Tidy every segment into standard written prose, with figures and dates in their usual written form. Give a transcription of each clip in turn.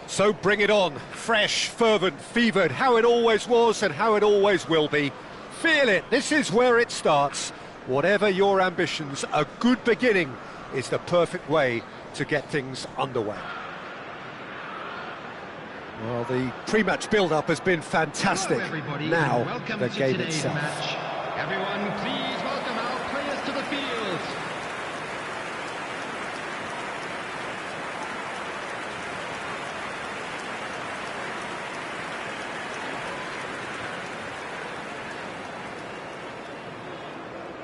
So bring it on, fresh, fervent, fevered, how it always was and how it always will be. Feel it, this is where it starts. Whatever your ambitions, a good beginning is the perfect way to get things underway. Well, the pre-match build-up has been fantastic. Hello, now, welcome the to game today's itself. match. Everyone, please welcome our players to the field.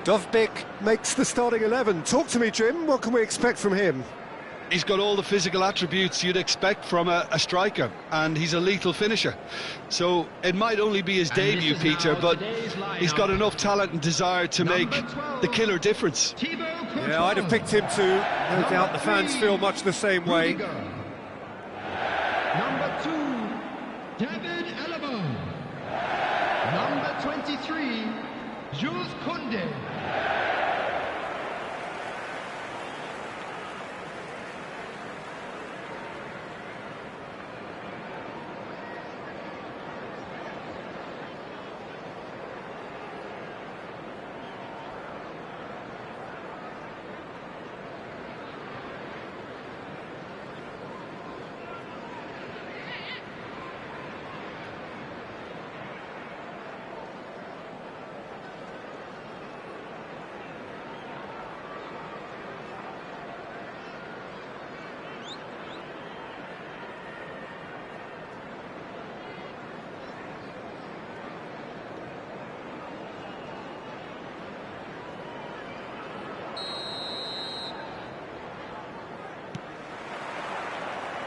Dovbyk makes the starting 11. Talk to me, Jim. What can we expect from him? He's got all the physical attributes you'd expect from a striker, and he's a lethal finisher. So it might only be his debut, Peter, but he's got enough talent and desire to make the killer difference. Yeah, I'd have picked him too. No doubt the fans feel much the same way. Number 2, David Alaba. Number 23, Jules Koundé.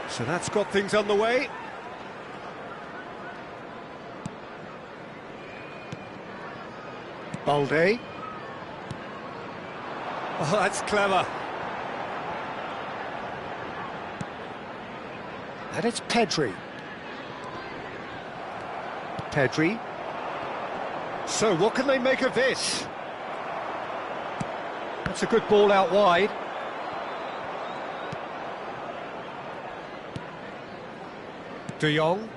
So that's got things underway. Balde. Oh, that's clever. And it's Pedri. Pedri. So what can they make of this? That's a good ball out wide. De Jong,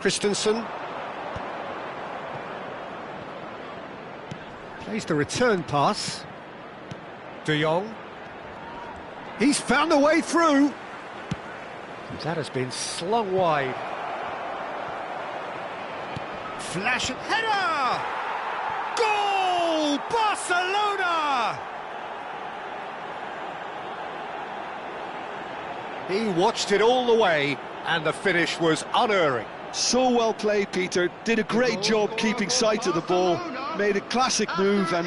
Christensen, plays the return pass. De Jong, he's found a way through. That has been slung wide. Flash and header! Goal! Barcelona! He watched it all the way, and the finish was unerring. So well played, Peter. Did a great job keeping sight of the ball. Made a classic move and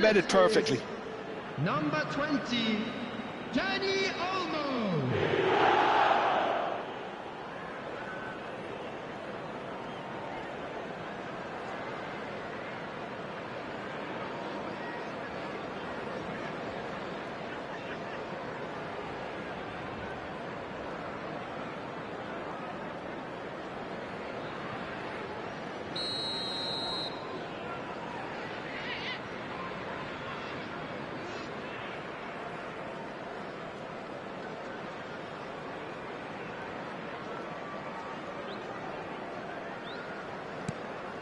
met it perfectly. Number 20, Danny Olmo.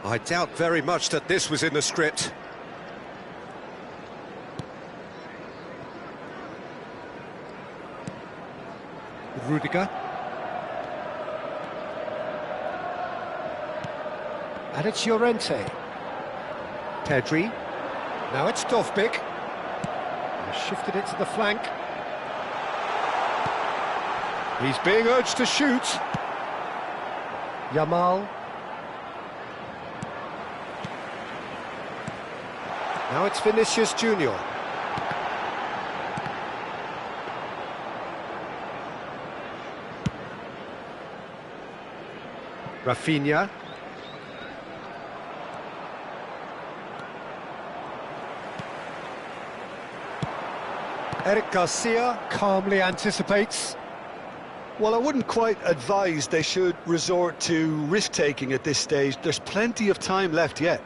I doubt very much that this was in the script. Rudiger. And it's Llorente. Pedri. Now it's Dovbyk. He shifted it to the flank. He's being urged to shoot. Yamal. Now it's Vinicius Junior. Rafinha. Eric Garcia calmly anticipates. Well, I wouldn't quite advise they should resort to risk-taking at this stage. There's plenty of time left yet.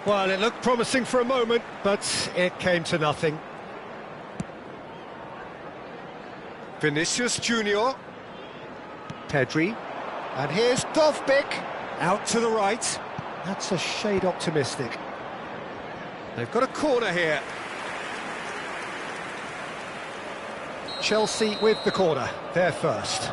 Well, it looked promising for a moment, but it came to nothing. Vinicius Junior. Pedri. And here's Dovbyk, out to the right. That's a shade optimistic. They've got a corner here. Chelsea with the corner, they're first.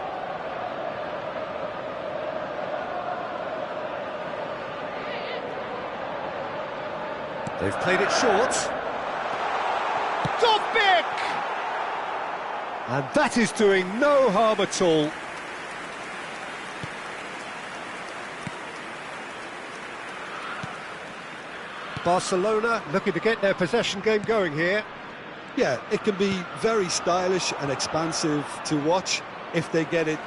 They've played it short. Dovbyk! And that is doing no harm at all. Barcelona looking to get their possession game going here. Yeah, it can be very stylish and expansive to watch if they get it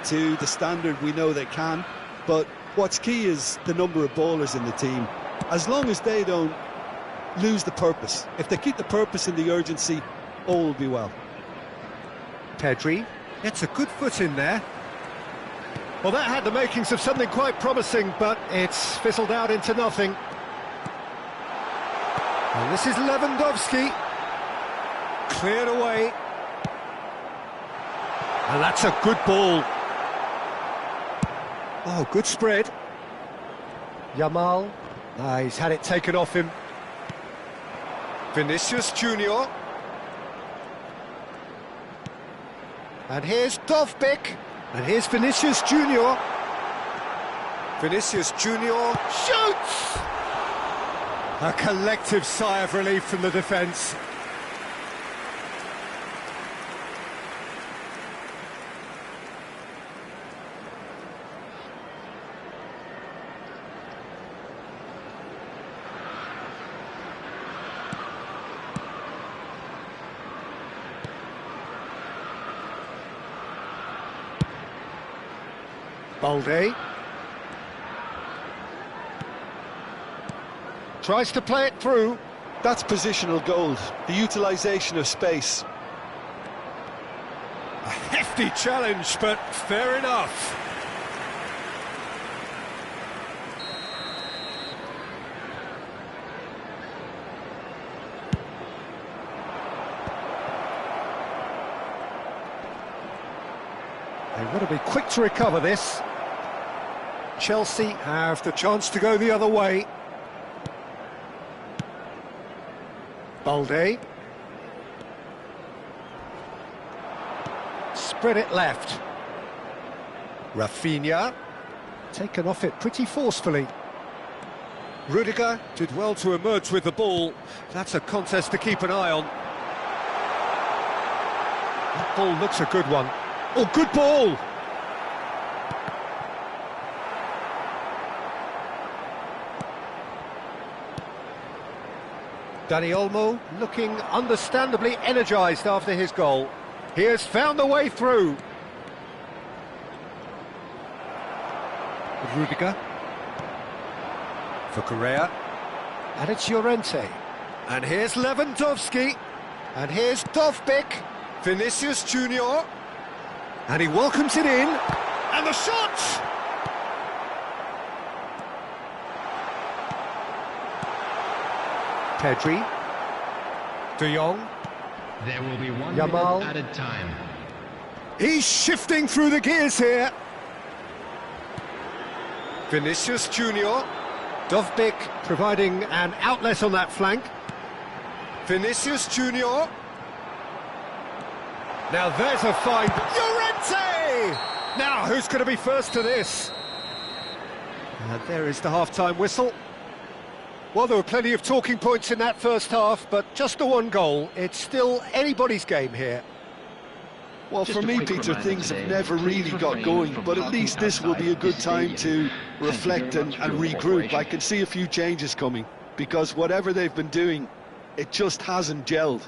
to the standard we know they can. But what's key is the number of ballers in the team. As long as they don't lose the purpose, if they keep the purpose and the urgency, all will be well. Pedri gets a good foot in there. Well, that had the makings of something quite promising, but it's fizzled out into nothing. And this is Lewandowski. Cleared away. And that's a good ball. Oh, good spread. Yamal. He's had it taken off him. Vinicius Junior. And here's Dovbyk. And here's Vinicius Junior. Vinicius Junior shoots! A collective sigh of relief from the defence. Balde tries to play it through. That's positional gold, the utilisation of space. A hefty challenge, but fair enough. They've got to be quick to recover this. Chelsea have the chance to go the other way. Balde. Spread it left. Rafinha. Taken off it pretty forcefully. Rudiger did well to emerge with the ball. That's a contest to keep an eye on. That ball looks a good one. Oh, good ball! Dani Olmo looking understandably energised after his goal. He has found the way through. Rudiger. For Correa. And it's Llorente. And here's Lewandowski. And here's Dovbyk. Vinicius Junior. And he welcomes it in. And the shot! Pedri. De Jong. There will be 1 Yamal. minute added time. He's shifting through the gears here. Vinicius Junior. Dovbyk providing an outlet on that flank. Vinicius Junior. Now there's a find. Llorente! Now who's going to be first to this? And there is the half-time whistle. Well, there were plenty of talking points in that first half, but just the one goal. It's still anybody's game here. Well, for me, Peter, things have never really got going, but at least this will be a good time to reflect and regroup. I can see a few changes coming, because whatever they've been doing, it just hasn't gelled.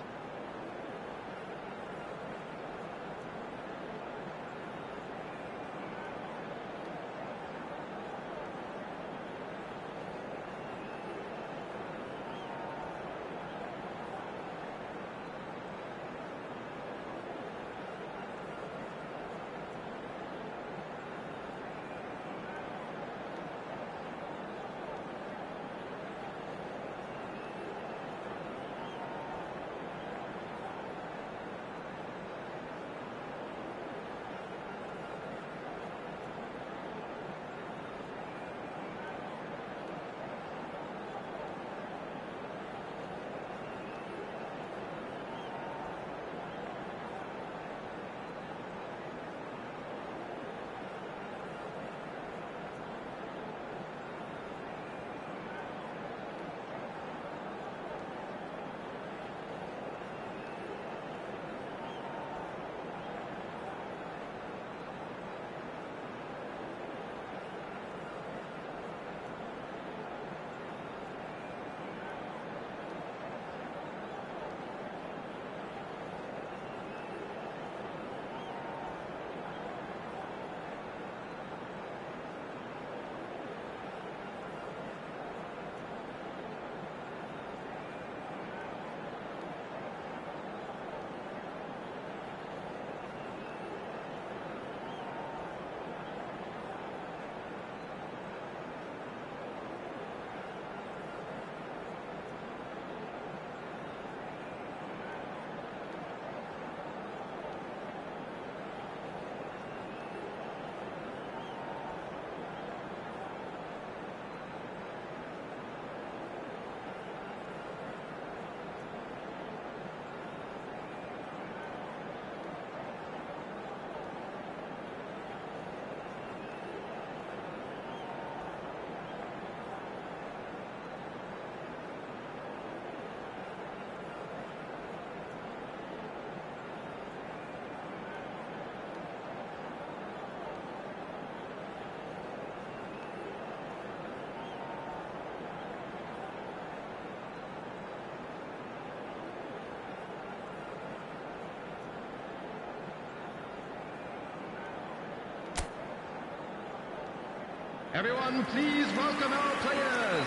Everyone, please welcome our players.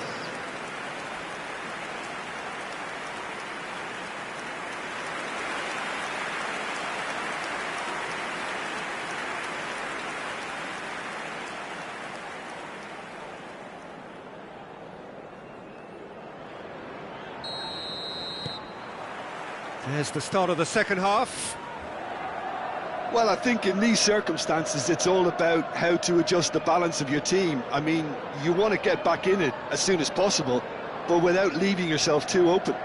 There's the start of the second half. Well, I think in these circumstances, it's all about how to adjust the balance of your team. I mean, you want to get back in it as soon as possible, but without leaving yourself too open.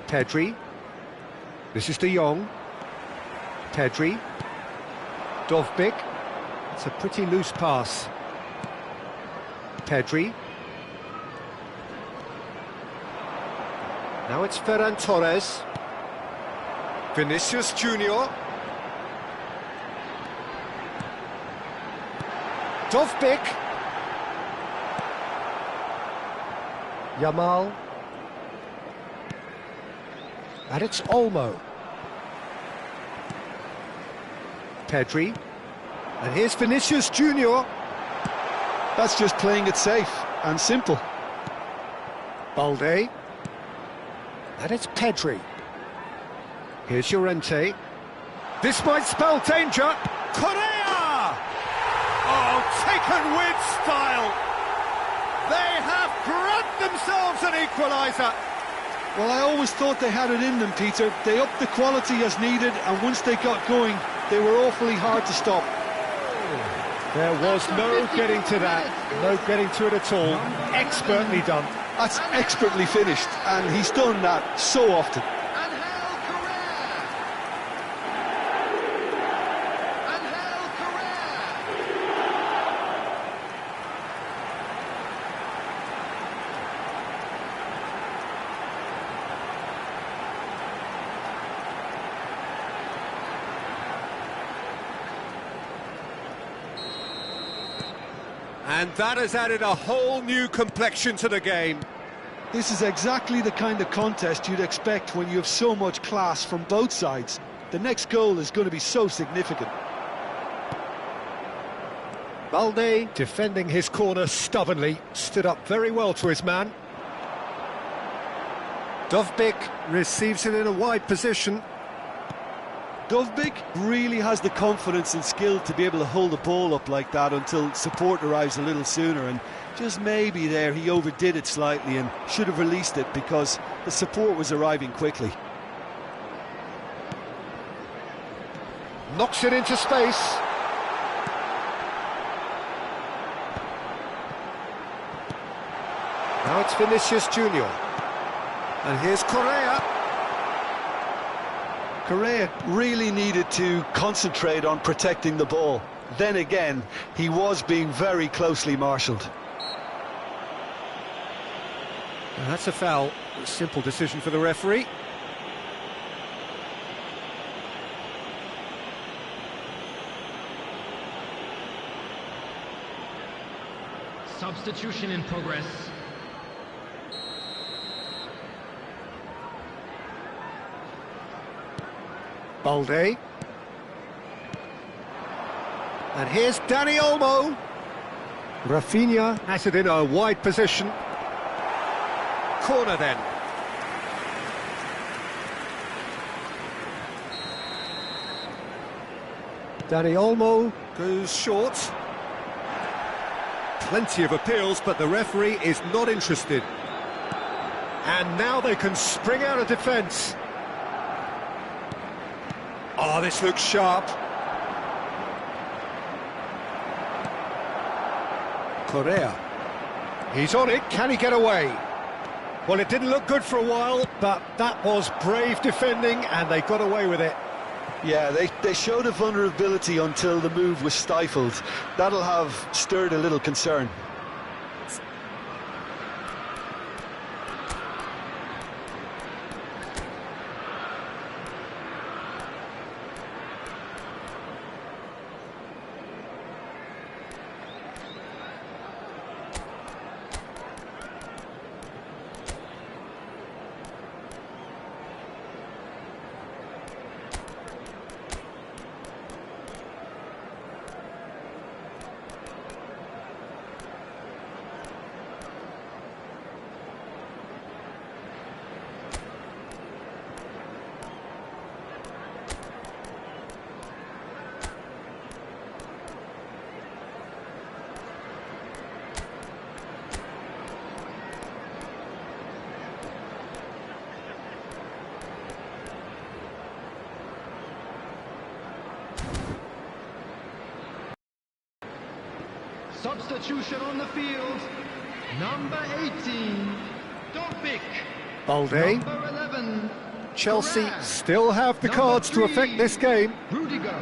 Pedri. This is De Jong. Pedri. Dovbyk. It's a pretty loose pass. Pedri. Now it's Ferran Torres. Vinicius Junior. Dovbyk. Yamal. And it's Olmo. Pedri. And here's Vinicius Junior. That's just playing it safe and simple. Balde. And it's Pedri. Here's Llorente. This might spell danger. Correa! Oh, taken with style. They have grabbed themselves an equaliser. Well, I always thought they had it in them, Peter. They upped the quality as needed, and once they got going, they were awfully hard to stop. There was no getting to that, no getting to it at all. Expertly done. That's expertly finished, and he's done that so often. And that has added a whole new complexion to the game. This is exactly the kind of contest you'd expect when you have so much class from both sides. The next goal is going to be so significant. Balde, defending his corner stubbornly, stood up very well to his man. Dovbik receives it in a wide position. Dovbik really has the confidence and skill to be able to hold the ball up like that until support arrives a little sooner, and just maybe there he overdid it slightly and should have released it because the support was arriving quickly. Knocks it into space. Now it's Vinicius Junior. And here's Correa. Correa really needed to concentrate on protecting the ball. Then again, he was being very closely marshalled. That's a foul. A simple decision for the referee. Substitution in progress. Balde. And here's Dani Olmo. Rafinha has it in a wide position. Corner then. Dani Olmo goes short. Plenty of appeals, but the referee is not interested. And now they can spring out of defence. Oh, this looks sharp. Correa. He's on it, can he get away? Well, it didn't look good for a while, but that was brave defending, and they got away with it. Yeah, they showed a vulnerability until the move was stifled. That'll have stirred a little concern. Substitution on the field. Number 18, Dovbik. Balde. Number 11, Chelsea Correa. still have the Number cards to 3, affect this game. Rudiger.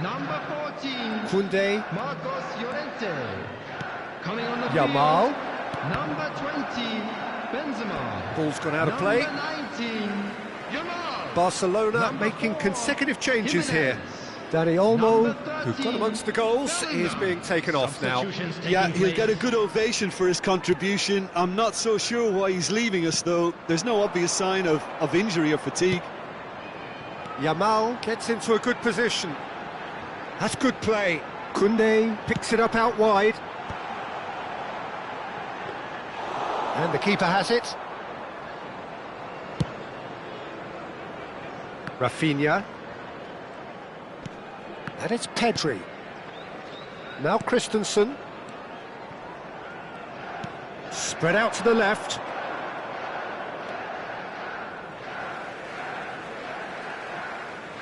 Number 14, Koundé. Marcos Llorente. Coming on the Yamal. field. Number 20, Benzema. Ball's gone out of play. Number 19, Yamal. Barcelona Number making 4, consecutive changes here. Jimenez. Dani Olmo, Number who 13, got amongst the goals, is being taken off now. Substitutions taking Yeah, he'll get a place. good ovation for his contribution. I'm not so sure why he's leaving us, though. There's no obvious sign of injury or fatigue. Yamal gets into a good position. That's good play. Koundé picks it up out wide. And the keeper has it. Rafinha. And it's Pedri. Now Christensen. Spread out to the left.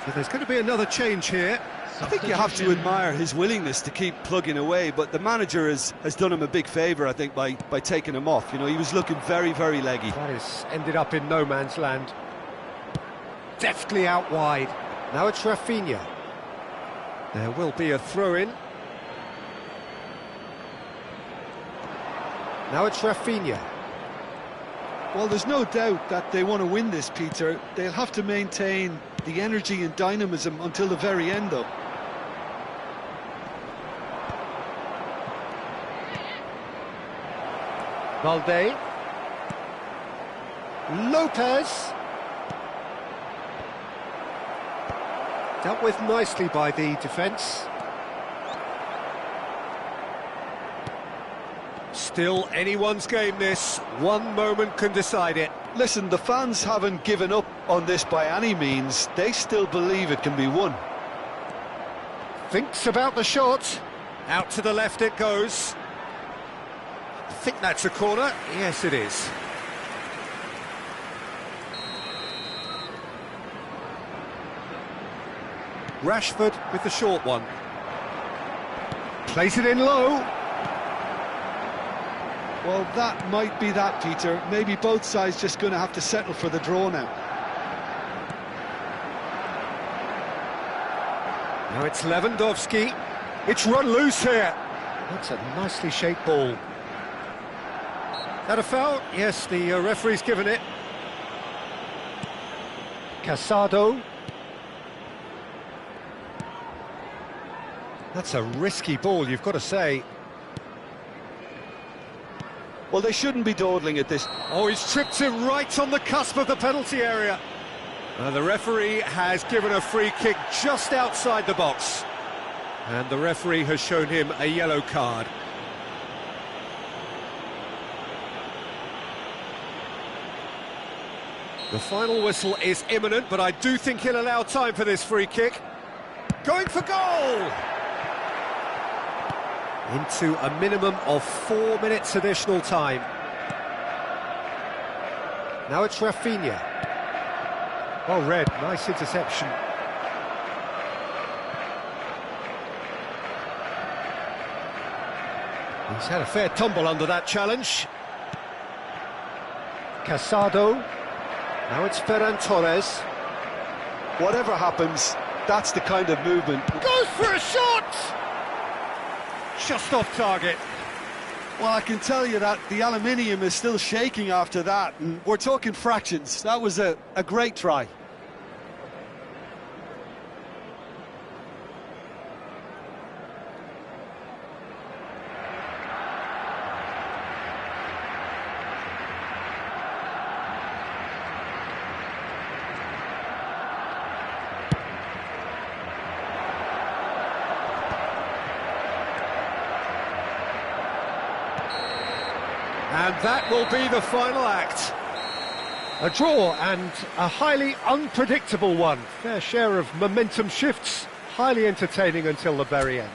So there's going to be another change here. I think you have to admire his willingness to keep plugging away, but the manager has done him a big favour, I think, by taking him off. You know, he was looking very, very leggy. That has ended up in no man's land. Deftly out wide. Now it's Rafinha. There will be a throw-in. Now it's Rafinha. Well, there's no doubt that they want to win this, Peter. They'll have to maintain the energy and dynamism until the very end, though. Valde. Lopez. Dealt with nicely by the defence. Still anyone's game, this. One moment can decide it. Listen, the fans haven't given up on this by any means. They still believe it can be won. Thinks about the shot. Out to the left it goes. I think that's a corner. Yes, it is. Rashford with the short one. Plays it in low. Well, that might be that, Peter. Maybe both sides just going to have to settle for the draw now. Now it's Lewandowski. It's run loose here. That's a nicely shaped ball. That a foul? Yes, the referee's given it. Casado. That's a risky ball, you've got to say. Well, they shouldn't be dawdling at this. Oh, he's tripped him right on the cusp of the penalty area. The referee has given a free kick just outside the box. And the referee has shown him a yellow card. The final whistle is imminent, but I do think he'll allow time for this free kick. Going for goal! Into a minimum of 4 minutes additional time. Now it's Rafinha. Well read, nice interception. He's had a fair tumble under that challenge. Casado. Now it's Ferran Torres. Whatever happens, that's the kind of movement. Goes for a shot! Just off target. Well, I can tell you that the aluminium is still shaking after that, and we're talking fractions. That was a great try. And that will be the final act. A draw and a highly unpredictable one. Fair share of momentum shifts, highly entertaining until the very end.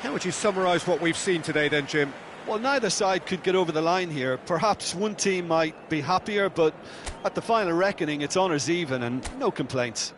How would you summarise what we've seen today then, Jim? Well, neither side could get over the line here. Perhaps one team might be happier, but at the final reckoning, it's honours even and no complaints.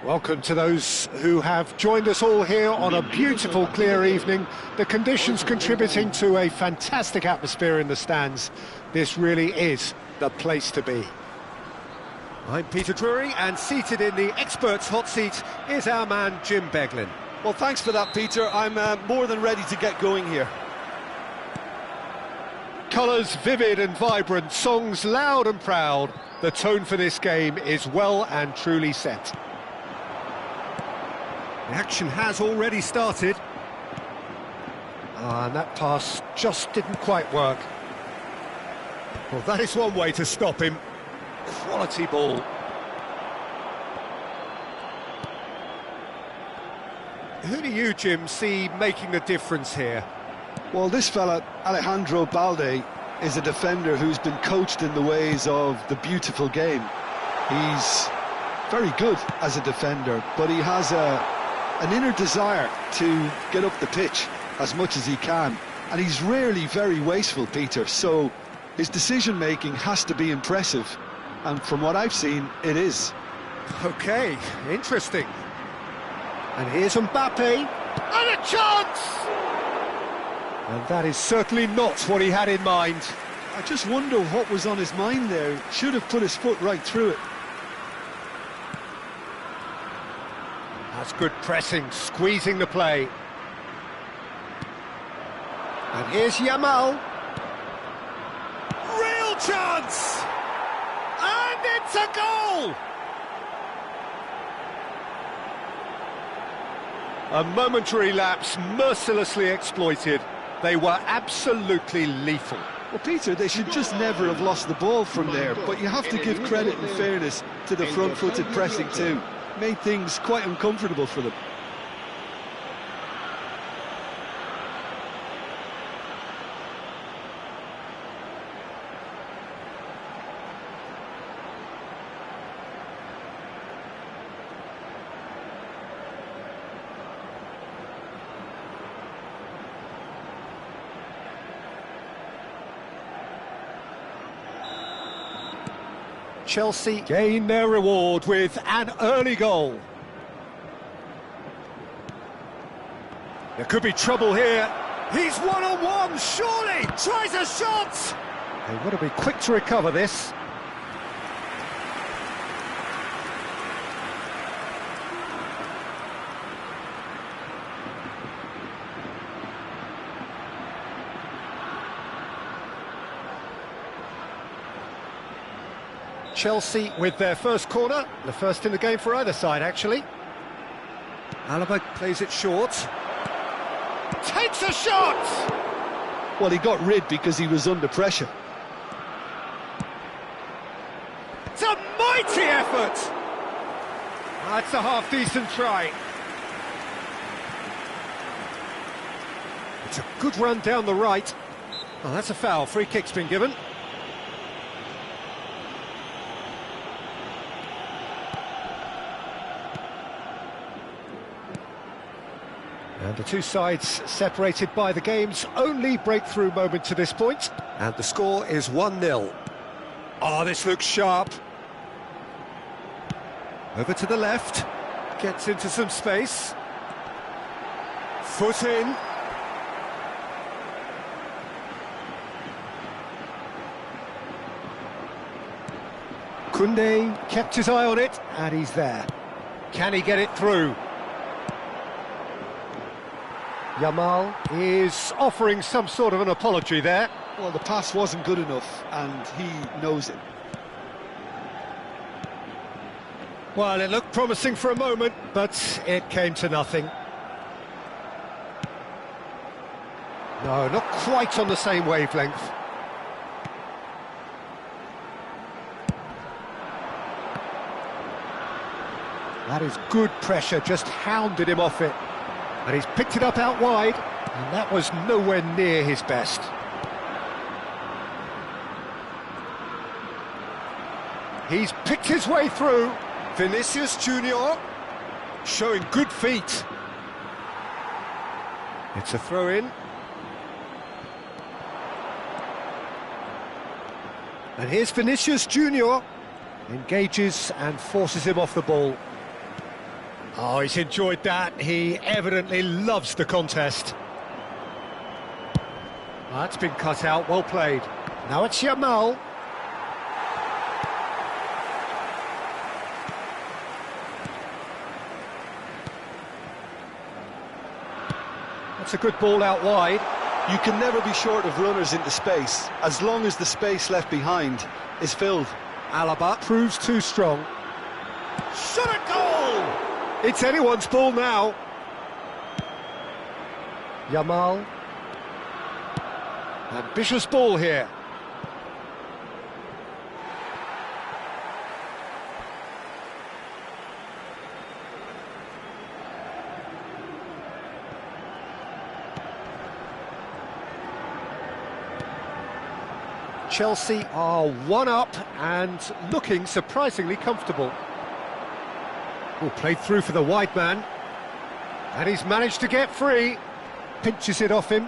Welcome to those who have joined us all here on a beautiful, clear evening. The conditions contributing to a fantastic atmosphere in the stands. This really is the place to be. I'm Peter Drury, and seated in the experts' hot seat is our man Jim Beglin. Well, thanks for that, Peter. I'm more than ready to get going here. Colours vivid and vibrant, songs loud and proud. The tone for this game is well and truly set. The action has already started. And that pass just didn't quite work. Well, that is one way to stop him. Quality ball. Who do you, Jim, see making the difference here? Well, this fella, Alejandro Balde, is a defender who's been coached in the ways of the beautiful game. He's very good as a defender, but he has an inner desire to get up the pitch as much as he can, and he's rarely very wasteful, Peter, so his decision-making has to be impressive, and from what I've seen, it is. OK, interesting. And here's Mbappe, and a chance! And that is certainly not what he had in mind. I just wonder what was on his mind there. Should have put his foot right through it. That's good pressing, squeezing the play. And here's Yamal. Real chance! And it's a goal! A momentary lapse, mercilessly exploited. They were absolutely lethal. Well, Peter, they should just never have lost the ball from there, but you have to give credit and fairness to the front-footed pressing too. Made things quite uncomfortable for them. Chelsea gain their reward with an early goal. There could be trouble here. He's one-on-one, surely! Tries a shot! They want to be quick to recover this. Chelsea with their first corner, the first in the game for either side, actually. Alaba plays it short. Takes a shot! Well, he got rid because he was under pressure. It's a mighty effort! That's a half-decent try. It's a good run down the right. Oh, that's a foul. Free kick's been given. And the two sides separated by the game's only breakthrough moment to this point. And the score is 1-0. Oh, this looks sharp. Over to the left. Gets into some space. Foot in. Koundé kept his eye on it, and he's there. Can he get it through? Yamal is offering some sort of an apology there. Well, the pass wasn't good enough, and he knows it. Well, it looked promising for a moment, but it came to nothing. No, not quite on the same wavelength. That is good pressure, just hounded him off it. And he's picked it up out wide, and that was nowhere near his best. He's picked his way through. Vinicius Junior showing good feet. It's a throw-in. And here's Vinicius Junior. Engages and forces him off the ball. Oh, he's enjoyed that. He evidently loves the contest. That's been cut out, well played. Now it's Yamal. That's a good ball out wide. You can never be short of runners into space, as long as the space left behind is filled. Alaba proves too strong. Shot a goal! It's anyone's ball now. Yamal. Ambitious ball here. Chelsea are one up and looking surprisingly comfortable. Played through for the wide man. And he's managed to get free. Pinches it off him.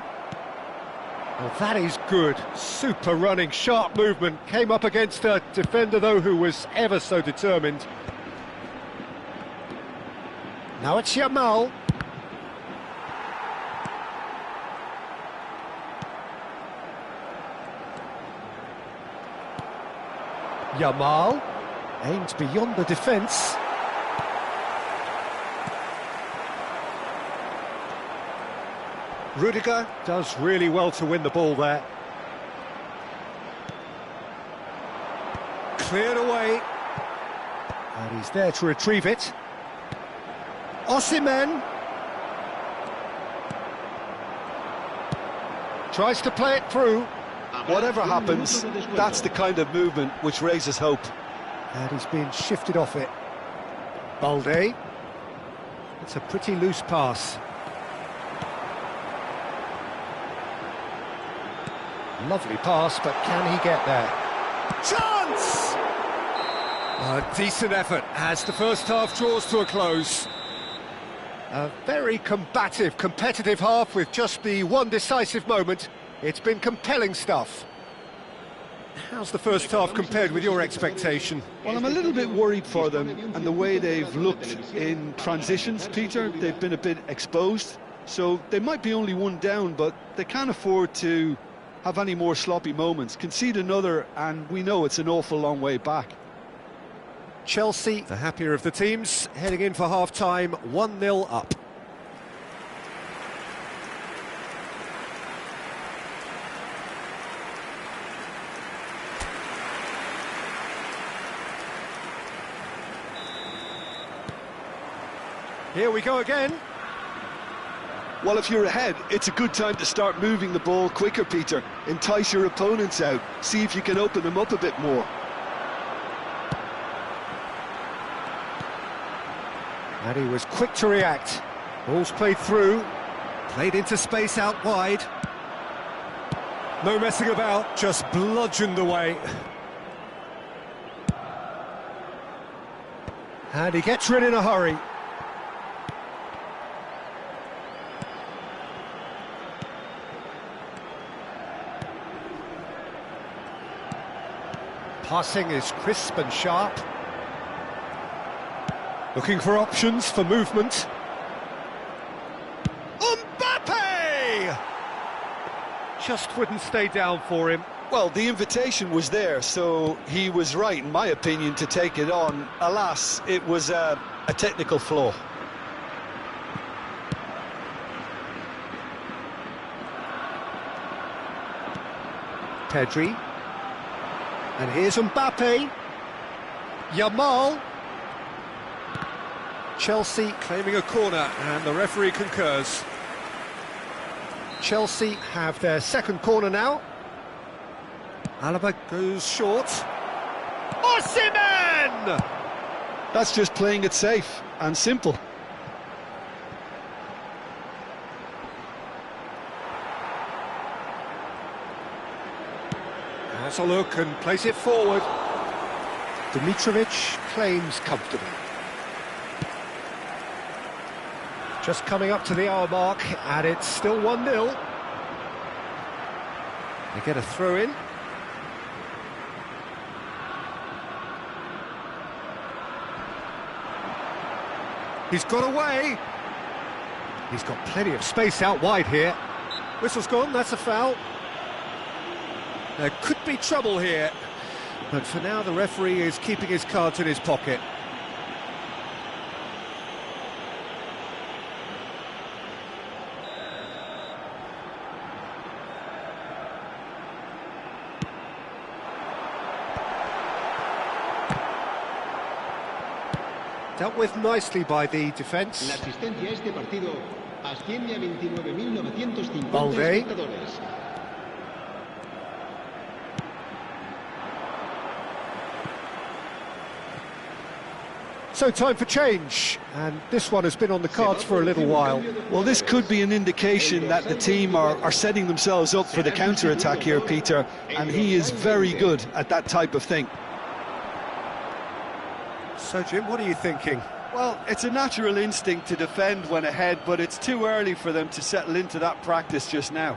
Well, that is good. Super running, sharp movement. Came up against a defender, though, who was ever so determined. Now it's Yamal. Yamal aims beyond the defence. Rudiger does really well to win the ball there. Cleared away. And he's there to retrieve it. Osimhen. Tries to play it through. Whatever happens, that's the kind of movement which raises hope. And he's being shifted off it. Balde. It's a pretty loose pass. Lovely pass, but can he get there? Chance! A decent effort as the first half draws to a close. A very combative, competitive half with just the one decisive moment. It's been compelling stuff. How's the first half compared with your expectation? Well, I'm a little bit worried for them and the way they've looked in transitions, Peter. They've been a bit exposed, so they might be only one down, but they can't afford to have any more sloppy moments. Concede another, and we know it's an awful long way back. Chelsea, the happier of the teams, heading in for half-time, 1-0 up. Here we go again. Well, if you're ahead, it's a good time to start moving the ball quicker, Peter. Entice your opponents out. See if you can open them up a bit more. And he was quick to react. Ball's played through. Played into space out wide. No messing about, just bludgeoned away. And he gets rid in a hurry. Passing is crisp and sharp. Looking for options for movement. Mbappe! Just wouldn't stay down for him. Well, the invitation was there, so he was right, in my opinion, to take it on. Alas, it was a technical flaw. Pedri. And here's Mbappe. Yamal. Chelsea claiming a corner, and the referee concurs. Chelsea have their second corner now. Alaba goes short. Osimhen! That's just playing it safe and simple. Has a look and plays it forward. Dimitrovic claims comfortably. Just coming up to the hour mark, and it's still 1-0. They get a throw in. He's got away. He's got plenty of space out wide here. Whistle's gone, that's a foul. There could be trouble here, but for now the referee is keeping his cards in his pocket. Dealt with nicely by the defence. La asistencia a este partido asciende a 29.950 Balde. espectadores. So time for change, and this one has been on the cards for a little while. Well, this could be an indication that the team are setting themselves up for the counter-attack here, Peter, and he is very good at that type of thing. So, Jim, what are you thinking? Well, it's a natural instinct to defend when ahead, but it's too early for them to settle into that practice just now.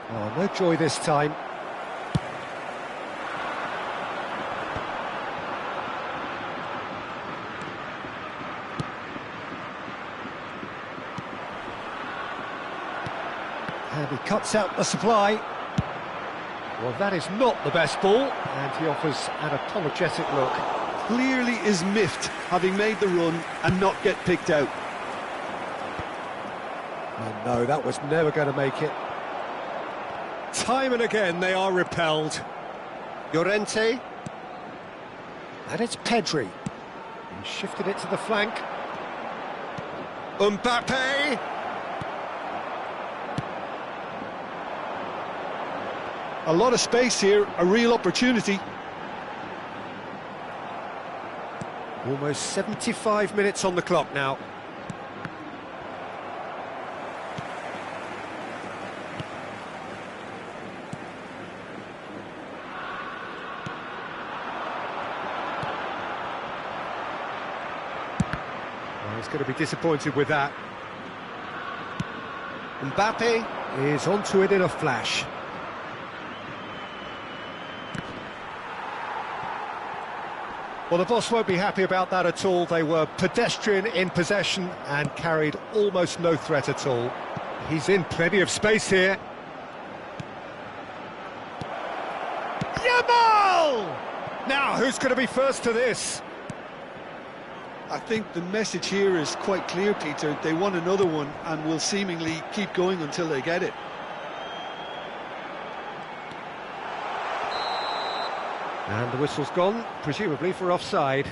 Oh, no joy this time. And he cuts out the supply. Well, that is not the best ball, and he offers an apologetic look. Clearly is miffed, having made the run and not get picked out. Oh no, that was never going to make it. Time and again they are repelled. Llorente. And it's Pedri. He shifted it to the flank. Mbappe. A lot of space here, a real opportunity. Almost 75 minutes on the clock now. Well, he's going to be disappointed with that. Mbappe is onto it in a flash. Well, the boss won't be happy about that at all. They were pedestrian in possession and carried almost no threat at all. He's in plenty of space here. Yamal! Now, who's going to be first to this? I think the message here is quite clear, Peter. They want another one and will seemingly keep going until they get it. And the whistle's gone, presumably for offside.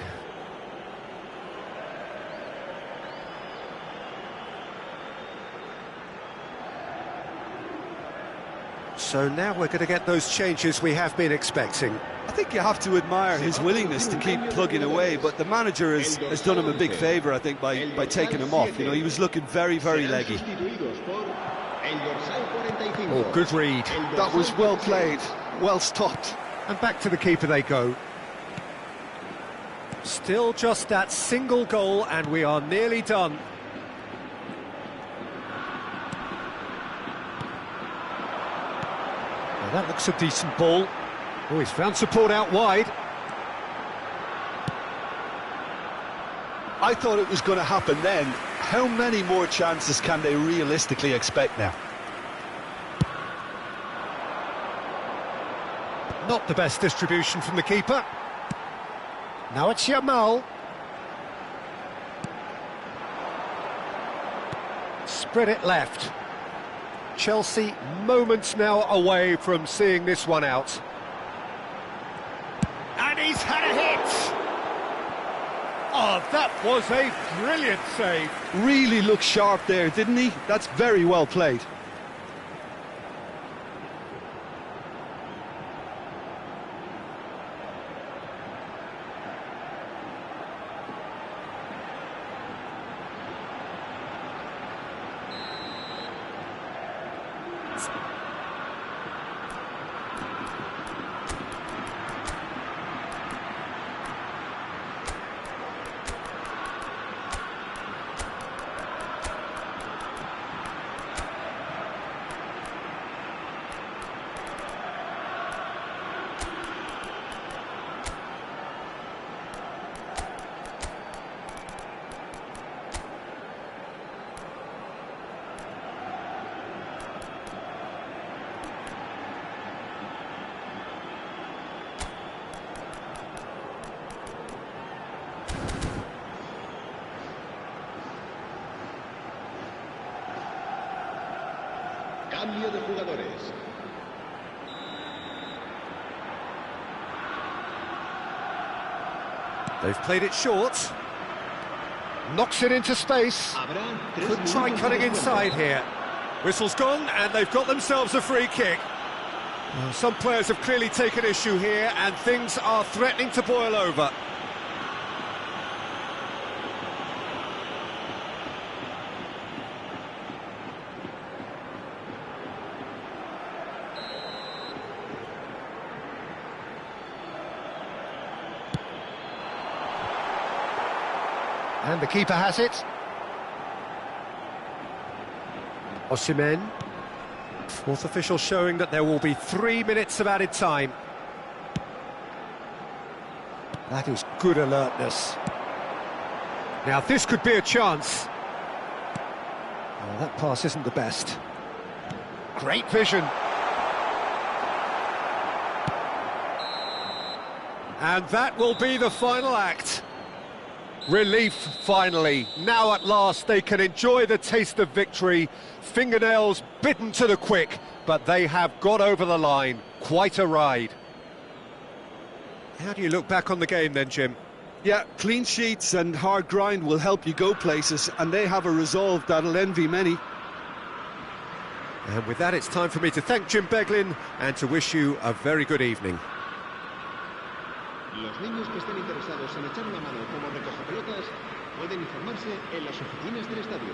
So now we're going to get those changes we have been expecting. I think you have to admire his willingness to keep plugging away, but the manager has done him a big favour, I think, by taking him off. You know, he was looking very, very leggy. Oh, good read. That was well played, well stopped. And back to the keeper they go. Still just that single goal and we are nearly done. Now that looks a decent ball. Oh, he's found support out wide. I thought it was going to happen then. How many more chances can they realistically expect now? Not the best distribution from the keeper. Now it's Yamal. Spread it left. Chelsea moments now away from seeing this one out. And he's had a hit! Oh, that was a brilliant save. Really looked sharp there, didn't he? That's very well played. Cambio de jugadores. They've played it short. Knocks it into space. Could try cutting inside here. Whistle's gone, and they've got themselves a free kick. Some players have clearly taken issue here, and things are threatening to boil over. And the keeper has it. Osimhen. Fourth official showing that there will be 3 minutes of added time. That is good alertness. Now this could be a chance. Oh, that pass isn't the best. Great vision. And that will be the final act. Relief, finally. Now at last they can enjoy the taste of victory. Fingernails bitten to the quick, but they have got over the line. Quite a ride. How do you look back on the game then, Jim? Yeah, clean sheets and hard grind will help you go places, and they have a resolve that'll envy many. And with that, it's time for me to thank Jim Beglin and to wish you a very good evening. Los niños que estén interesados en echar una mano como recogepelotas pueden informarse en las oficinas del estadio.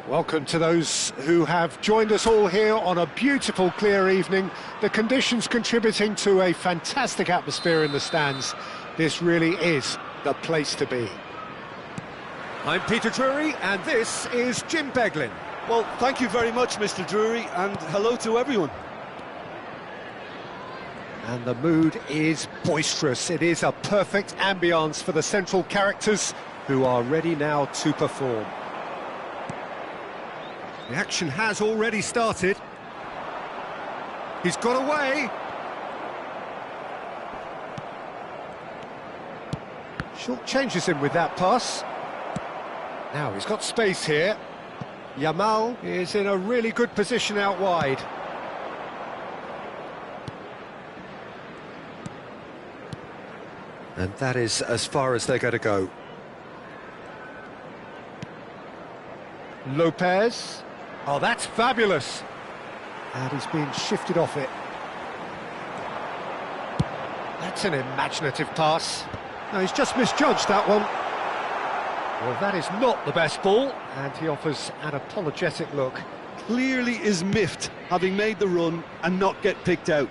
Welcome to those who have joined us all here on a beautiful, clear evening. The conditions contributing to a fantastic atmosphere in the stands. This really is the place to be. I'm Peter Drury, and this is Jim Beglin. Well, thank you very much, Mr. Drury, and hello to everyone. And the mood is boisterous. It is a perfect ambience for the central characters who are ready now to perform. The action has already started. He's got away. Short changes him with that pass. Now he's got space here. Yamal is in a really good position out wide. And that is as far as they're going to go. Lopez. Oh, that's fabulous. And he's been shifted off it. That's an imaginative pass. No, he's just misjudged that one. Well, that is not the best ball, and he offers an apologetic look. Clearly is miffed, having made the run and not get picked out.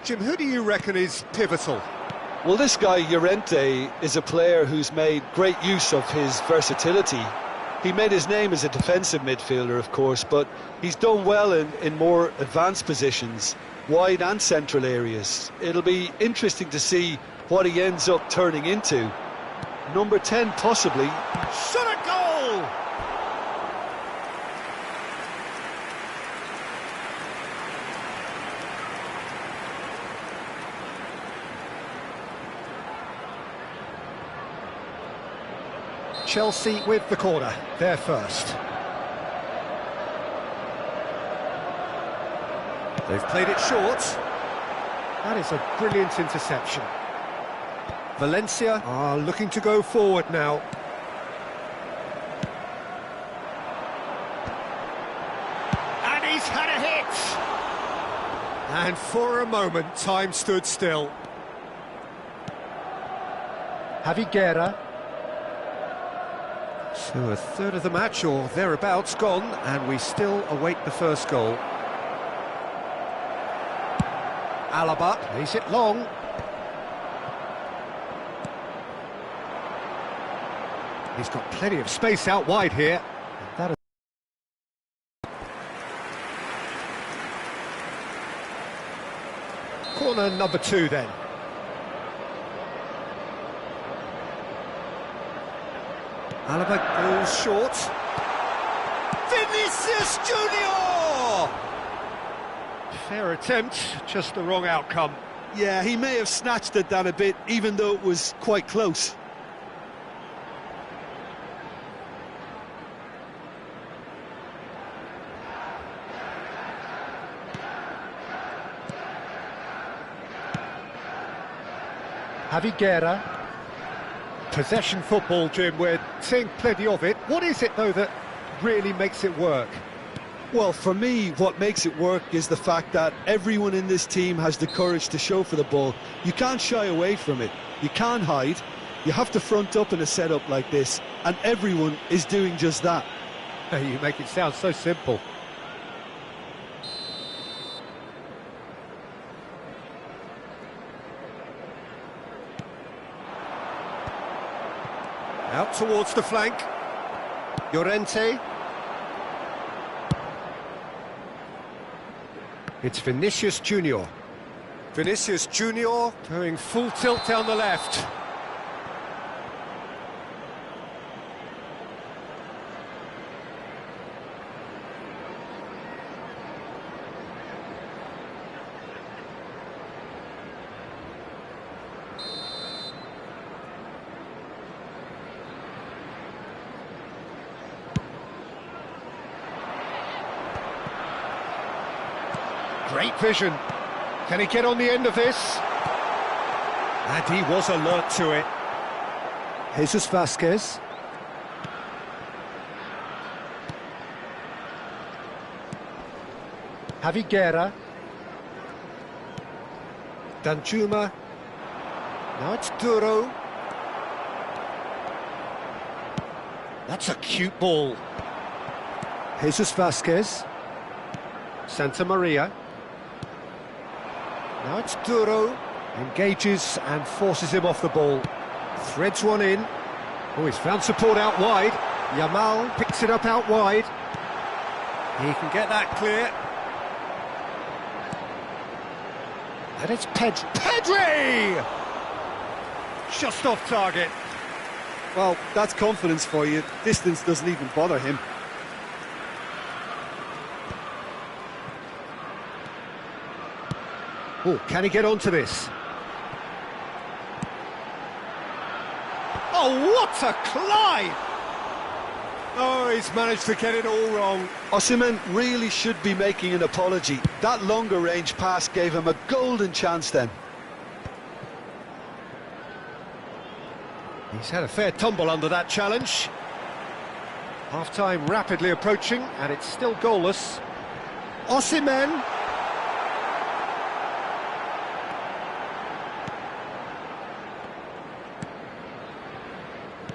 Jim, who do you reckon is pivotal? Well, this guy, Llorente, is a player who's made great use of his versatility. He made his name as a defensive midfielder, of course, but he's done well in more advanced positions, wide and central areas. It'll be interesting to see what he ends up turning into. Number 10, possibly. Shot a goal! Chelsea with the corner, they're first. They've played it short. That is a brilliant interception. Valencia are looking to go forward now. And he's had a hit! And for a moment, time stood still. Javi Guerra. So a third of the match, or thereabouts, gone, and we still await the first goal. Alaba plays it long. He's got plenty of space out wide here. That is... Corner number 2 then. Alaba goes short. Vinicius Junior! Fair attempt, just the wrong outcome. Yeah, he may have snatched it down a bit, even though it was quite close. Javi Guerra. Possession football, Jim, we're seeing plenty of it. What is it, though, that really makes it work? Well, for me, what makes it work is the fact that everyone in this team has the courage to show for the ball. You can't shy away from it. You can't hide. You have to front up in a setup like this, and everyone is doing just that. You make it sound so simple. Out towards the flank. Llorente. It's Vinicius Junior. Vinicius Junior going full tilt down the left. Great vision. Can he get on the end of this? And he was alert to it. Jesus Vasquez. Javi Guerra. Danjuma. Now it's Duro. That's a cute ball. Jesus Vasquez. Santa Maria. Now it's Duro, engages and forces him off the ball. Threads one in. Oh, he's found support out wide. Yamal picks it up out wide. He can get that clear. And it's Pedri! Just off target. Well, that's confidence for you. Distance doesn't even bother him. Oh, can he get onto this? Oh, what a climb! Oh, he's managed to get it all wrong. Osimhen really should be making an apology. That longer range pass gave him a golden chance then. He's had a fair tumble under that challenge. Half-time rapidly approaching, and it's still goalless. Osimhen.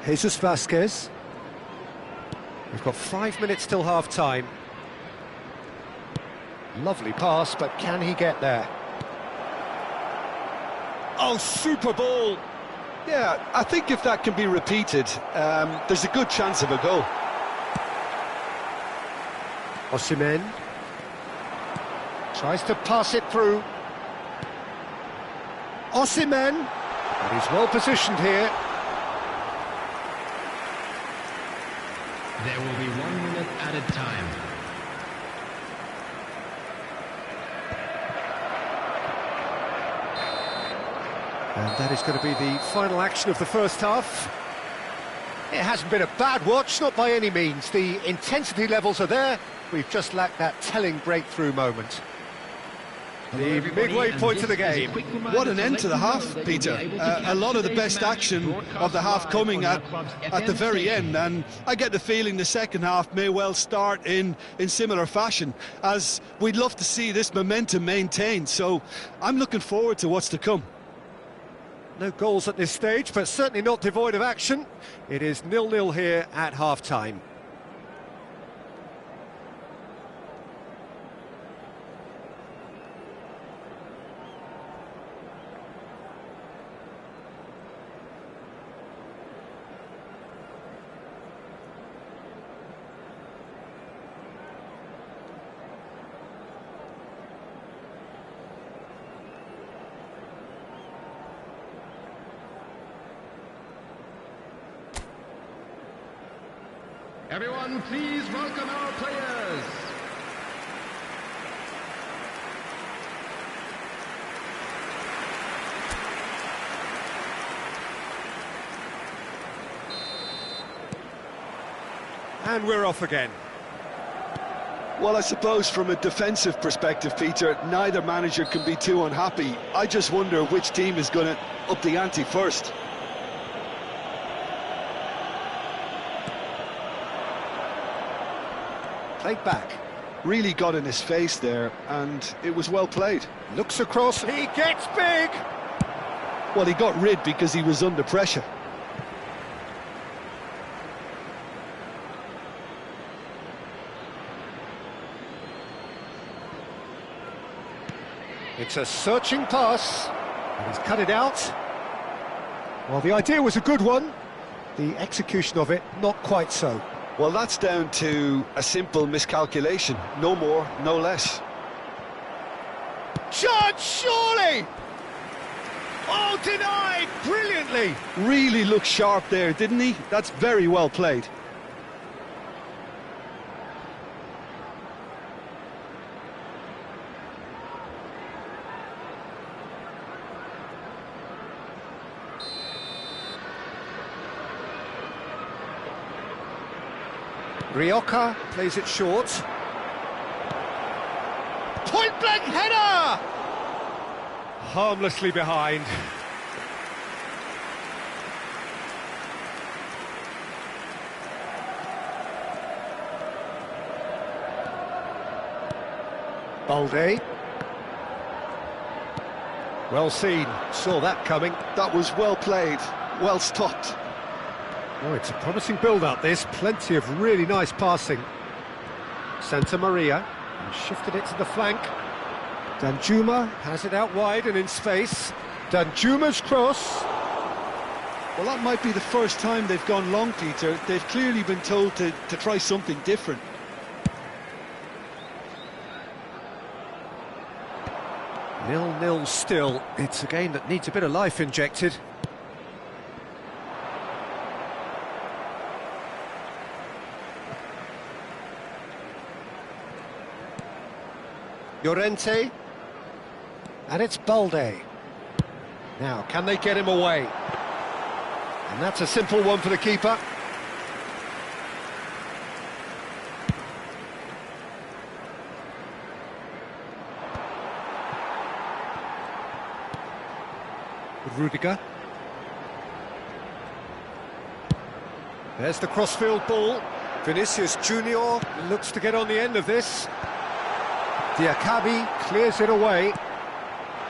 Jesus Vasquez. We've got 5 minutes till half-time. Lovely pass, but can he get there? Oh, super ball! Yeah, I think if that can be repeated, there's a good chance of a goal. Osimhen tries to pass it through. Osimhen, but he's well positioned here. There will be 1 minute added time. And that is going to be the final action of the first half. It hasn't been a bad watch, not by any means. The intensity levels are there. We've just lacked that telling breakthrough moment. The midway point of the game. What an end to the half, Peter. A lot of the best action of the half coming at the very end, and I get the feeling the second half may well start in similar fashion, as we'd love to see this momentum maintained, so I'm looking forward to what's to come. No goals at this stage, but certainly not devoid of action. It is 0-0 here at half-time. Everyone, please welcome our players. And we're off again. Well, I suppose from a defensive perspective, Peter, neither manager can be too unhappy. I just wonder which team is going to up the ante first. Played back. Really got in his face there, and it was well played. Looks across, he gets big! Well, he got rid because he was under pressure. It's a searching pass, and he's cut it out. Well, the idea was a good one, the execution of it, not quite so. Well, that's down to a simple miscalculation. No more, no less. Chance, surely! Oh, denied brilliantly! Really looked sharp there, didn't he? That's very well played. Rioja plays it short. Point-blank header! Harmlessly behind. Balde. Well seen, saw that coming. That was well played, well stopped. Oh, it's a promising build-up, this. Plenty of really nice passing. Santa Maria, and shifted it to the flank. Danjuma has it out wide and in space. Danjuma's cross. Well, that might be the first time they've gone long, Peter. They've clearly been told to try something different. 0-0 still. It's a game that needs a bit of life injected. Llorente. And it's Balde. Now, can they get him away? And that's a simple one for the keeper. Rudiger. There's the crossfield ball. Vinicius Junior looks to get on the end of this. Diakabi clears it away.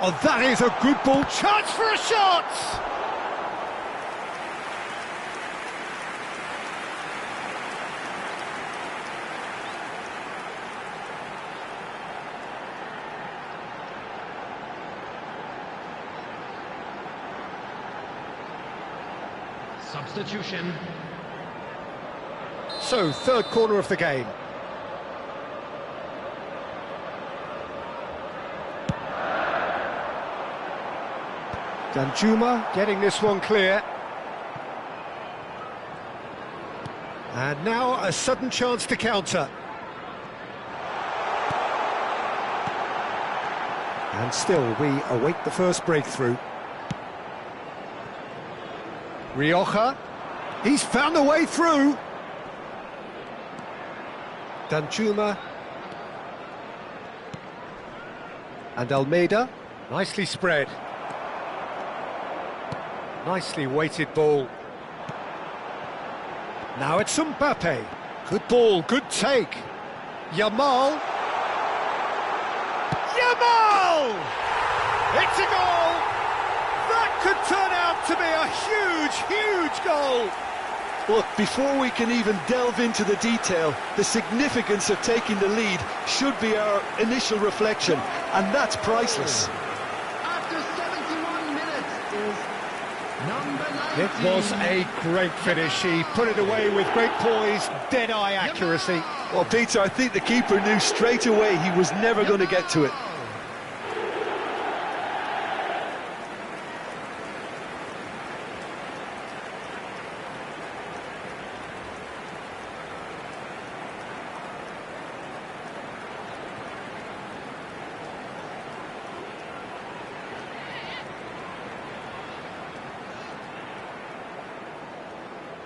Oh, that is a good ball. Chance for a shot! Substitution. So, third corner of the game. Danjuma getting this one clear. And now a sudden chance to counter. And still we await the first breakthrough. Rioja, he's found a way through. Danjuma. And Almeida, nicely spread. Nicely weighted ball. Now it's Mbappe. Good ball, good take. Yamal. Yamal! It's a goal! That could turn out to be a huge, huge goal. Look, before we can even delve into the detail, the significance of taking the lead should be our initial reflection, and that's priceless. After 71 minutes is number 19. It was a great finish. He put it away with great poise, dead-eye accuracy. Well, Peter, I think the keeper knew straight away he was never going to get to it.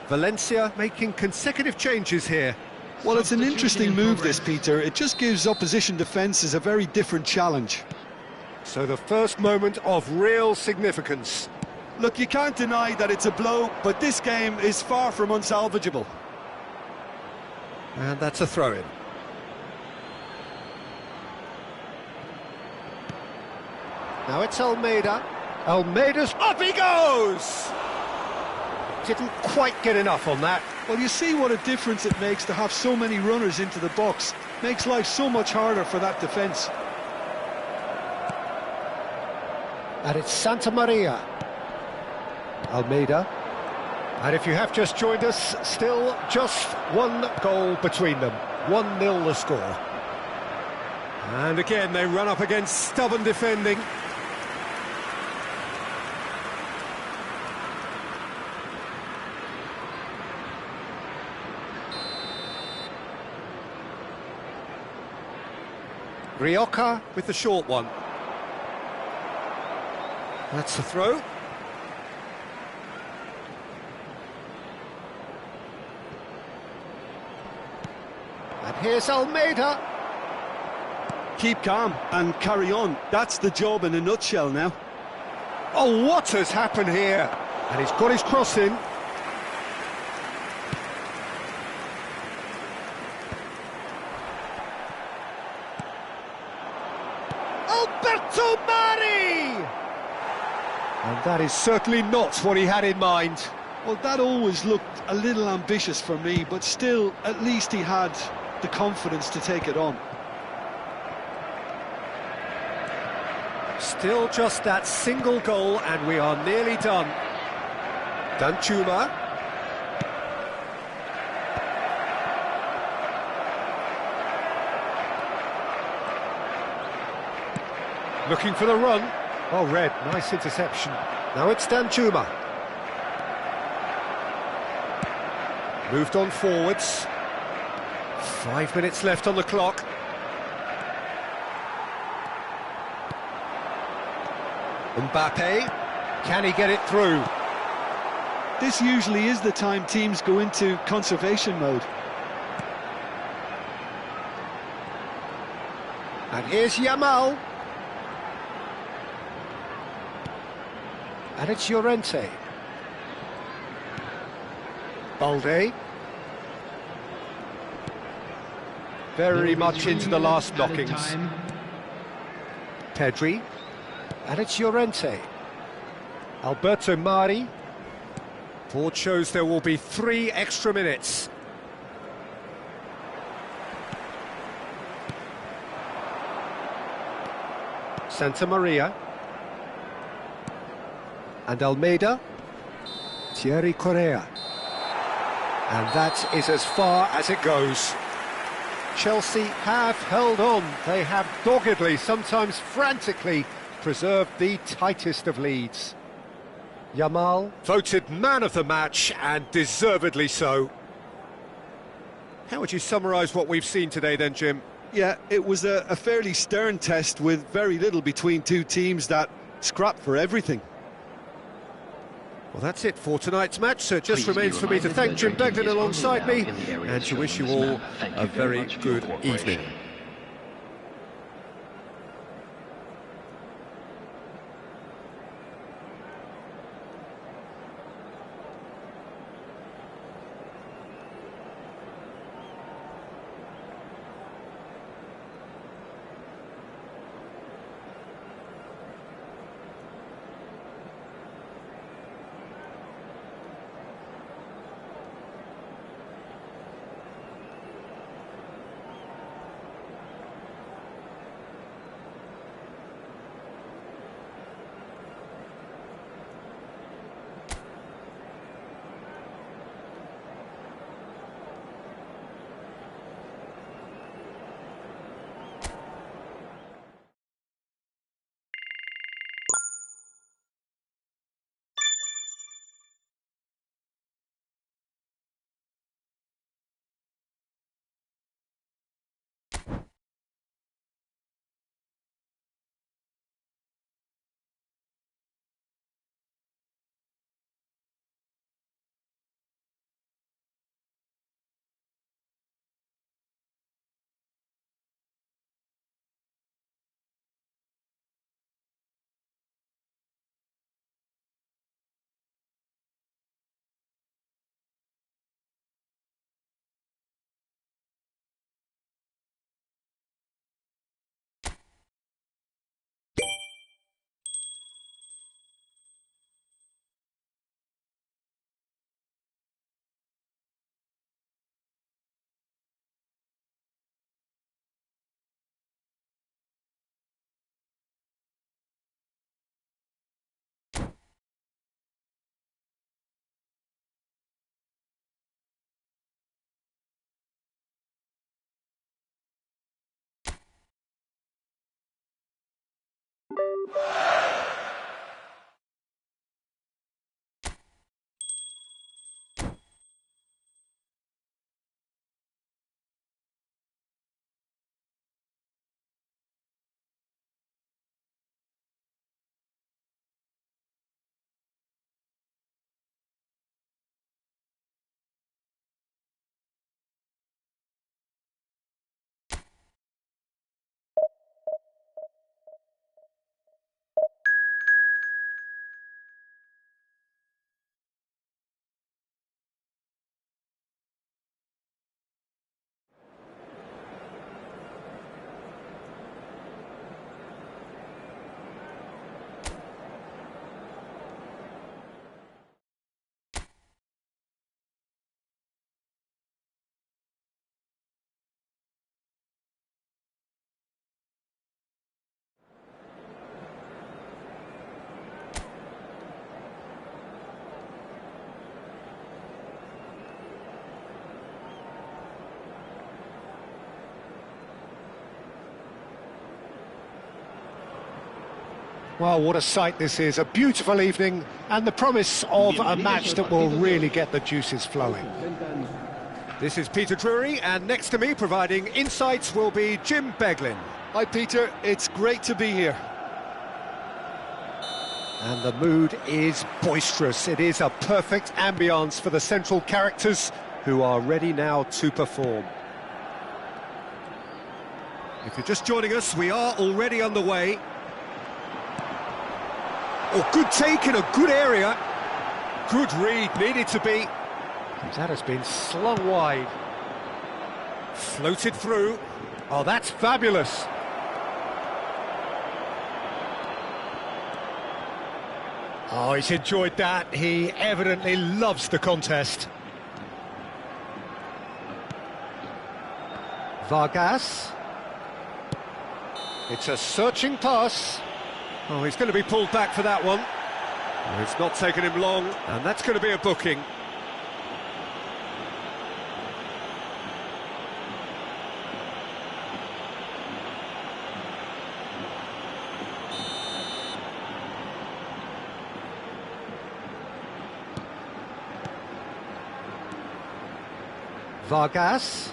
Valencia making consecutive changes here. Well, it's an interesting move, this, Peter. It just gives opposition defences a very different challenge. So the first moment of real significance. Look, you can't deny that it's a blow, but this game is far from unsalvageable. And that's a throw-in. Now it's Almeida. Almeida's up he goes! Didn't quite get enough on that. Well, you see what a difference it makes to have so many runners into the box. Makes life so much harder for that defence. And it's Santa Maria. Almeida. And if you have just joined us, still just one goal between them. 1-0 the score. And again, they run up against stubborn defending. Rioja with the short one. That's the throw. And here's Almeida. Keep calm and carry on. That's the job in a nutshell now. Oh, what has happened here? And he's got his cross in. Alberto Mari! And that is certainly not what he had in mind. Well, that always looked a little ambitious for me, but still, at least he had the confidence to take it on. Still just that single goal, and we are nearly done. Danjuma. Looking for the run. Oh, Red, nice interception. Now it's Danjuma. Moved on forwards. 5 minutes left on the clock. Mbappe, can he get it through? This usually is the time teams go into conservation mode. And here's Yamal. And it's Llorente. Balde. Very much into the last knockings. Pedri. And it's Llorente. Alberto Mari. Board shows there will be 3 extra minutes. Santa Maria. And Almeida. Thierry Correa. And that is as far as it goes. Chelsea have held on. They have doggedly, sometimes frantically, preserved the tightest of leads. Yamal voted man of the match, and deservedly so. How would you summarise what we've seen today then, Jim? Yeah, it was a fairly stern test with very little between two teams that scrapped for everything. Well, that's it for tonight's match, so it just remains for me to thank Jim Beglin alongside me and to wish you all a very good evening. Well, what a sight this is, a beautiful evening and the promise of a match that will really get the juices flowing. This is Peter Drury, and next to me providing insights will be Jim Beglin. Hi Peter, it's great to be here. And the mood is boisterous. It is a perfect ambience for the central characters who are ready now to perform. If you're just joining us, we are already underway. Oh, good take in a good area. Good read, needed to be. That has been slung wide. Floated through. Oh, that's fabulous. Oh, he's enjoyed that. He evidently loves the contest. Vargas. It's a searching pass. Oh, he's going to be pulled back for that one. Oh, it's not taken him long, and that's going to be a booking. Vargas.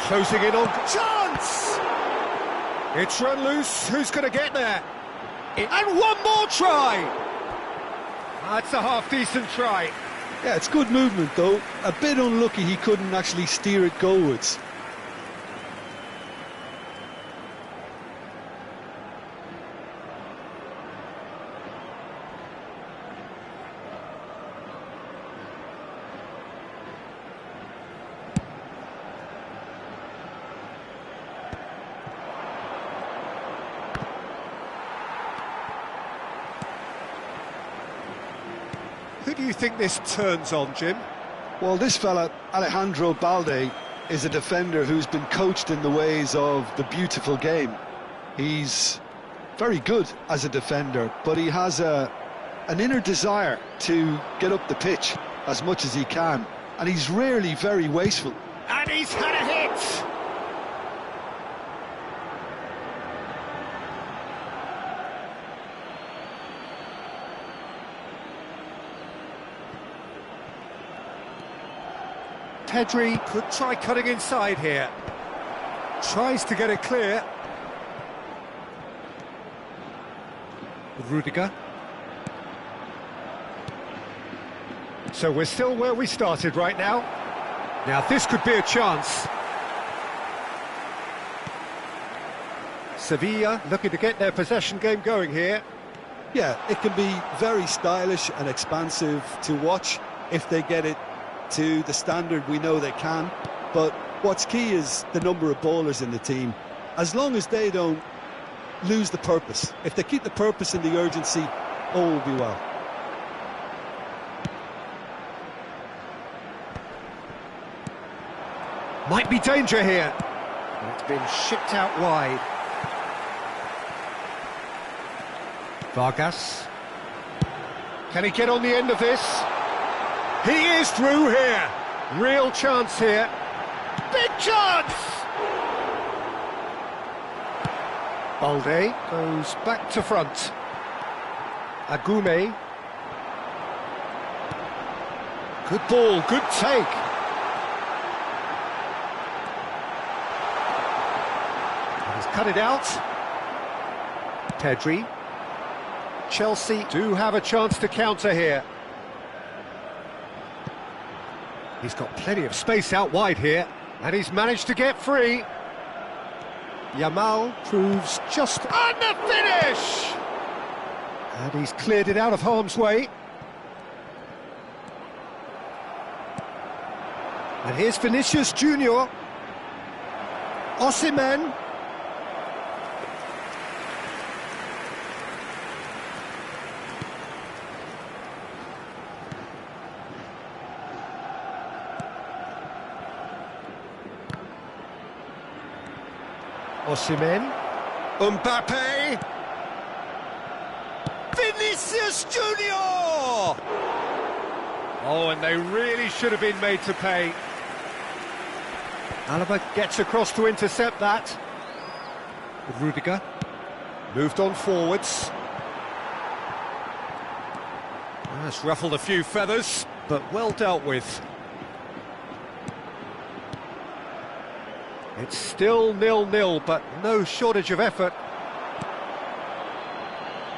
Closing in on chance! It's run loose, who's going to get there? And one more try! That's a half-decent try. Yeah, it's good movement though. A bit unlucky he couldn't actually steer it goalwards. Who do you think this turns on, Jim? Well, this fella, Alejandro Balde, is a defender who's been coached in the ways of the beautiful game. He's very good as a defender, but he has an inner desire to get up the pitch as much as he can, and he's rarely very wasteful. And he's had a hit! Pedri could try cutting inside here. Tries to get it clear. Rudiger. So we're still where we started right now. Now this could be a chance. Sevilla looking to get their possession game going here. Yeah, it can be very stylish and expansive to watch if they get it to the standard we know they can, but what's key is the number of ballers in the team. As long as they don't lose the purpose, if they keep the purpose and the urgency, all will be well. Might be danger here. It's been shipped out wide. Vargas. Can he get on the end of this? He is through here. Real chance here. Big chance! Balde goes back to front. Agume. Good ball, good take. He's cut it out. Pedri. Chelsea do have a chance to counter here. He's got plenty of space out wide here, and he's managed to get free. Yamal proves just on the finish! And he's cleared it out of harm's way. And here's Vinicius Junior. Osimhen. Osimhen. Mbappe. Vinicius Junior! Oh, and they really should have been made to pay. Alaba gets across to intercept that. Rudiger. Moved on forwards. That's ruffled a few feathers, but well dealt with. It's still 0-0, but no shortage of effort.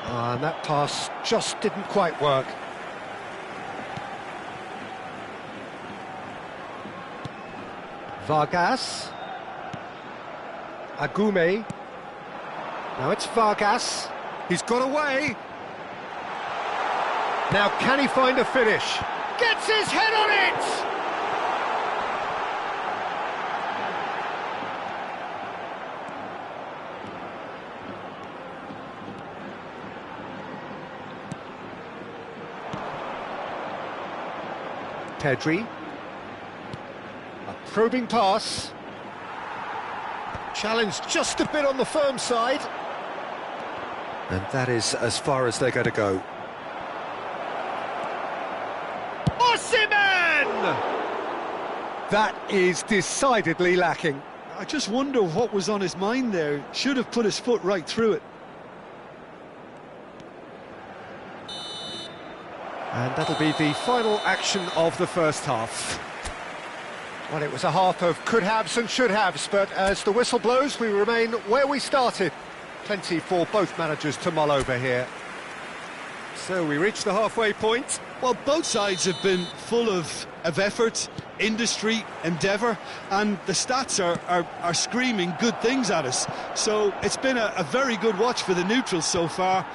And that pass just didn't quite work. Vargas. Agume. Now it's Vargas. He's got away. Now can he find a finish? Gets his head on it! Pedri. A probing pass. Challenge just a bit on the firm side. And that is as far as they're going to go. That is decidedly lacking. I just wonder what was on his mind there. Should have put his foot right through it. And that'll be the final action of the first half. Well, it was a half of could-haves and should-haves, but as the whistle blows, we remain where we started. Plenty for both managers to mull over here. So we reach the halfway point. Well, both sides have been full of effort, industry, endeavour, and the stats are screaming good things at us. So it's been a very good watch for the neutrals so far,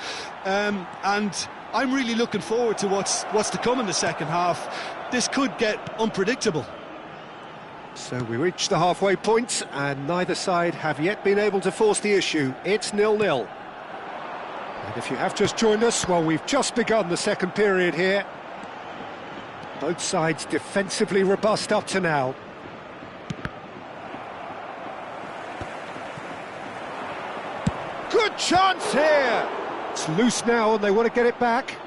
and I'm really looking forward to what's to come in the second half. This could get unpredictable. So we reach the halfway point, and neither side have yet been able to force the issue. It's 0-0. And if you have just joined us, well, we've just begun the second period here. Both sides defensively robust up to now. Good chance here! It's loose now and they want to get it back.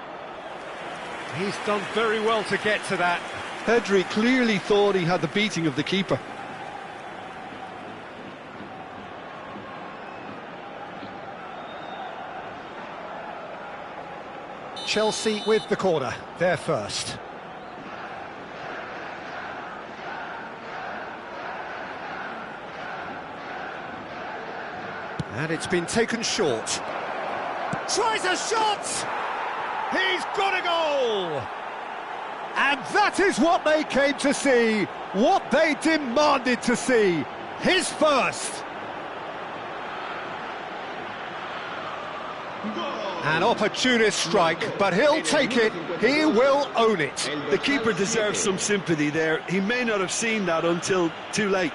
He's done very well to get to that. Pedri clearly thought he had the beating of the keeper. Chelsea with the corner, they're first. And it's been taken short. Tries a shot! He's got a goal! And that is what they came to see, what they demanded to see. His first. An opportunist strike, but he'll take it, he will own it. The keeper deserves some sympathy there. He may not have seen that until too late.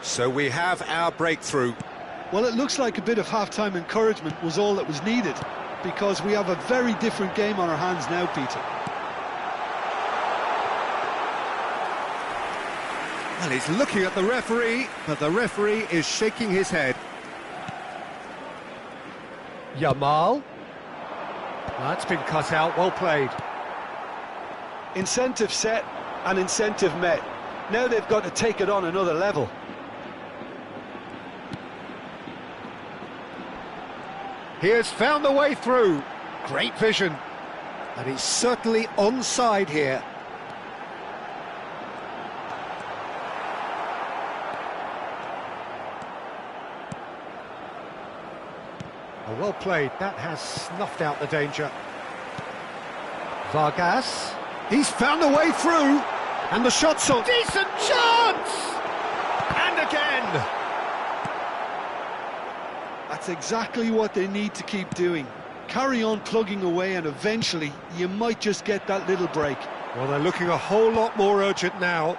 So we have our breakthrough. Well, it looks like a bit of half-time encouragement was all that was needed, because we have a very different game on our hands now, Peter. Well, he's looking at the referee, but the referee is shaking his head. Yamal. That's been cut out, well played. Incentive set and incentive met. Now they've got to take it on another level. He has found the way through. Great vision. And he's certainly onside here. Oh, well played. That has snuffed out the danger. Vargas. He's found a way through. And the shot's on. Decent chance! And again! That's exactly what they need to keep doing. Carry on plugging away and eventually you might just get that little break. Well, they're looking a whole lot more urgent now.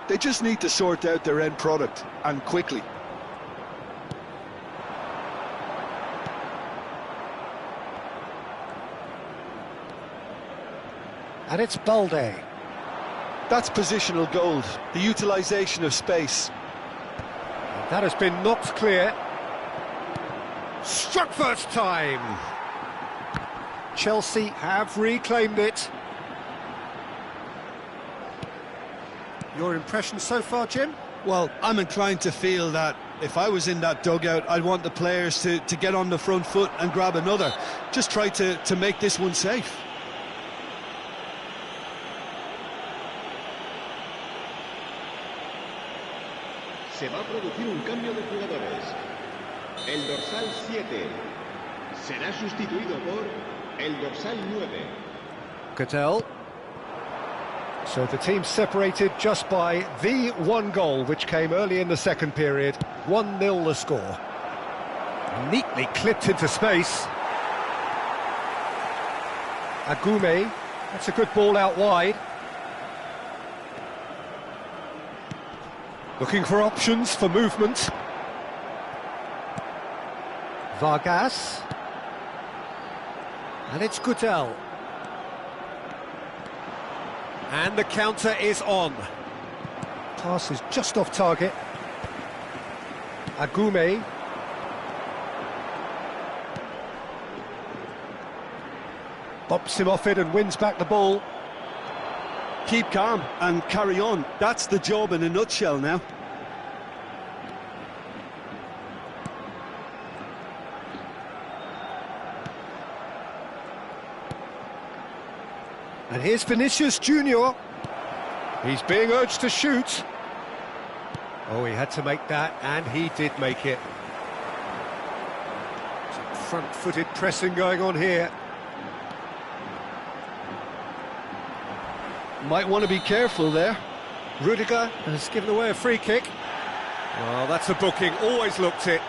They just need to sort out their end product, and quickly. And it's Balde. That's positional gold, the utilisation of space. That has been knocked clear. Struck first time. Chelsea have reclaimed it. Your impression so far, Jim? Well, I'm inclined to feel that if I was in that dugout, I'd want the players to get on the front foot and grab another. Just try to make this one safe. Se va a producir un cambio de jugadores. El dorsal 7 será sustituido por el dorsal 9. Cattell. So the team separated just by the one goal, which came early in the second period. 1-0 the score. Neatly clipped into space. Agume. That's a good ball out wide. Looking for options for movement. Vargas. And it's Cattell. And the counter is on. Pass is just off target. Agume. Bops him off it and wins back the ball. Keep calm and carry on. That's the job in a nutshell now. And here's Vinicius Junior. He's being urged to shoot. Oh, he had to make that, and he did make it. Some front-footed pressing going on here. Might want to be careful there. Rudiger has given away a free kick. Well, that's a booking, always looked it.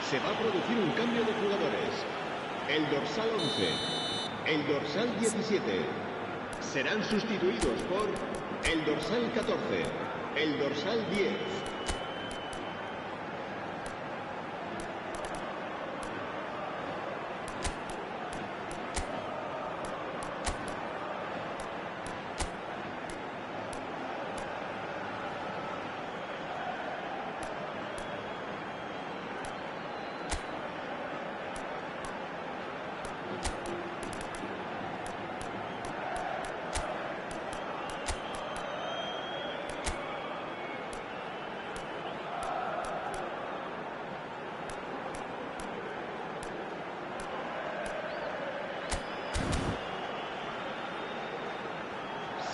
Se va a producir un cambio de jugadores. El dorsal 11, el dorsal 17 serán sustituidos por el dorsal 14, el dorsal 10.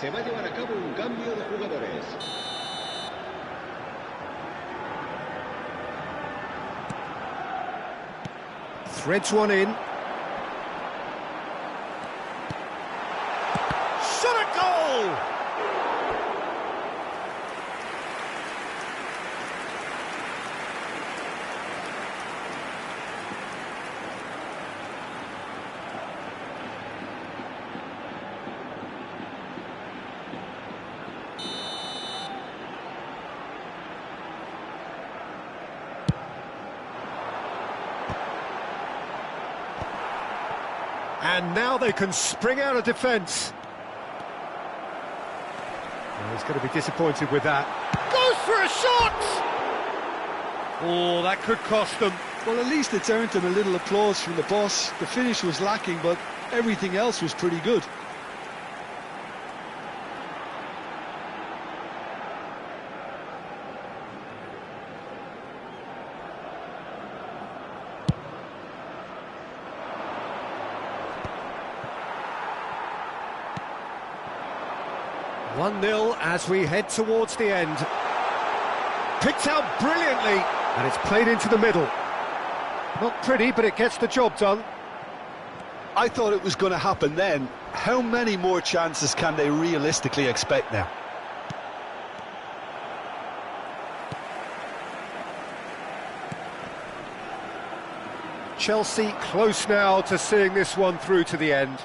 Se va a llevar a cabo un cambio de jugadores. Threads one in. Shot a goal! And now they can spring out of defence. Well, he's going to be disappointed with that. Goes for a shot! Oh, that could cost them. Well, at least it's earned them a little applause from the boss. The finish was lacking, but everything else was pretty good. One 0 as we head towards the end. Picked out brilliantly, and it's played into the middle. Not pretty, but it gets the job done. I thought it was going to happen then. How many more chances can they realistically expect now? Chelsea close now to seeing this one through to the end.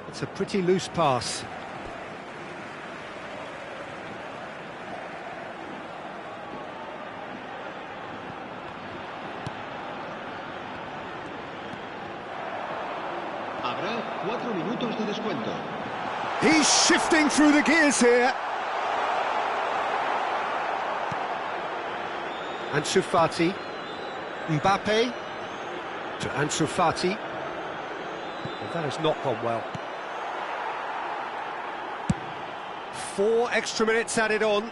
It's a pretty loose pass. Habrá 4 minutos de descuento. He's shifting through the gears here. Ansu Fati. Mbappe to Ansu Fati. Well, that has not gone well. 4 extra minutes added on.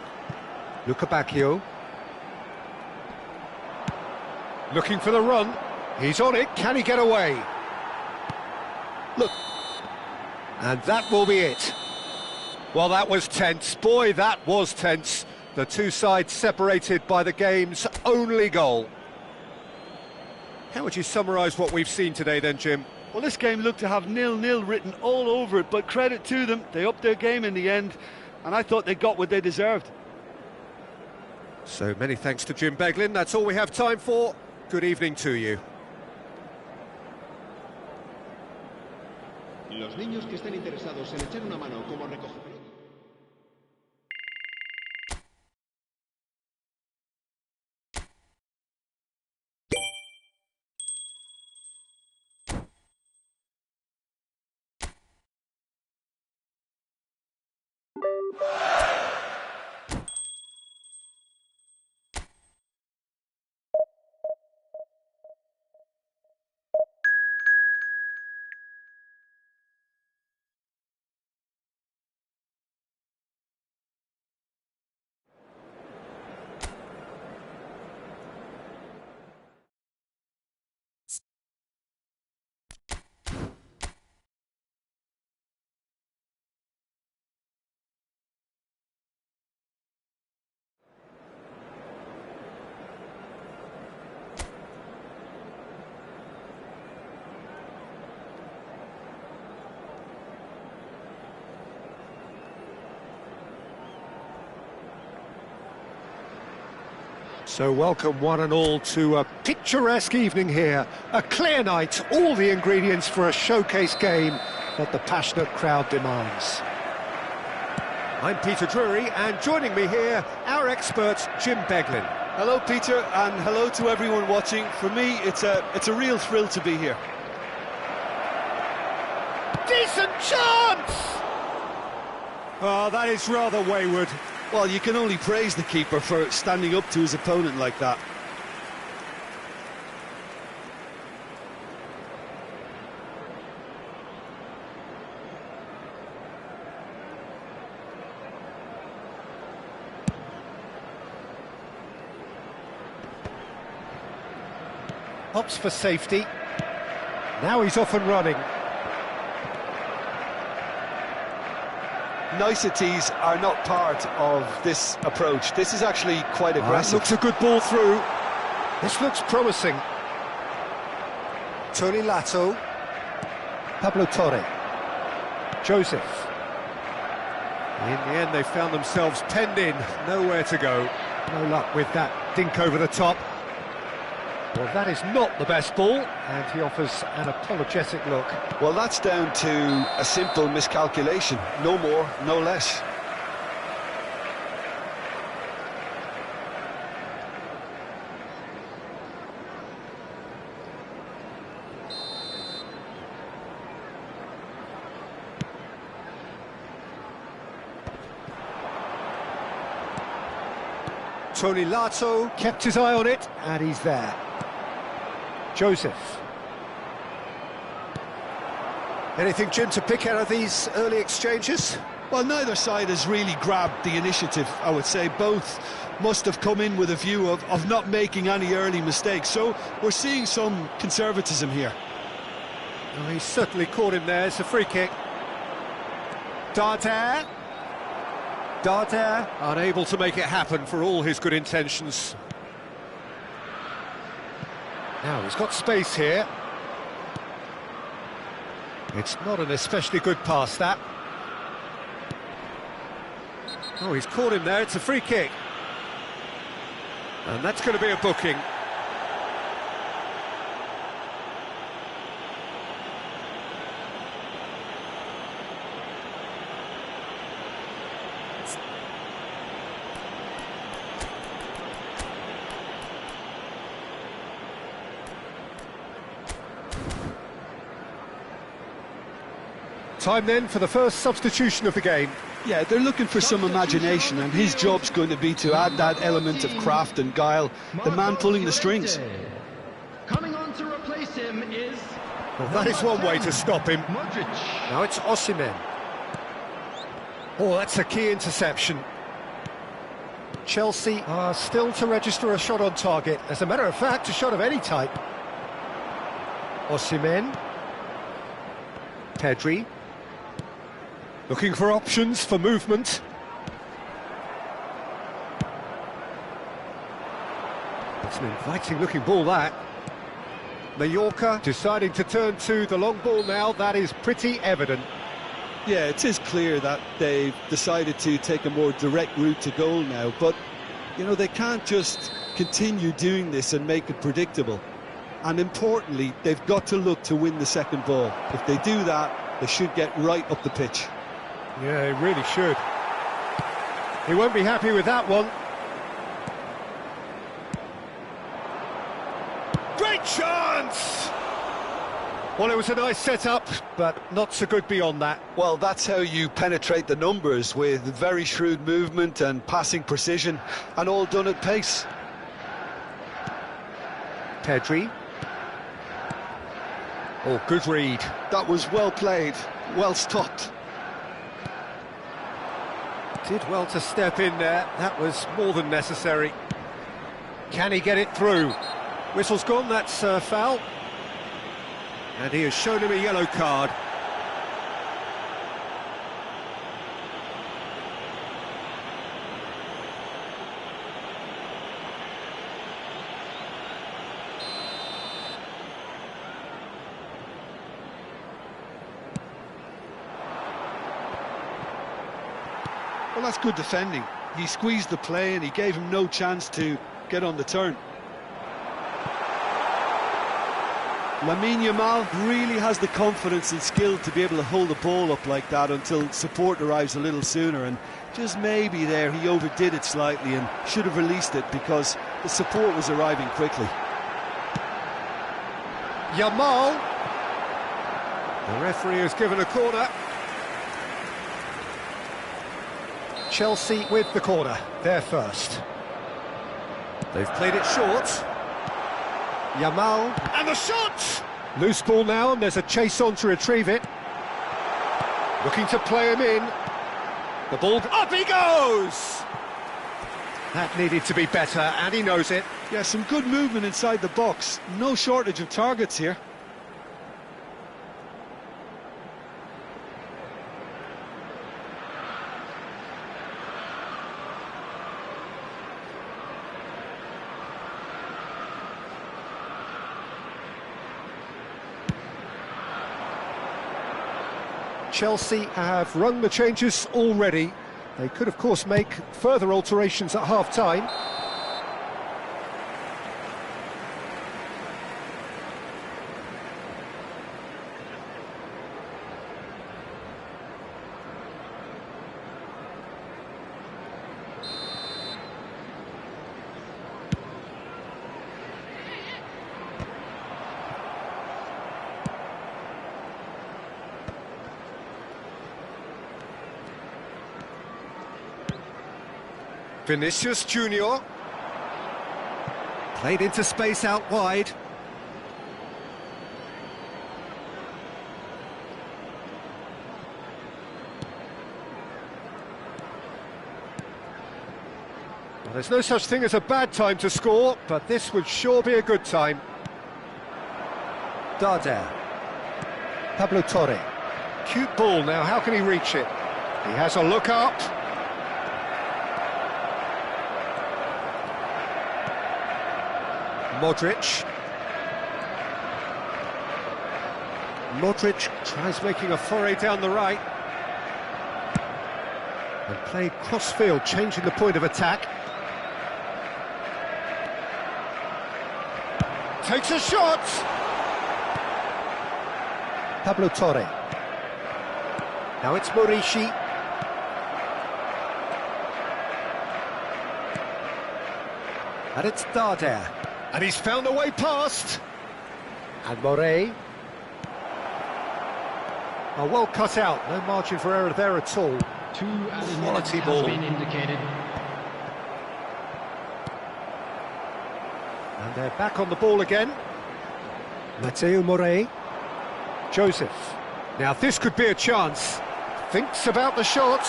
Luca Bacchio. Looking for the run. He's on it. Can he get away? Look. And that will be it. Well, that was tense. Boy, that was tense. The two sides separated by the game's only goal. How would you summarise what we've seen today then, Jim? Well, this game looked to have 0-0 written all over it, but credit to them, they upped their game in the end, and I thought they got what they deserved. So many thanks to Jim Beglin. That's all we have time for. Good evening to you. Los niños que estén interesados en echar una mano como recogedores. So welcome one and all to a picturesque evening here. A clear night, all the ingredients for a showcase game that the passionate crowd demands. I'm Peter Drury, and joining me here, our expert Jim Beglin. Hello, Peter, and hello to everyone watching. For me, it's a real thrill to be here. Decent chance! Oh, that is rather wayward. Well, you can only praise the keeper for standing up to his opponent like that. Opts for safety. Now he's off and running. Niceties are not part of this approach. This is actually quite aggressive. Looks a good ball through. This looks promising. Tony Lato. Pablo Torre. Joseph. In the end, they found themselves penned in. Nowhere to go. No luck with that dink over the top. Well, that is not the best ball, and he offers an apologetic look. Well, that's down to a simple miscalculation. No more, no less. Tony Lato kept his eye on it, and he's there. Joseph. Anything, Jim, to pick out of these early exchanges? Well, neither side has really grabbed the initiative, I would say. Both must have come in with a view of not making any early mistakes. So we're seeing some conservatism here. Oh, he's certainly caught him there. It's a free kick. Dardare. Dardare unable to make it happen for all his good intentions. Now he's got space here. It's not an especially good pass, that. Oh, he's caught him there. It's a free kick. And that's going to be a booking. Time then for the first substitution of the game. Yeah, they're looking for some imagination, and his job's going to be to add that element of craft and guile, the man pulling the strings. Coming on to replace him is... Well, that is one way to stop him. Modric. Now it's Osimhen. Oh, that's a key interception. Chelsea are still to register a shot on target. As a matter of fact, a shot of any type. Osimhen. Pedri. Looking for options for movement. It's an inviting looking ball, that. Mallorca deciding to turn to the long ball now. That is pretty evident. Yeah, it is clear that they've decided to take a more direct route to goal now, but, you know, they can't just continue doing this and make it predictable. And importantly, they've got to look to win the second ball. If they do that, they should get right up the pitch. Yeah, he really should. He won't be happy with that one. Great chance! Well, it was a nice setup, but not so good beyond that. Well, that's how you penetrate the numbers, with very shrewd movement and passing precision, and all done at pace. Pedri. Oh, good read. That was well played, well stopped. Did well to step in there. That was more than necessary. Can he get it through? Whistle's gone, that's a foul. And he has shown him a yellow card. Well, that's good defending. He squeezed the play and he gave him no chance to get on the turn. Lamine Yamal really has the confidence and skill to be able to hold the ball up like that until support arrives a little sooner, and just maybe there he overdid it slightly and should have released it because the support was arriving quickly. Yamal. The referee has given a corner. Chelsea with the corner, they're first. They've played it short. Yamal, and the shot! Loose ball now, and there's a chase on to retrieve it. Looking to play him in. The ball, up he goes! That needed to be better, and he knows it. Yeah, some good movement inside the box. No shortage of targets here. Chelsea have rung the changes already. They could, of course, make further alterations at half-time. Vinicius Junior. Played into space out wide. Well, there's no such thing as a bad time to score, but this would sure be a good time. Darder. Pablo Torre. Cute ball now, how can he reach it? He has a look up. Modric. Modric tries making a foray down the right. And played cross-field, changing the point of attack. Takes a shot! Pablo Torre. Now it's Morishi. And it's Darder. And he's found a way past. And Morey. Oh, well cut out, no margin for error there at all. 2 added minutes Quality has ball. been indicated. And they're back on the ball again. Matteo Morey. Joseph. Now this could be a chance. Thinks about the shot.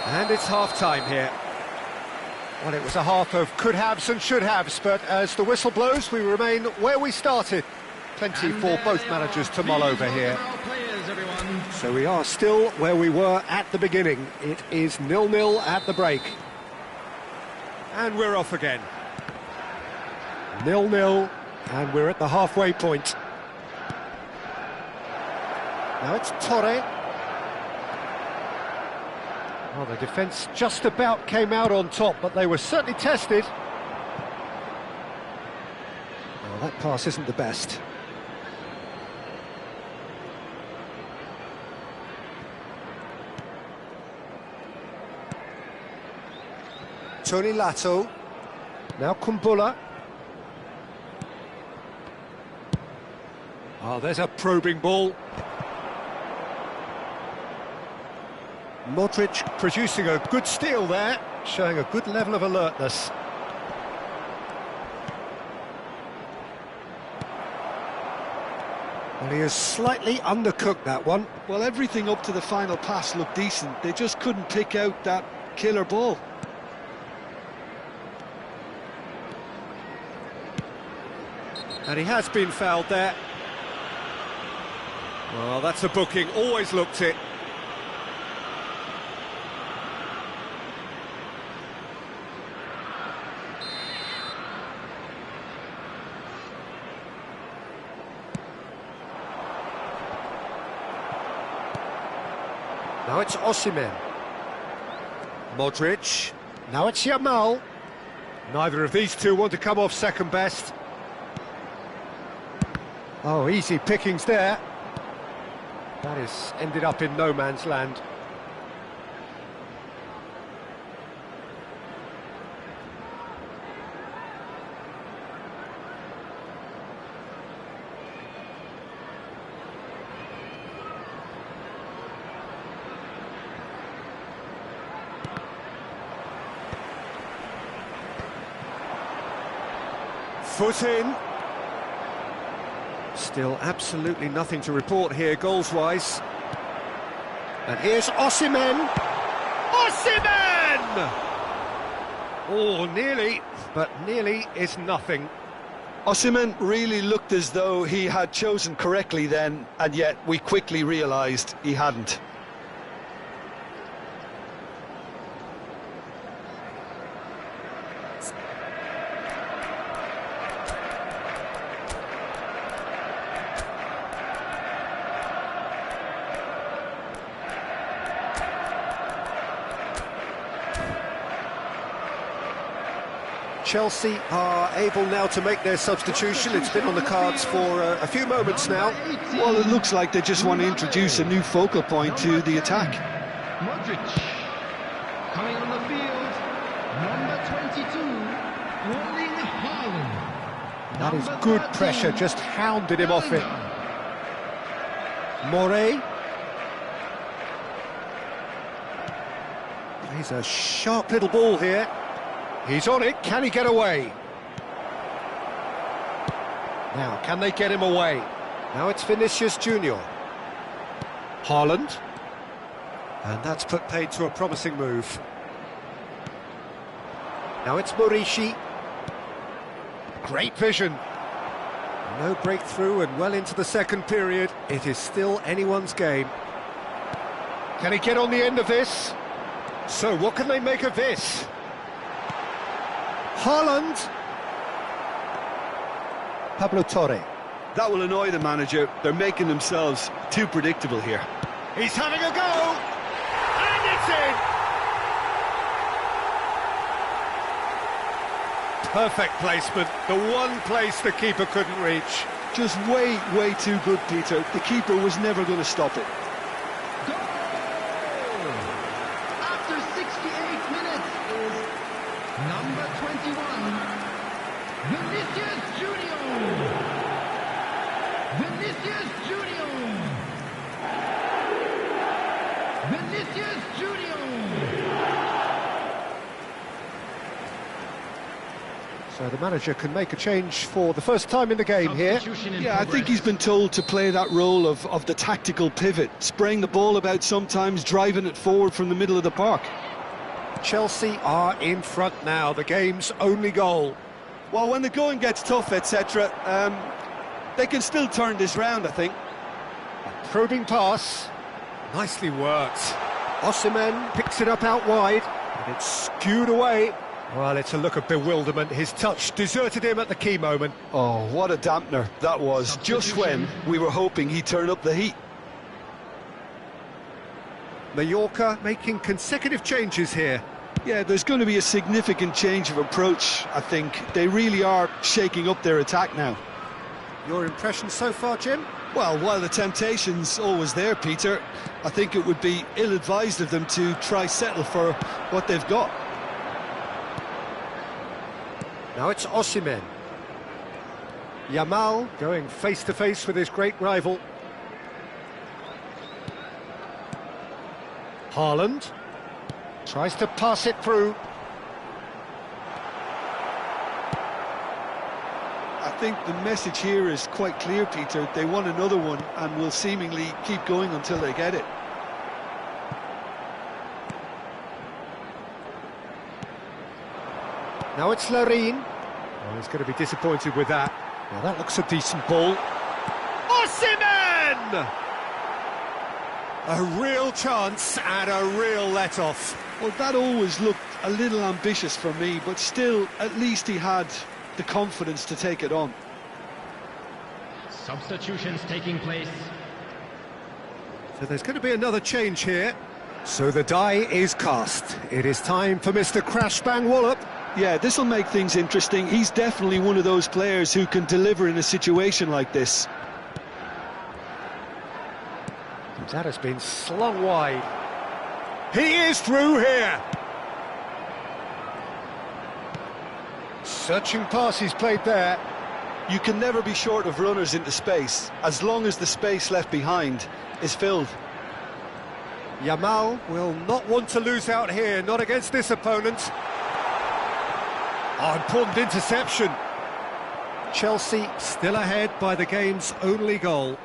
And it's half-time here. Well, it was a half of could-haves and should-haves, but as the whistle blows, we remain where we started. Plenty for both managers to mull over here. So we are still where we were at the beginning. It is 0-0 at the break. And we're off again. 0-0, and we're at the halfway point. Now it's Torre. Well, the defence just about came out on top, but they were certainly tested. Well, that pass isn't the best. Tony Lato. Now Kumbula. Oh, there's a probing ball. Modric producing a good steal there, showing a good level of alertness. Well, he has slightly undercooked that one. Well, everything up to the final pass looked decent. They just couldn't pick out that killer ball. And he has been fouled there. Well, that's a booking, always looked it. Now it's Osimhen. Modric. Now it's Yamal. Neither of these two want to come off second best. Oh, easy pickings there. That is ended up in no man's land. Foot in. Still absolutely nothing to report here, goals-wise. And here's Osimhen. Osimhen! Oh, nearly, but nearly is nothing. Osimhen really looked as though he had chosen correctly then, and yet we quickly realised he hadn't. Chelsea are able now to make their substitution. It's been on the cards for a few moments now. Well, it looks like they just want to introduce a new focal point to the attack. Modric coming on the field, number 22, Erling Haaland. That is good pressure, just hounded him off it. Morey. He's a sharp little ball here. He's on it, can he get away? Now, can they get him away? Now it's Vinicius Junior. Haaland. And that's put paid to a promising move. Now it's Morishi. Great vision. No breakthrough and well into the second period. It is still anyone's game. Can he get on the end of this? So what can they make of this? Haaland. Pablo Torre. That will annoy the manager. They're making themselves too predictable here. He's having a go! And it's in! Perfect placement, the one place the keeper couldn't reach. Just way too good, Peter. The keeper was never going to stop it. After 68 minutes is number 21, Vinicius Junior. Vinicius Junior. Vinicius Junior. So the manager can make a change for the first time in the game here. Yeah, I think he's been told to play that role of the tactical pivot, spraying the ball about sometimes, driving it forward from the middle of the park. Chelsea are in front now, the game's only goal. Well, when the going gets tough, etc., they can still turn this round, I think. A probing pass, nicely worked. Osimhen picks it up out wide, and it's skewed away. Well, it's a look of bewilderment. His touch deserted him at the key moment. Oh, what a dampener that was, just when we were hoping he'd turn up the heat. Mallorca making consecutive changes here. Yeah, there's going to be a significant change of approach, I think. They really are shaking up their attack now. Your impression so far, Jim? Well, while the temptation's always there, Peter, I think it would be ill-advised of them to try settle for what they've got. Now it's Osimhen. Yamal going face-to-face with his great rival. Haaland tries to pass it through. I think the message here is quite clear, Peter. They want another one and will seemingly keep going until they get it. Now it's Larin. Oh, he's going to be disappointed with that. Well, that looks a decent ball. Osimhen! A real chance and a real let-off. Well, that always looked a little ambitious for me, but still, at least he had the confidence to take it on. Substitutions taking place. So there's going to be another change here. So the die is cast. It is time for Mr. Crash Bang Wallop. Yeah, this will make things interesting. He's definitely one of those players who can deliver in a situation like this. That has been slung wide. He is through here. Searching pass he's played there. You can never be short of runners into space, as long as the space left behind is filled. Yamal will not want to lose out here, not against this opponent. Oh, important interception. Chelsea still ahead by the game's only goal.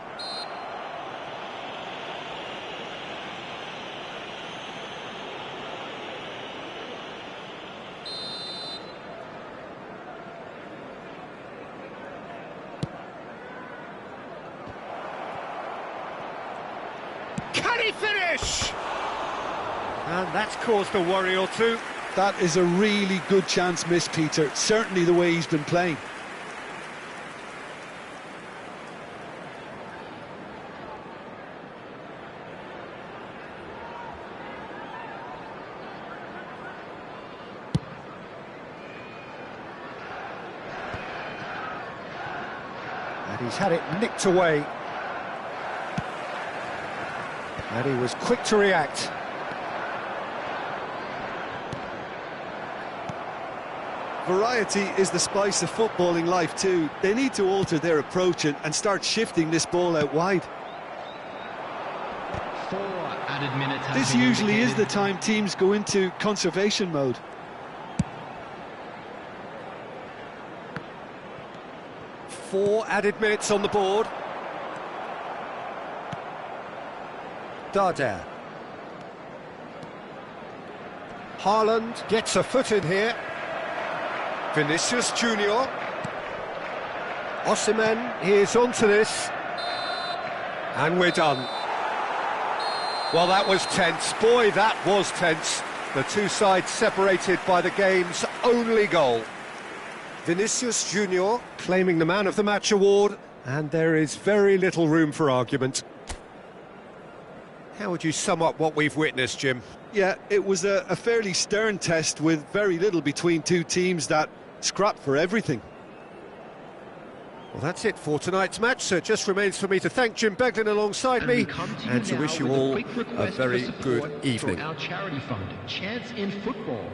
Can he finish? And that's caused a worry or two. That is a really good chance missed, Peter. Certainly the way he's been playing. And he's had it nicked away. And he was quick to react. Variety is the spice of footballing life too. They need to alter their approach and start shifting this ball out wide. 4 added minutes. This usually is the time teams go into conservation mode. Four added minutes on the board. Darder. Haaland gets a foot in here. Vinicius Junior. Osimhen, he is onto this. And we're done. Well, that was tense. Boy, that was tense. The two sides separated by the game's only goal. Vinicius Junior claiming the Man of the Match award, and there is very little room for argument. How would you sum up what we've witnessed, Jim? Yeah, it was a fairly stern test with very little between two teams that scrapped for everything. Well, that's it for tonight's match, so it just remains for me to thank Jim Beglin alongside me and to wish you all a very good evening. Our charity fund, Chance in Football.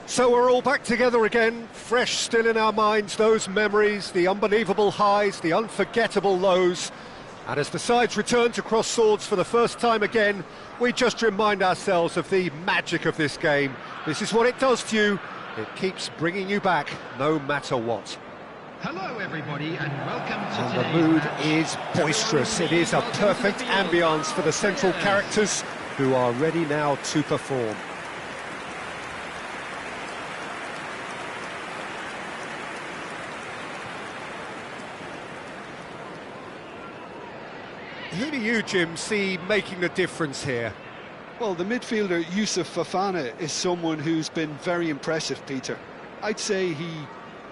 So we're all back together again, fresh still in our minds, those memories, the unbelievable highs, the unforgettable lows. And as the sides return to cross swords for the first time again, we just remind ourselves of the magic of this game. This is what it does to you. It keeps bringing you back, no matter what. Hello everybody and welcome to And the today's mood match. is boisterous. It is a perfect ambience for the central characters who are ready now to perform. Who do you, Jim, see making the difference here? Well, the midfielder Youssouf Fofana is someone who's been very impressive, Peter. I'd say he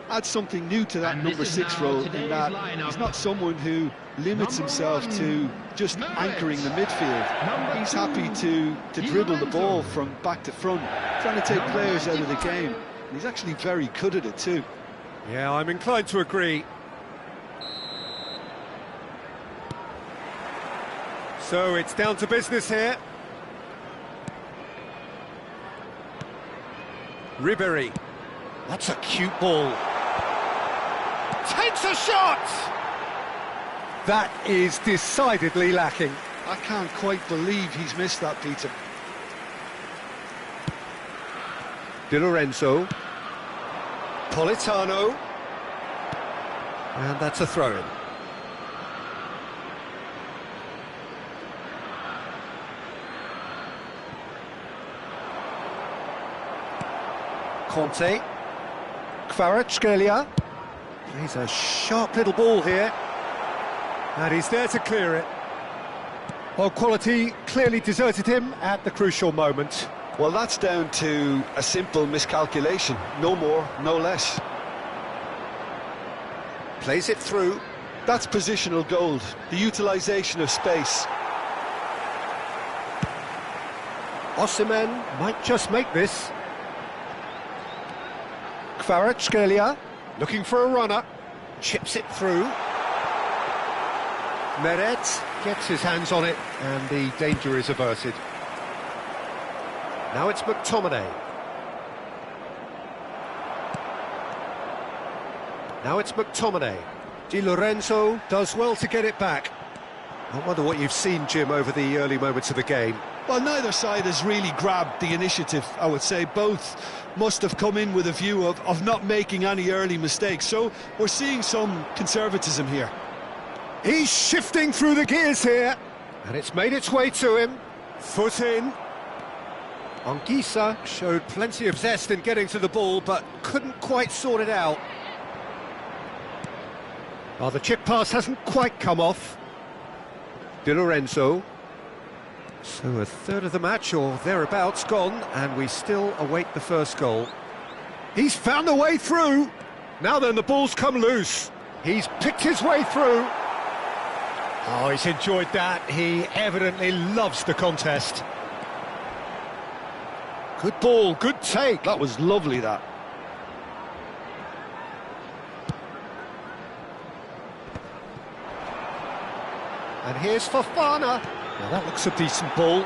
adds something new to that And number this is 6 now role, today's in that lineup. he's not someone who limits Number himself 1, to just Merritt. anchoring the midfield. Number He's 2, happy to dribble the Lorenzo. ball from back to front, trying to take Number players out of the 95. game. And he's actually very good at it too. Yeah, I'm inclined to agree. So it's down to business here. Ribéry. That's a cute ball. Takes a shot! That is decidedly lacking. I can't quite believe he's missed that, Peter. Di Lorenzo. Politano. And that's a throw-in. Conte. Kvaratskhelia. Plays a sharp little ball here. And he's there to clear it. Well, quality clearly deserted him at the crucial moment. Well, that's down to a simple miscalculation. No more, no less. Plays it through. That's positional gold, the utilisation of space. Osimhen might just make this. Kvaratskhelia looking for a runner. Chips it through. Meret gets his hands on it and the danger is averted. Now it's McTominay. Now it's McTominay. Di Lorenzo does well to get it back. I wonder what you've seen, Jim, over the early moments of the game. Well, neither side has really grabbed the initiative, I would say. Both must have come in with a view of not making any early mistakes. So we're seeing some conservatism here. He's shifting through the gears here. And it's made its way to him. Foot in. Anguissa showed plenty of zest in getting to the ball, but couldn't quite sort it out. Oh, the chip pass hasn't quite come off. Di Lorenzo. So a third of the match, or thereabouts, gone, and we still await the first goal. He's found a way through. Now then, the ball's come loose. He's picked his way through. Oh, he's enjoyed that. He evidently loves the contest. Good ball, good take. That was lovely, that. And here's Fofana. Now that looks a decent ball.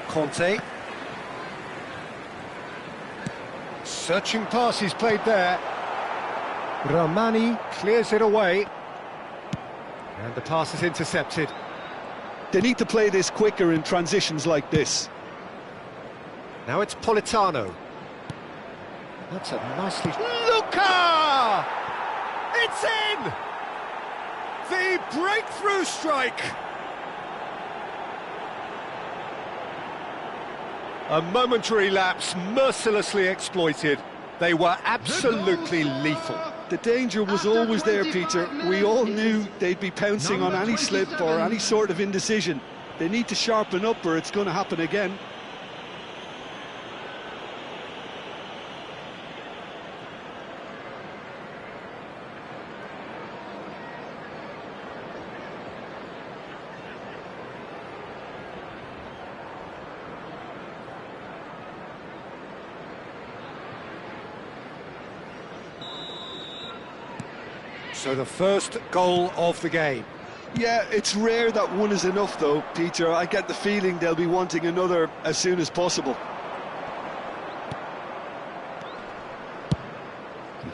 Conte. Searching pass he's played there. Ramani clears it away. And the pass is intercepted. They need to play this quicker in transitions like this. Now it's Politano. That's a nicely... Luka! It's in! The breakthrough strike! A momentary lapse mercilessly exploited. They were absolutely lethal. The danger was always there, Peter. We all knew they'd be pouncing on any slip or any sort of indecision. They need to sharpen up or it's going to happen again. So the first goal of the game. Yeah, it's rare that one is enough though, Peter. I get the feeling they'll be wanting another as soon as possible.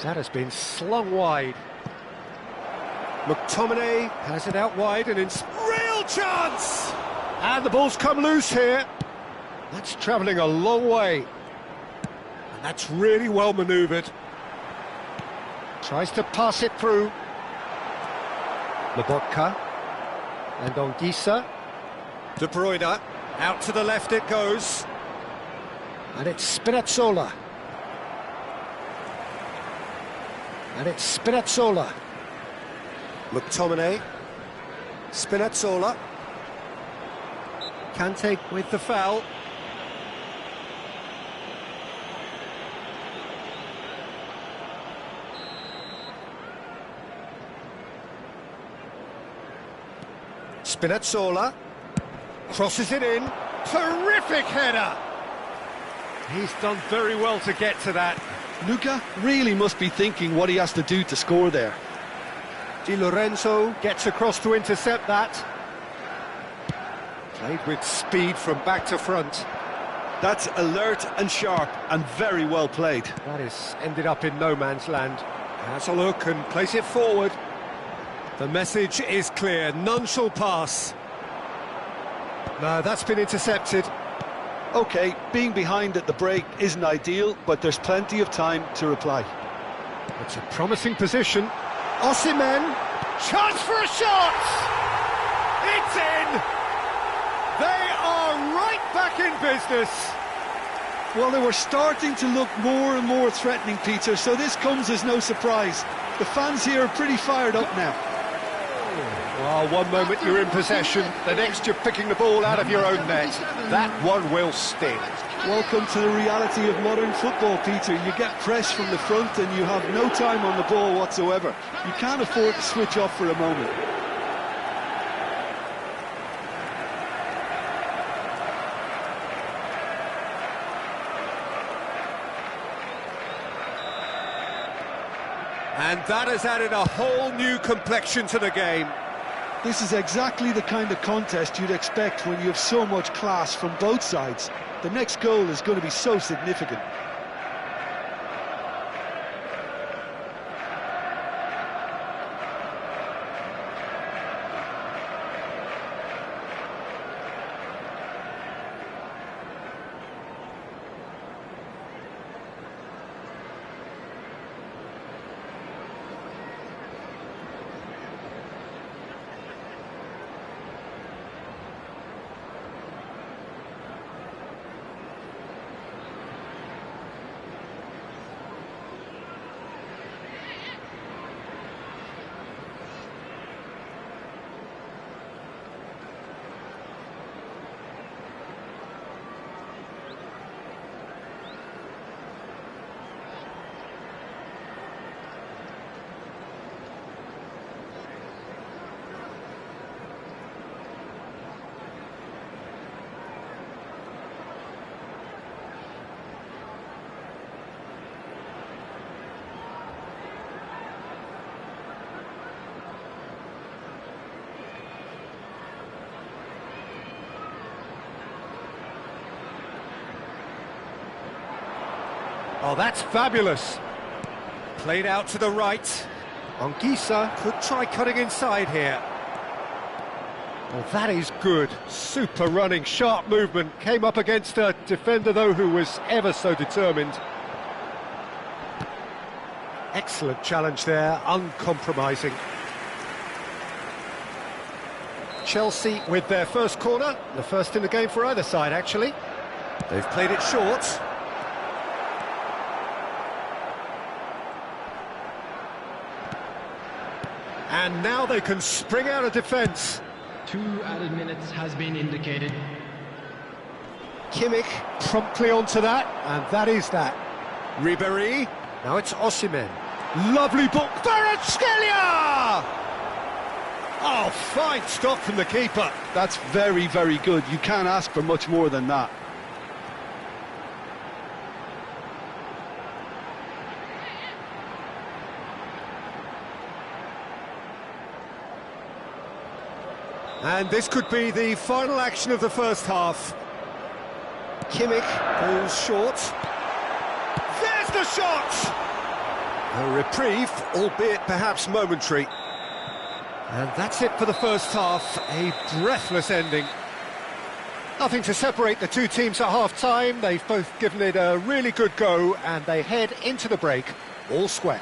That has been slung wide. McTominay has it out wide and in real chance! And the ball's come loose here. That's travelling a long way. And that's really well manoeuvred. Tries to pass it through. Lobotka. And Ongisa. De Bruyne. Out to the left it goes. And it's Spinazzola. And it's Spinazzola. McTominay. Spinazzola. Kante with the foul. Spinazzola. Crosses it in. Terrific header! He's done very well to get to that. Luca really must be thinking what he has to do to score there. Di Lorenzo gets across to intercept that. Played with speed from back to front. That's alert and sharp and very well played. That is ended up in no man's land. Has a look and plays it forward. The message is clear, none shall pass. No, that's been intercepted. OK, being behind at the break isn't ideal, but there's plenty of time to reply. It's a promising position. Osimhen, chance for a shot! It's in! They are right back in business. Well, they were starting to look more and more threatening, Peter, so this comes as no surprise. The fans here are pretty fired up now. Well, one moment you're in possession, the next you're picking the ball out of your own net. That one will sting. Welcome to the reality of modern football, Peter. You get press from the front and you have no time on the ball whatsoever. You can't afford to switch off for a moment. And that has added a whole new complexion to the game. This is exactly the kind of contest you'd expect when you have so much class from both sides. The next goal is going to be so significant. Oh, that's fabulous. Played out to the right. Ongisa could try cutting inside here. Oh, that is good. Super running, sharp movement. Came up against a defender, though, who was ever so determined. Excellent challenge there, uncompromising. Chelsea with their first corner, the first in the game for either side, actually. They've played it short. And now they can spring out of defence. 2 added minutes has been indicated. Kimmich promptly onto that, and that is that. Ribéry, now it's Osimhen. Lovely ball, Kvaratskhelia! Oh, fine stop from the keeper. That's very, very good. You can't ask for much more than that. And this could be the final action of the first half. Kimmich goes short. There's the shot! A reprieve, albeit perhaps momentary. And that's it for the first half, a breathless ending. Nothing to separate the two teams at half-time. They've both given it a really good go, and they head into the break all square.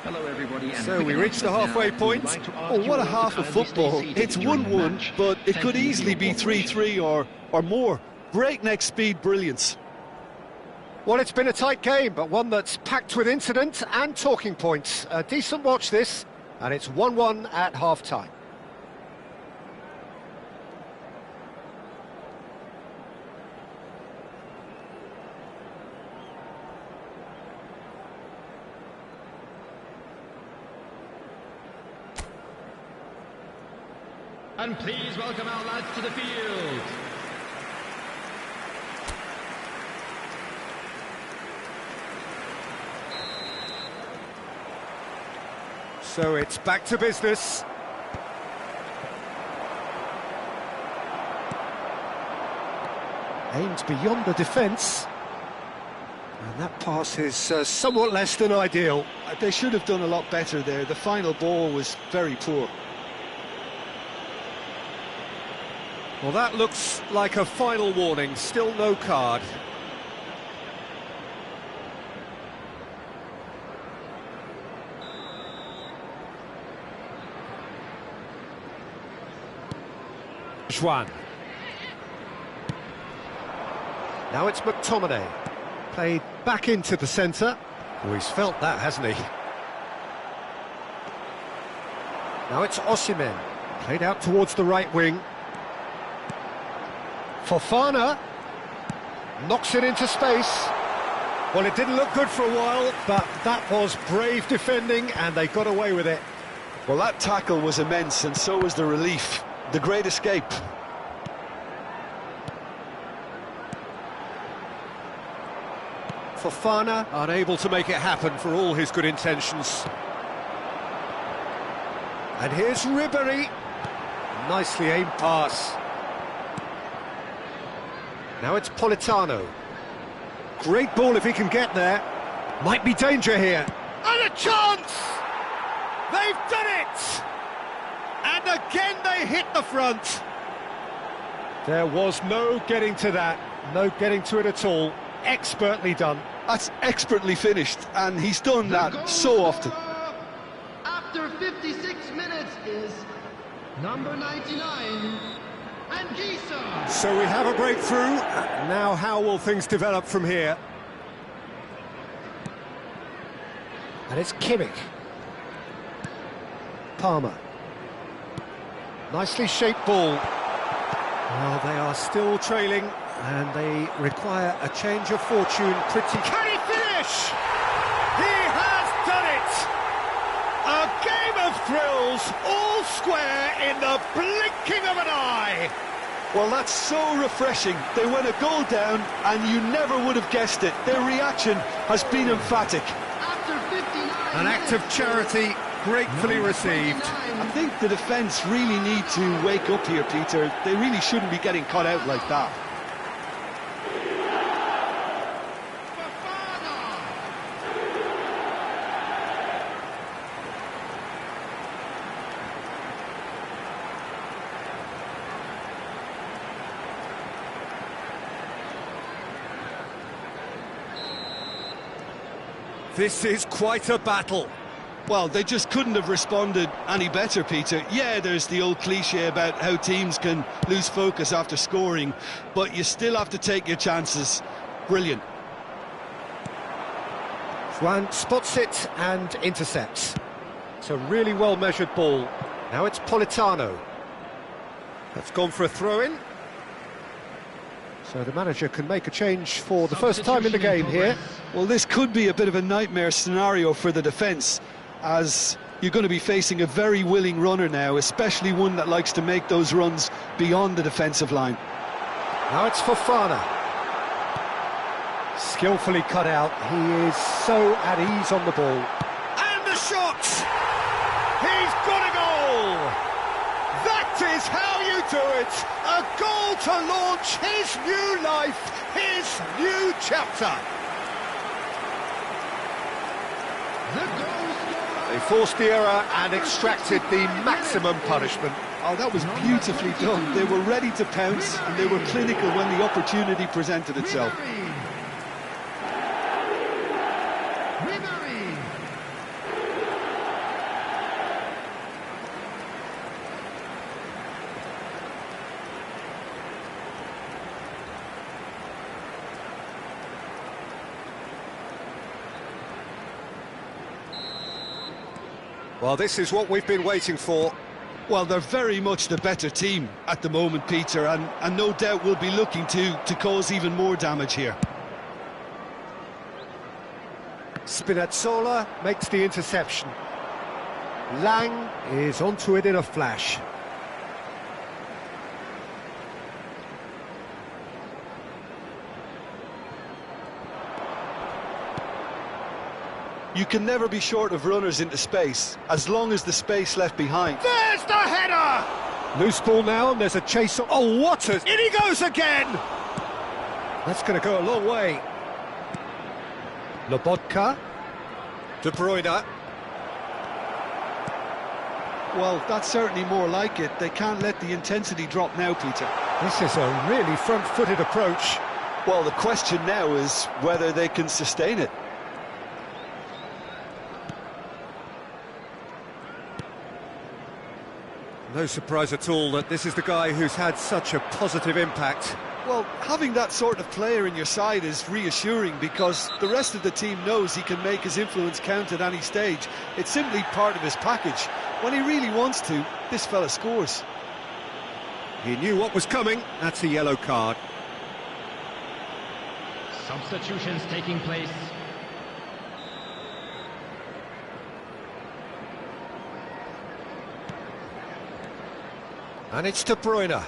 Hello everybody. So we reach the halfway point. Oh, what a half of football. It's 1-1, but it could easily be 3-3 or more. Breakneck speed brilliance. Well, it's been a tight game, but one that's packed with incident and talking points. A decent watch this, and it's 1-1 at half-time. And please welcome our lads to the field. So it's back to business. Aims beyond the defence. And that pass is somewhat less than ideal. They should have done a lot better there. The final ball was very poor. Well, that looks like a final warning. Still no card. Juan. Now it's McTominay. Played back into the centre. Oh, he's felt that, hasn't he? Now it's Osimhen. Played out towards the right wing. Fofana knocks it into space. Well, it didn't look good for a while, but that was brave defending, and they got away with it. Well, that tackle was immense, and so was the relief. The great escape. Fofana unable to make it happen for all his good intentions. And here's Ribery. Nicely aimed pass. Now it's Politano. Great ball if he can get there. Might be danger here. And a chance! They've done it! And again they hit the front. There was no getting to that. No getting to it at all. Expertly done. That's expertly finished, and he's done that so often. After 56 minutes is number 99. And so we have a breakthrough. Now how will things develop from here? And it's Kimmich. Palmer. Nicely shaped ball. Well, they are still trailing, and they require a change of fortune pretty... Can he finish? He has done it! A game of thrills, all square in the blinking of an eye. Well, that's so refreshing. They went a goal down, and you never would have guessed it. Their reaction has been emphatic. After 59 An act of charity, gratefully received. I think the defence really need to wake up here, Peter. They really shouldn't be getting caught out like that. This is quite a battle. Well, they just couldn't have responded any better, Peter. Yeah, there's the old cliche about how teams can lose focus after scoring, but you still have to take your chances. Brilliant. Juan spots it and intercepts. It's a really well-measured ball. Now it's Politano. That's gone for a throw-in. So the manager can make a change for the first time in the game here. Well, this could be a bit of a nightmare scenario for the defence, as you're going to be facing a very willing runner now, especially one that likes to make those runs beyond the defensive line. Now it's Fofana. Skillfully cut out. He is so at ease on the ball. And the shot! He's got a goal! That is is how you do it! A goal to launch his new life, his new chapter! They forced the error and extracted the maximum punishment. Oh, that was beautifully done. They were ready to pounce, and they were clinical when the opportunity presented itself. Well, this is what we've been waiting for. Well, they're very much the better team at the moment, Peter, and no doubt will be looking to cause even more damage here. Spinazzola makes the interception. Lang is onto it in a flash. You can never be short of runners into space, as long as the space left behind. There's the header! Loose ball now, and there's a chase. Oh, what a... In he goes again! That's going to go a long way. Lobotka. De Bruyne. Well, that's certainly more like it. They can't let the intensity drop now, Peter. This is a really front-footed approach. Well, the question now is whether they can sustain it. No surprise at all that this is the guy who's had such a positive impact. Well, having that sort of player in your side is reassuring because the rest of the team knows he can make his influence count at any stage. It's simply part of his package. When he really wants to, this fella scores. He knew what was coming. That's a yellow card. Substitutions taking place. And it's De Bruyne.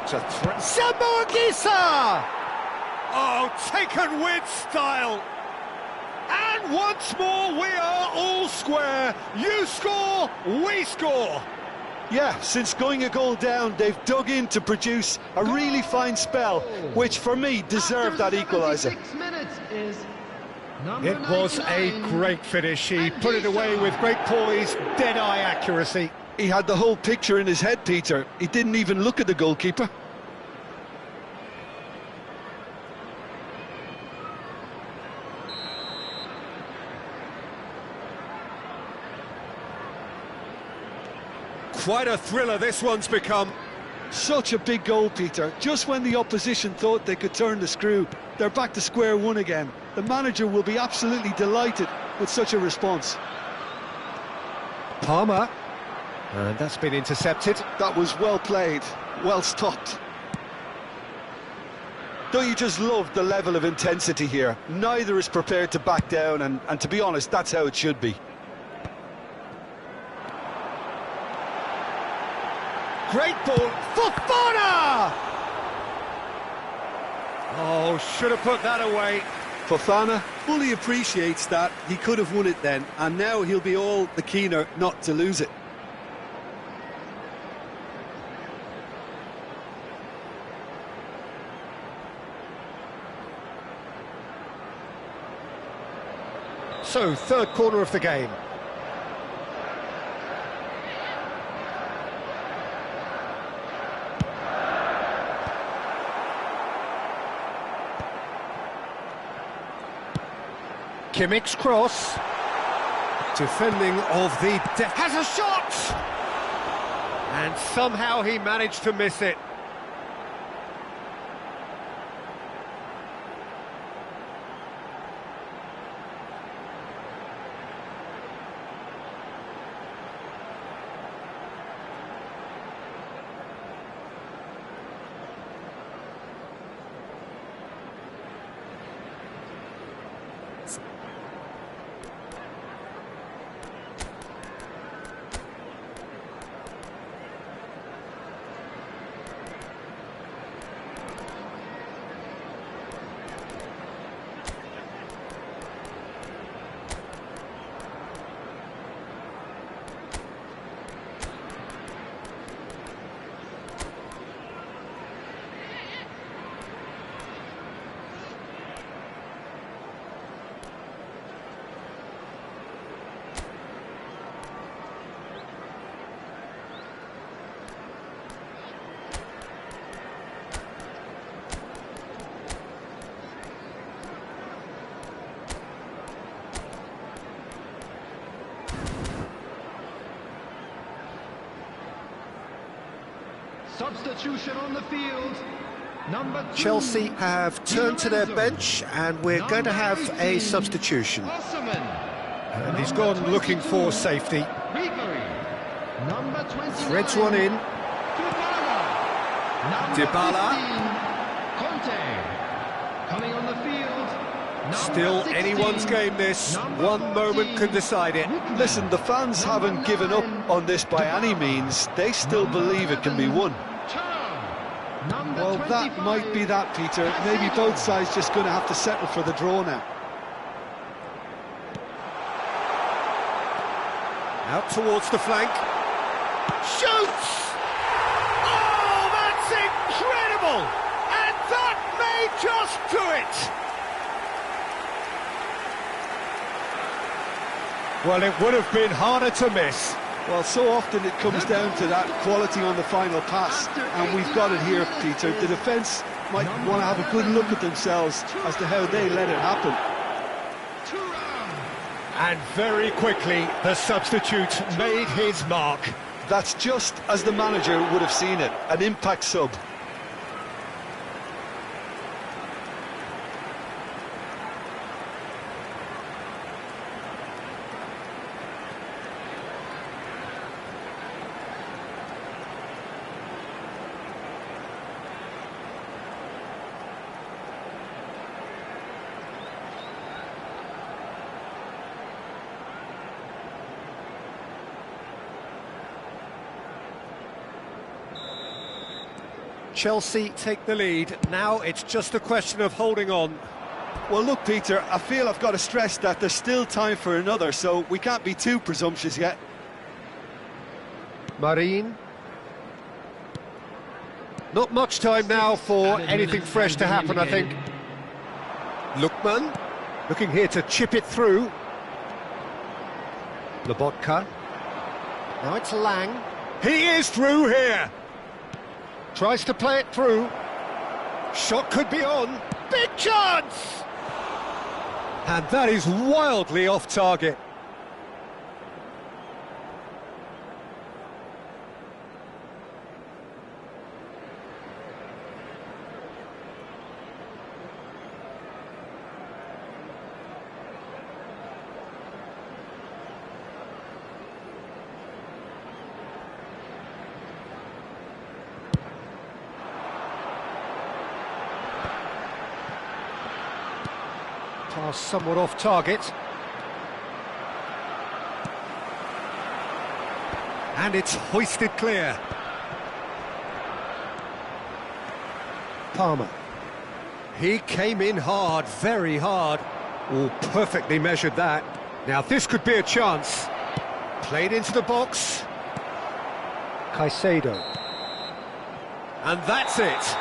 Sambo Anguissa! Oh, taken with style. And once more, we are all square. You score, we score. Yeah, since going a goal down, they've dug in to produce a really fine spell, which for me deserved that equaliser. It was a great finish. He put it away with great poise, dead-eye accuracy. He had the whole picture in his head, Peter. He didn't even look at the goalkeeper. Quite a thriller this one's become. Such a big goal, Peter. Just when the opposition thought they could turn the screw, they're back to square one again. The manager will be absolutely delighted with such a response. Palmer. And that's been intercepted. That was well played, well stopped. Don't you just love the level of intensity here? Neither is prepared to back down, and to be honest, that's how it should be. Great ball, Fofana! Oh, should have put that away. Fofana fully appreciates that. He could have won it then, and now he'll be all the keener not to lose it. So, third corner of the game. Kimmich's cross. Defending of the... has a shot! And somehow he managed to miss it. Substitution on the field. Number 2. Chelsea have turned to their bench, and we're going to have a substitution. And he's gone looking for safety. Threads one in. Dybala. Coming on the field. Still anyone's game this. One moment can decide it. Listen, the fans haven't given up on this by any means. They still believe it can be won. Well, that might be that, Peter. Maybe both sides just going to have to settle for the draw now. Out towards the flank. Shoots! Oh, that's incredible! And that may just do it! Well, it would have been harder to miss. Well, so often it comes down to that quality on the final pass, and we've got it here, Peter. The defence might want to have a good look at themselves as to how they let it happen. And very quickly, the substitute made his mark. That's just as the manager would have seen it, an impact sub. Chelsea take the lead. Now it's just a question of holding on. Well, look, Peter, I feel I've got to stress that there's still time for another, so we can't be too presumptuous yet. Marine. Not much time now for anything fresh to happen, I think. Lookman, looking here to chip it through. Lobotka. Now it's Lang. He is through here. Tries to play it through. Shot could be on. Big chance! And that is wildly off target. Pass somewhat off target. And it's hoisted clear. Palmer. He came in hard, very hard. Oh, perfectly measured that. Now this could be a chance. Played into the box. Caicedo. And that's it.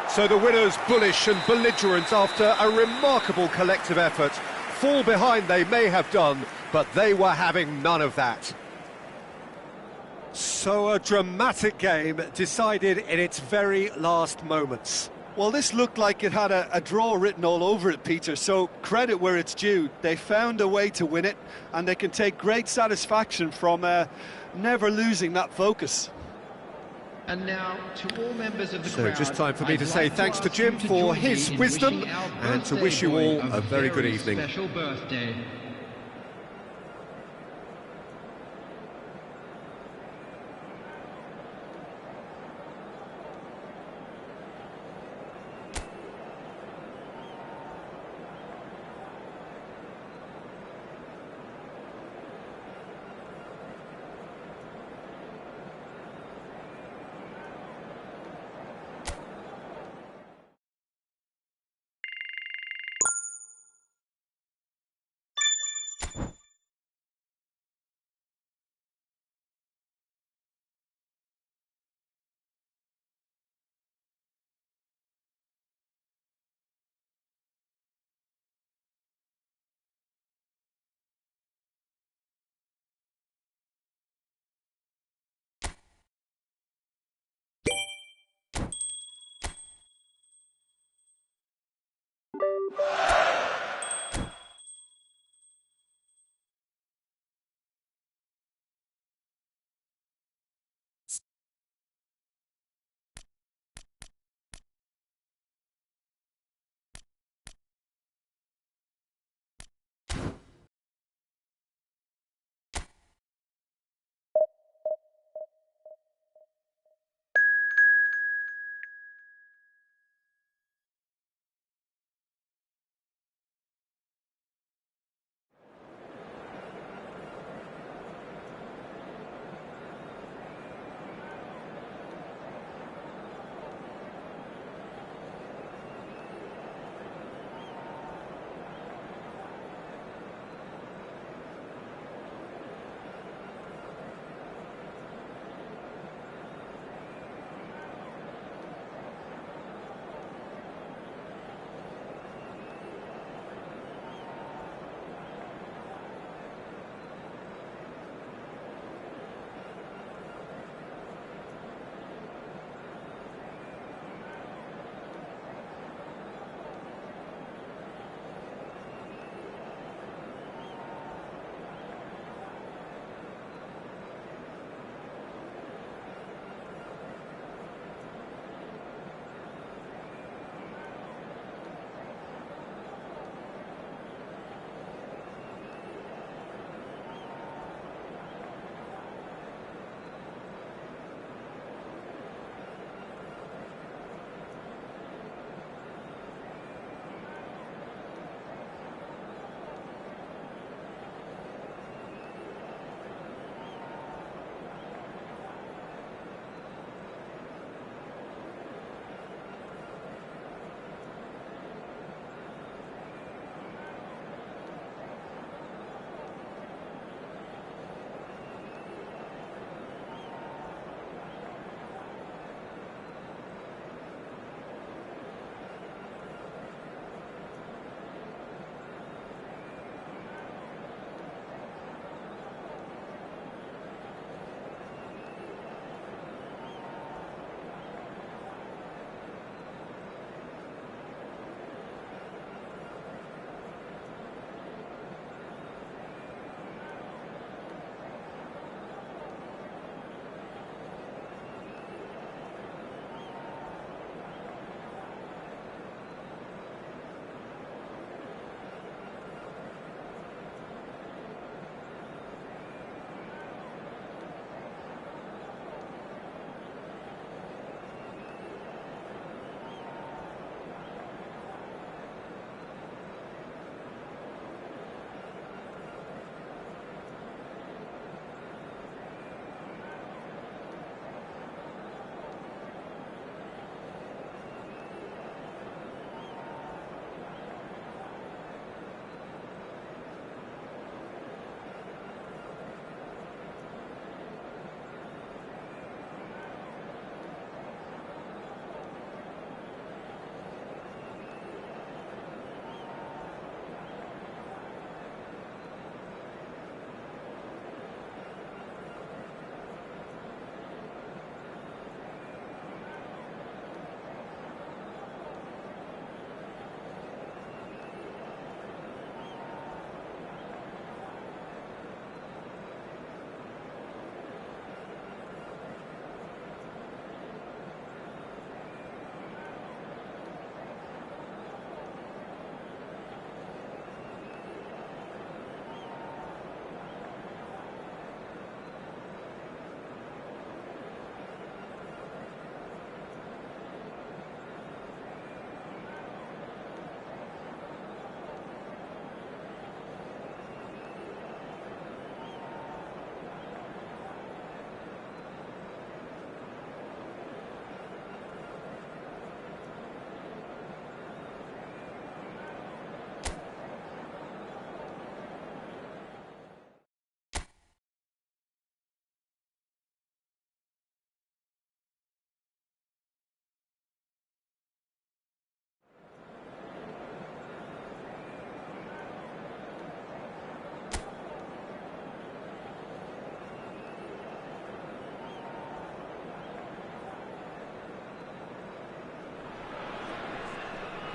So the winners bullish and belligerent after a remarkable collective effort. Fall behind they may have done, but they were having none of that. So a dramatic game decided in its very last moments. Well, this looked like it had a draw written all over it, Peter, so credit where it's due. They found a way to win it, and they can take great satisfaction from never losing that focus. And now, to all members of the So crowd, just time for me to I'd say like thanks to ask Jim you to for join his me in wisdom wishing our and to birthday wish you boy all a very good evening. Special birthday.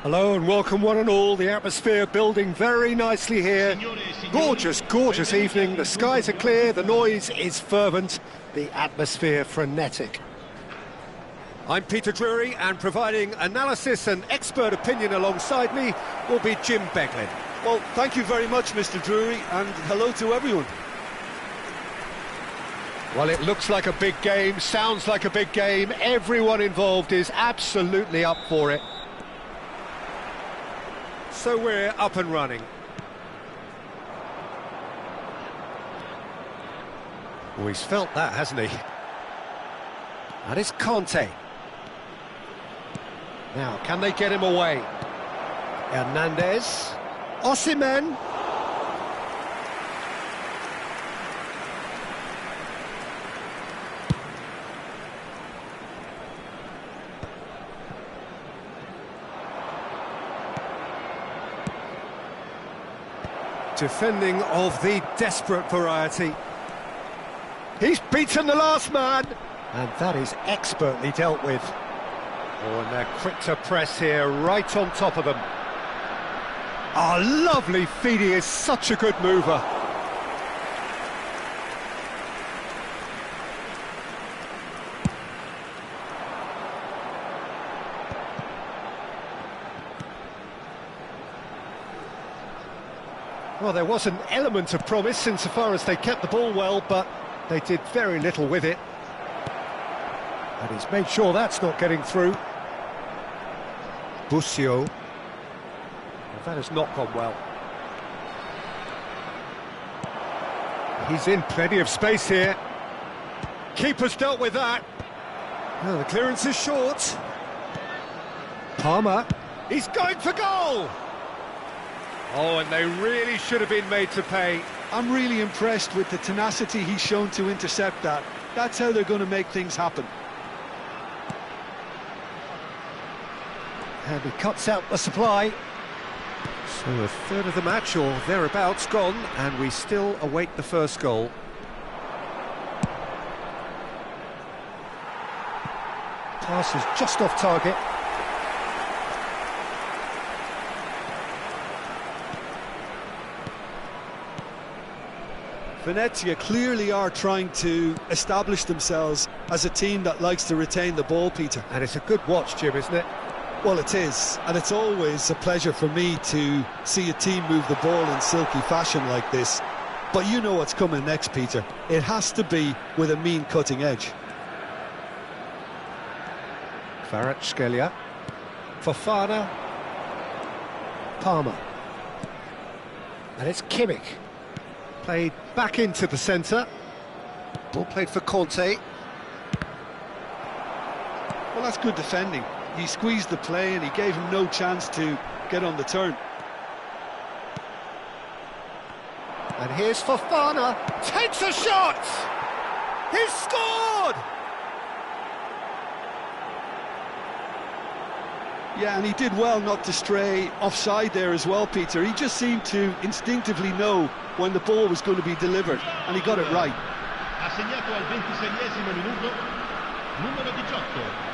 Hello and welcome one and all. The atmosphere building very nicely here. Gorgeous, gorgeous evening. The skies are clear, the noise is fervent, the atmosphere frenetic. I'm Peter Drury, and providing analysis and expert opinion alongside me will be Jim Beglin. Well, thank you very much, Mr. Drury, and hello to everyone. Well, it looks like a big game, sounds like a big game. Everyone involved is absolutely up for it. So we're up and running. Oh, he's felt that, hasn't he? And it's Conte. Now, can they get him away? Hernandez. Osimhen. Defending of the desperate variety. He's beaten the last man, and that is expertly dealt with. Oh, and they're quick to press here, right on top of them. Oh, lovely feed, he is such a good mover. Well, there was an element of promise insofar as they kept the ball well, but they did very little with it. And he's made sure that's not getting through. Busio. Well, that has not gone well. He's in plenty of space here. Keeper's dealt with that. Well, the clearance is short. Palmer. He's going for goal! Oh, and they really should have been made to pay. I'm really impressed with the tenacity he's shown to intercept that. That's how they're going to make things happen. And he cuts out the supply. So a third of the match, or thereabouts, gone, and we still await the first goal. Pass is just off target. Venezia clearly are trying to establish themselves as a team that likes to retain the ball, Peter. And it's a good watch, Jim, isn't it? Well, it is, and it's always a pleasure for me to see a team move the ball in silky fashion like this. But you know what's coming next, Peter. It has to be with a mean cutting edge. Kvaratskhelia. Fofana. Palmer. And it's Kimmich. Played back into the centre. Ball played for Conte. Well, that's good defending. He squeezed the play and he gave him no chance to get on the turn. And here's Fofana. Takes a shot! He's scored! Yeah, and he did well not to stray offside there as well, Peter. He just seemed to instinctively know when the ball was going to be delivered, and he got it right. Ha segnato al 26esimo minuto, numero 18.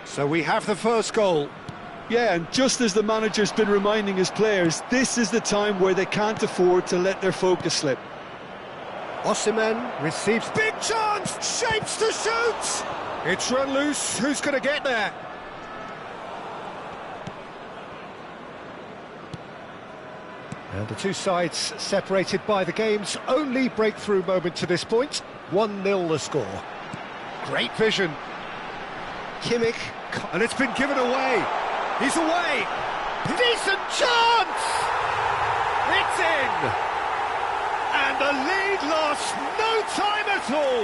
So we have the first goal. Yeah, and just as the manager's been reminding his players, this is the time where they can't afford to let their focus slip. Osimhen receives big chance, shapes to shoot. It's run loose, who's going to get there? And the two sides separated by the game's only breakthrough moment to this point. 1-0 the score. Great vision. Kimmich, and it's been given away. He's away. Decent chance! It's in! And the lead lost no time at all.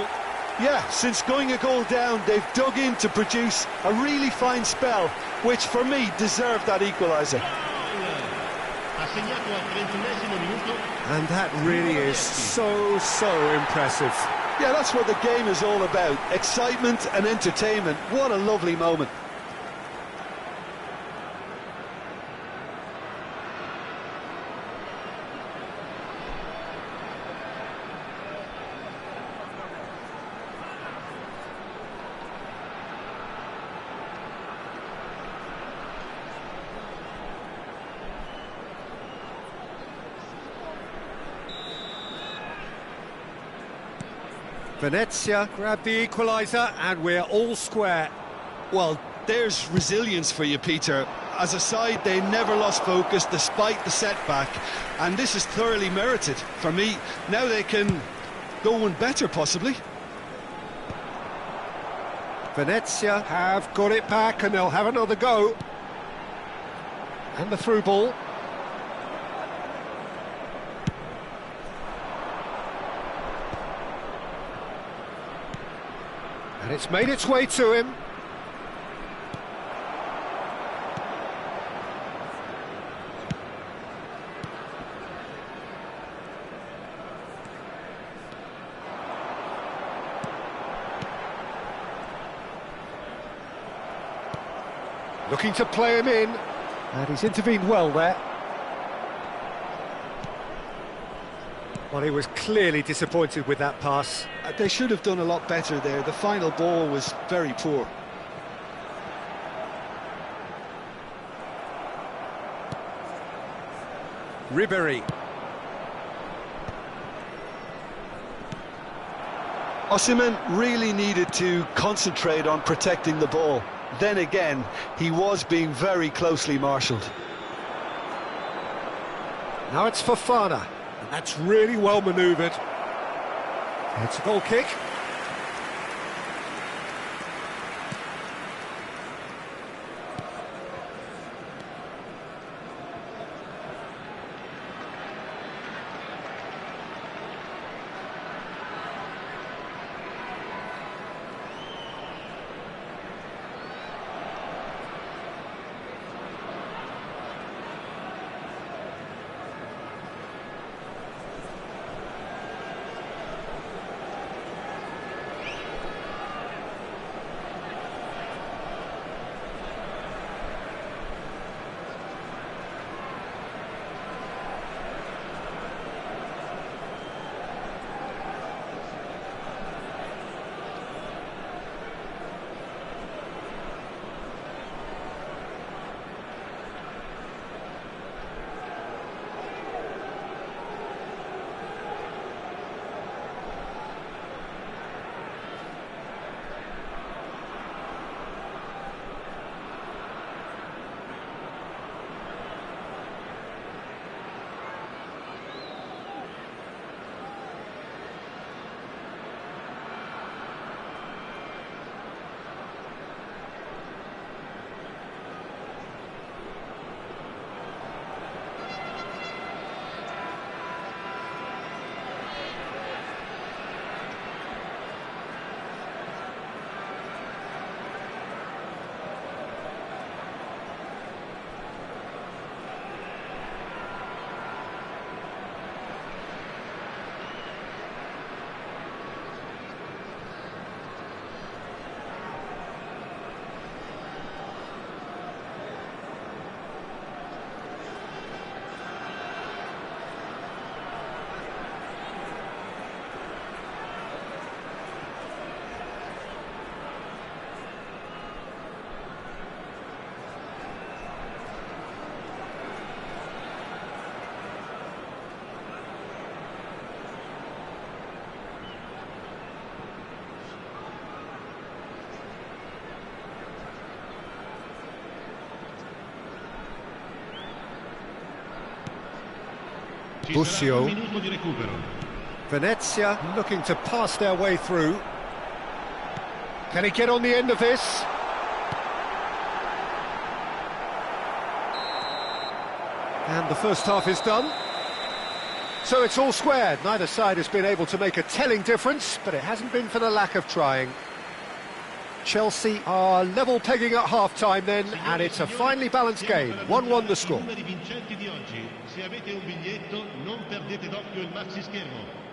Yeah, since going a goal down, they've dug in to produce a really fine spell, which for me deserved that equaliser. segnato al 31esimo minuto. And that really is so impressive. Yeah, that's what the game is all about. Excitement and entertainment. What a lovely moment. Venezia grab the equaliser and we're all square. Well, there's resilience for you, Peter. As a side, they never lost focus despite the setback, and this is thoroughly merited. For me, now they can go one better, possibly. Venezia have got it back and they'll have another go. And the through ball. And it's made its way to him. Looking to play him in. And he's intervened well there. Well, he was clearly disappointed with that pass. They should have done a lot better there. The final ball was very poor. Ribery. Osimhen really needed to concentrate on protecting the ball. Then again, he was being very closely marshalled. Now it's Fofana, and that's really well manoeuvred. It's a goal kick. Busio. Venezia looking to pass their way through. Can he get on the end of this? And the first half is done. So it's all square. Neither side has been able to make a telling difference, but it hasn't been for the lack of trying. Chelsea are level pegging at half-time then, and it's a finely balanced game. 1-1 the score. Numeri vincenti di oggi. Se avete un biglietto, non perdete d'occhio il maxi schermo.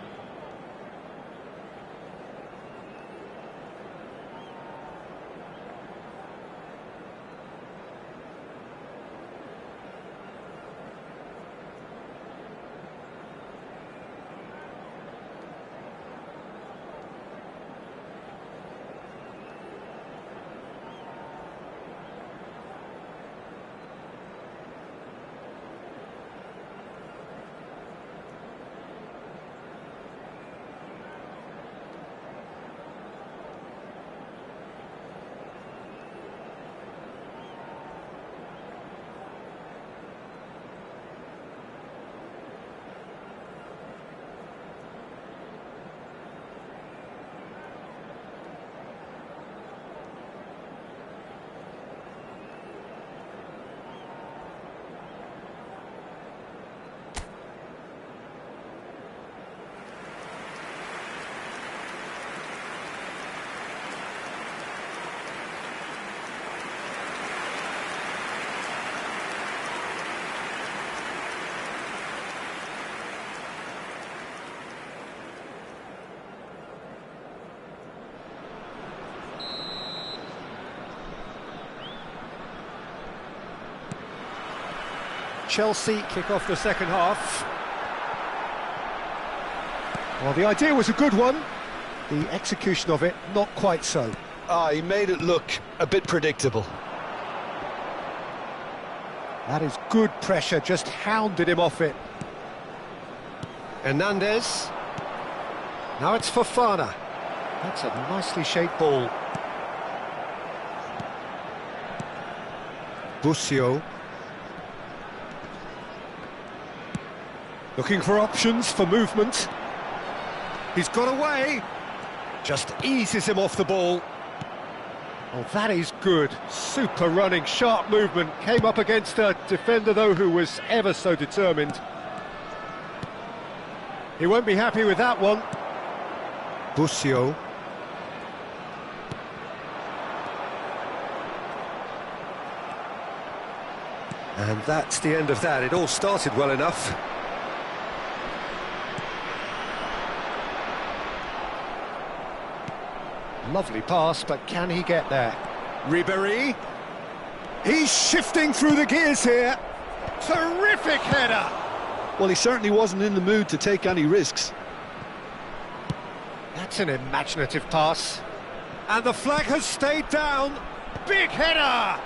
Chelsea kick off the second half. Well, the idea was a good one. The execution of it, not quite so. He made it look a bit predictable. That is good pressure, just hounded him off it. Hernandez. Now it's Fofana. That's a nicely shaped ball. Busio. Looking for options for movement. He's got away. Just eases him off the ball. Oh, that is good. Super running, sharp movement. Came up against a defender, though, who was ever so determined. He won't be happy with that one. Busio. And that's the end of that. It all started well enough. Lovely pass, but can he get there? Ribéry. He's shifting through the gears here. Terrific header. Well, he certainly wasn't in the mood to take any risks. That's an imaginative pass. And the flag has stayed down. Big header.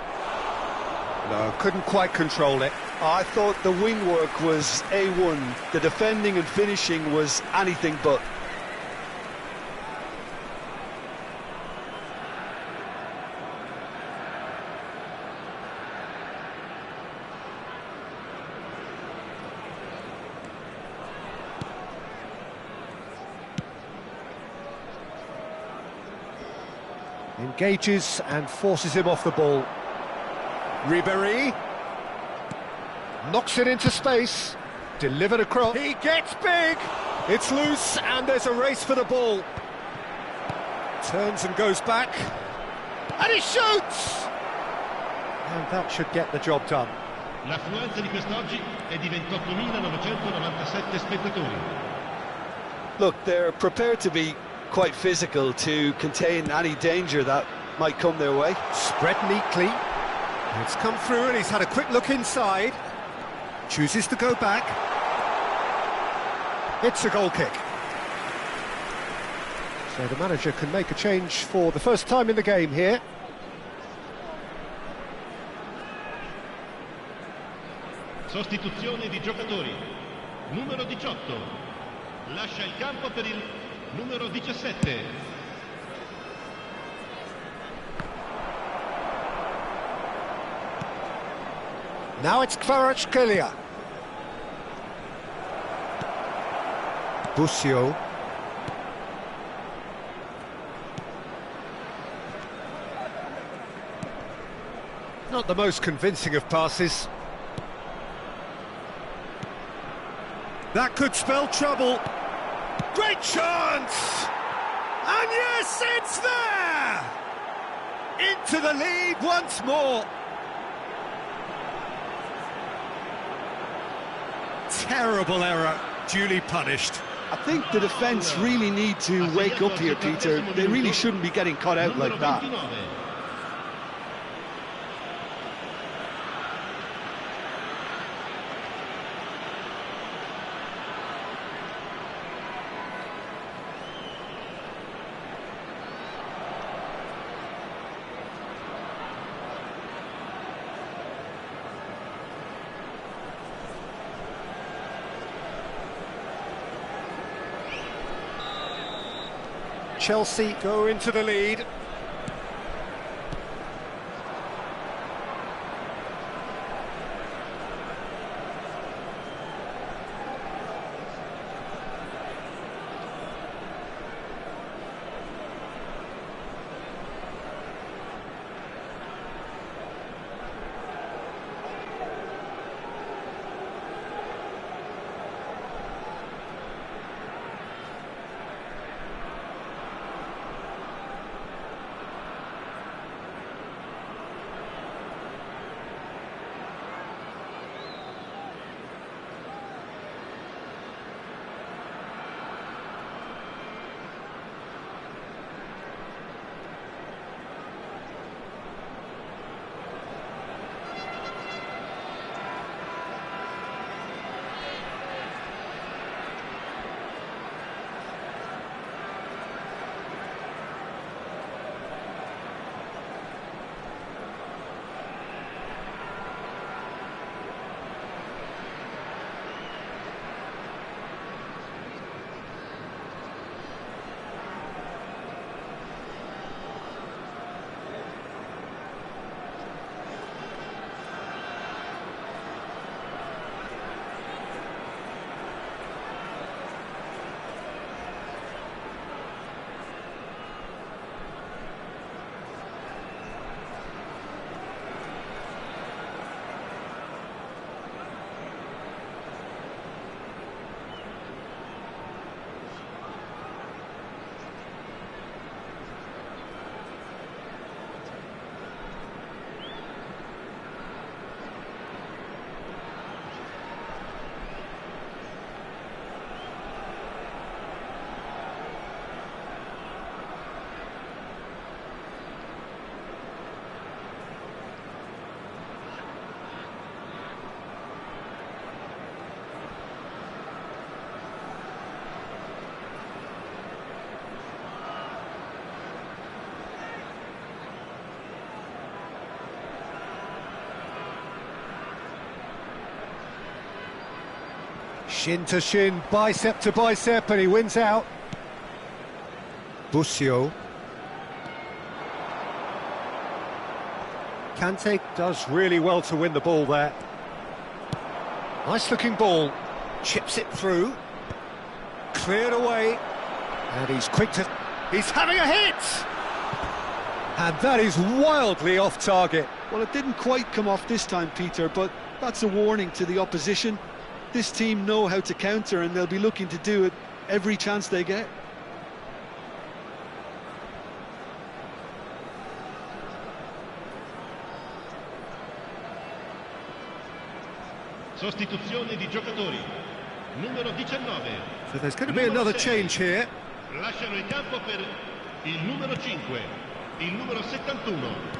No, couldn't quite control it. I thought the wing work was A1. The defending and finishing was anything but. Engages and forces him off the ball. Ribéry knocks it into space, delivered across. He gets big. It's loose and there's a race for the ball. Turns and goes back, and he shoots. And that should get the job done. L'affluenza di quest'oggi è di 28.997 spettatori. Look, they're prepared to be quite physical to contain any danger that might come their way. Spread neatly. It's come through and he's had a quick look inside. Chooses to go back. It's a goal kick. So the manager can make a change for the first time in the game here. Sostituzione di giocatori. Numero 18. Lascia il campo per il numero 17. Now it's Kvaratskhelia. Busio. Not the most convincing of passes. That could spell trouble. Great chance! And yes, it's there! Into the lead once more. Terrible error, duly punished. I think the defence really need to wake up here, Peter. They really shouldn't be getting caught out like that. Chelsea go into the lead. Shin to shin, bicep to bicep, and he wins out. Busio. Kante does really well to win the ball there. Nice looking ball. Chips it through. Cleared away. And he's quick to... He's having a hit! And that is wildly off target. Well, it didn't quite come off this time, Peter, but that's a warning to the opposition. This team know how to counter, and they'll be looking to do it every chance they get. Sostituzione di giocatori. Numero 19. So there's going to be another change here. Lasciano il campo per il numero 5, il numero 71.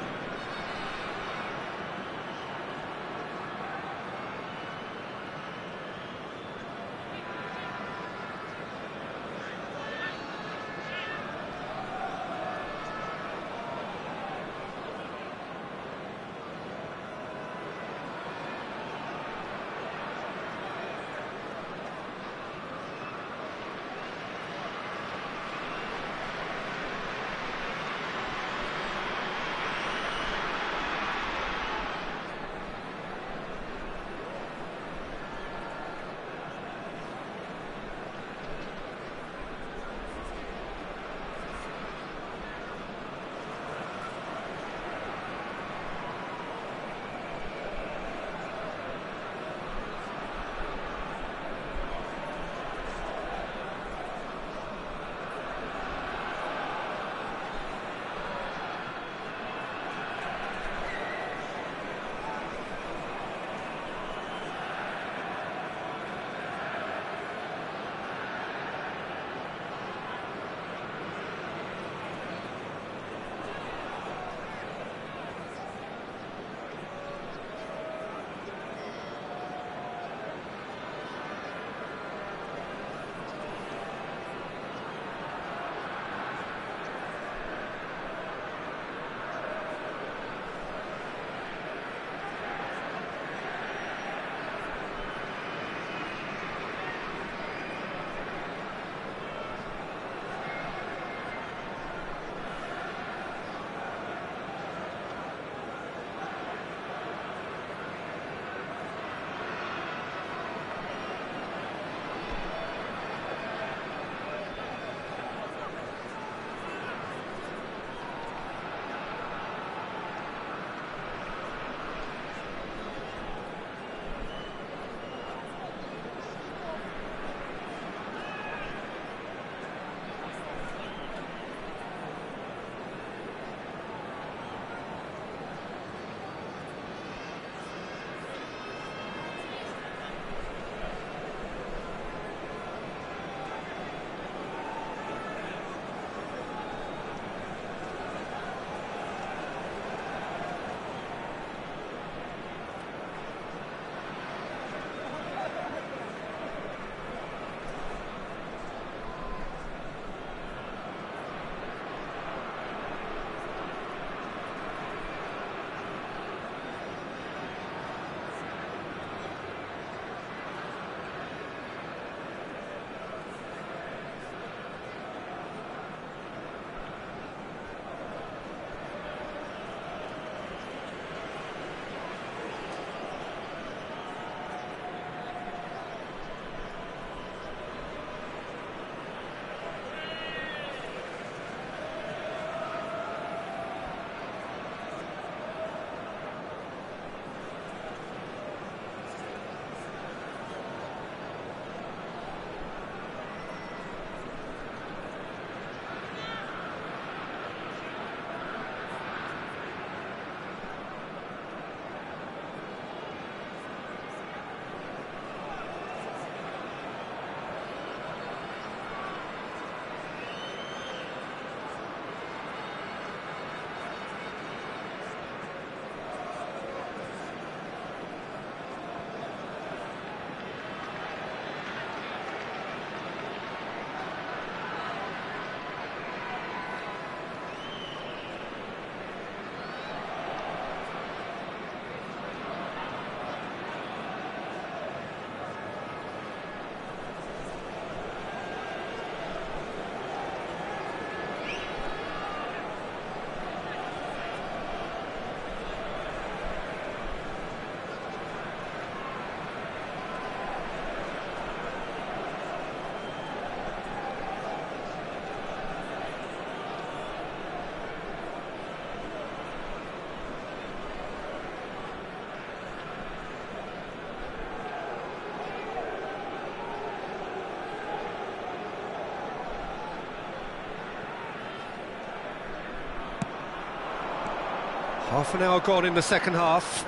Half an hour gone in the second half.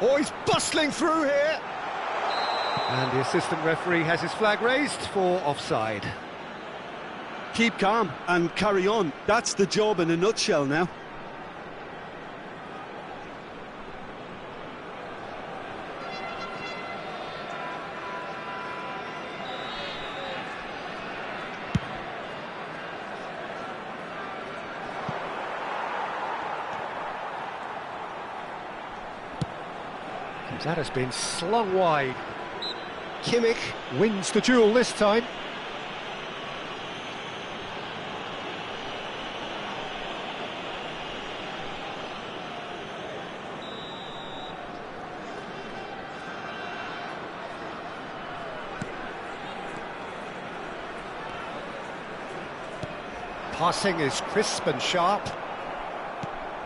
Oh, he's bustling through here. And the assistant referee has his flag raised for offside. Keep calm and carry on. That's the job in a nutshell now. That has been slung wide. Kimmich wins the duel this time. Passing is crisp and sharp.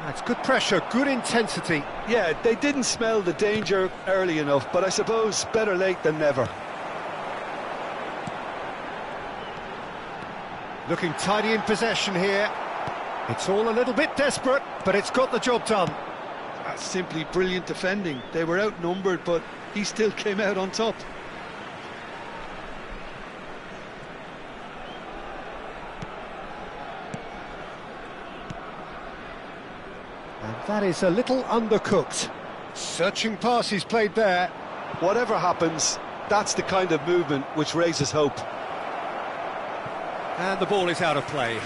That's good pressure, good intensity. Yeah, they didn't smell the danger early enough, but I suppose better late than never. Looking tidy in possession here. It's all a little bit desperate, but it's got the job done. That's simply brilliant defending. They were outnumbered, but he still came out on top. And that is a little undercooked. Searching pass he's played there. Whatever happens, that's the kind of movement which raises hope. And the ball is out of play.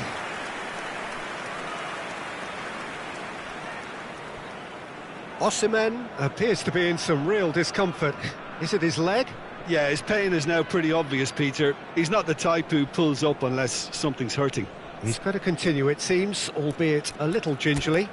Osimhen appears to be in some real discomfort. Is it his leg? Yeah, his pain is now pretty obvious, Peter. He's not the type who pulls up unless something's hurting. He's got to continue, it seems, albeit a little gingerly.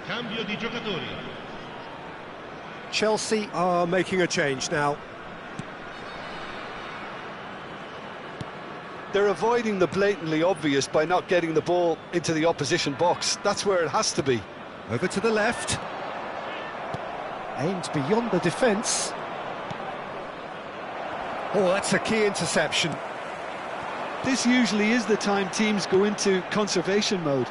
Cambio di giocatori. Chelsea are making a change now. They're avoiding the blatantly obvious by not getting the ball into the opposition box. That's where it has to be. Over to the left. Aimed beyond the defence. Oh, that's a key interception. This usually is the time teams go into conservation mode.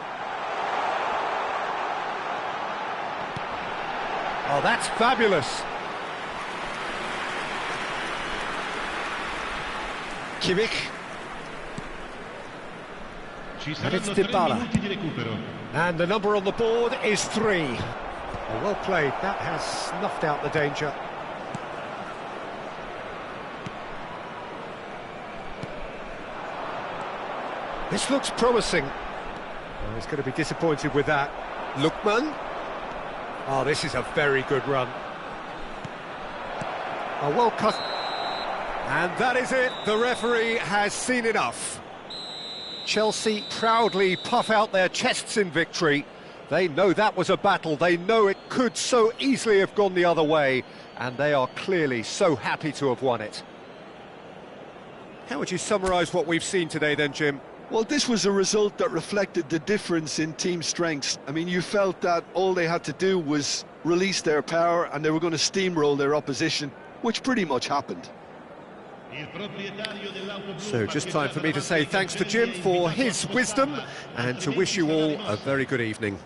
Oh, that's fabulous. Kimmich. And it's Dybala. And the number on the board is 3. Oh, well played. That has snuffed out the danger. This looks promising. Oh, he's going to be disappointed with that. Lookman. Oh, this is a very good run. A well cut. And that is it. The referee has seen enough. Chelsea proudly puff out their chests in victory. They know that was a battle. They know it could so easily have gone the other way. And they are clearly so happy to have won it. How would you summarise what we've seen today then, Jim? Well, this was a result that reflected the difference in team strengths. I mean, you felt that all they had to do was release their power and they were going to steamroll their opposition, which pretty much happened. So just time for me to say thanks to Jim for his wisdom and to wish you all a very good evening.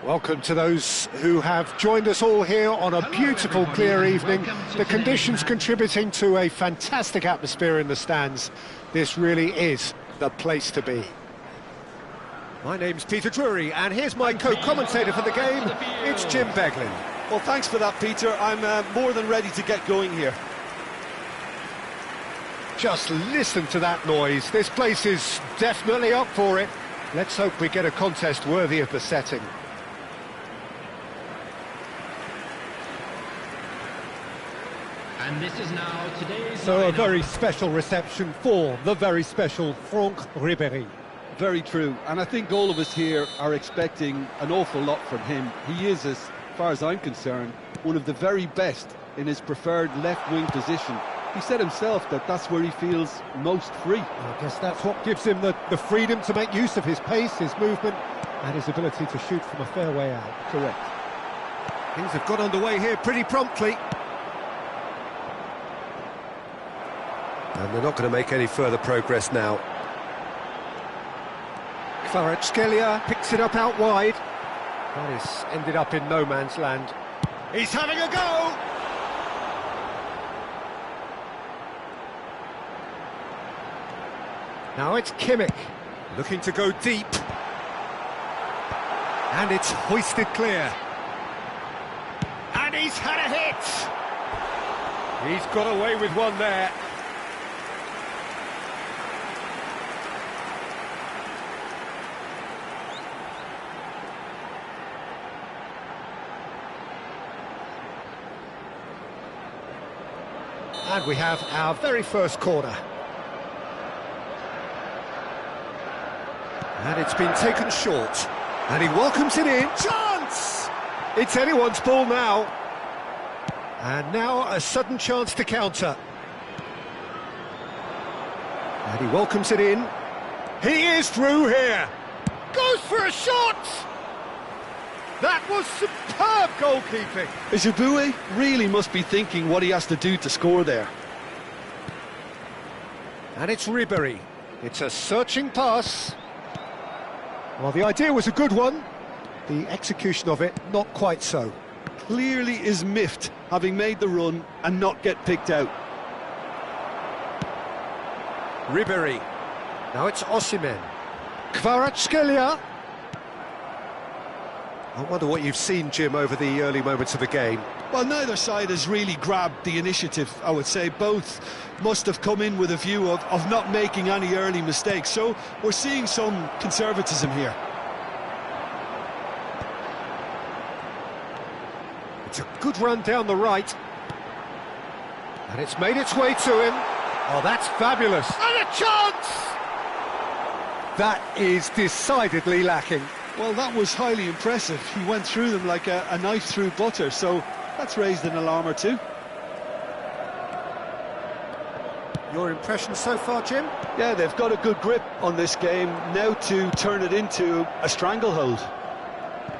Welcome to those who have joined us all here on a beautiful, clear evening. The conditions contributing to a fantastic atmosphere in the stands. This really is the place to be. My name's Peter Drury, and here's my co-commentator for the game. It's Jim Beglin. Well, thanks for that, Peter. I'm more than ready to get going here. Just listen to that noise. This place is definitely up for it. Let's hope we get a contest worthy of the setting. And this is now today's So a very special reception for the very special Franck Ribéry. Very true, and I think all of us here are expecting an awful lot from him. He is, as far as I'm concerned, one of the very best in his preferred left-wing position. He said himself that that's where he feels most free. I guess that's what gives him the freedom to make use of his pace, his movement, and his ability to shoot from a fair way out. Correct. Things have got underway here pretty promptly. And they're not going to make any further progress now. Kvaratskhelia picks it up out wide. That is ended up in no man's land. He's having a go! Now it's Kimmich, looking to go deep. And it's hoisted clear. And he's had a hit! He's got away with one there. And we have our very first corner. And it's been taken short. And he welcomes it in. Chance! It's anyone's ball now. And now a sudden chance to counter. And he welcomes it in. He is through here. Goes for a shot! That was superb goalkeeping. Ejibue really must be thinking what he has to do to score there. And it's Ribéry. It's a searching pass. Well, the idea was a good one. The execution of it, not quite so. Clearly is miffed, having made the run and not get picked out. Ribéry. Now it's Osimhen. Kvaratskhelia. I wonder what you've seen, Jim, over the early moments of the game. Well, neither side has really grabbed the initiative, I would say. Both must have come in with a view of not making any early mistakes. So we're seeing some conservatism here. It's a good run down the right. And it's made its way to him. Oh, that's fabulous. And a chance! That is decidedly lacking. Well, that was highly impressive. He went through them like a knife through butter, so that's raised an alarm or two. Your impression so far, Jim? Yeah, they've got a good grip on this game, now to turn it into a stranglehold.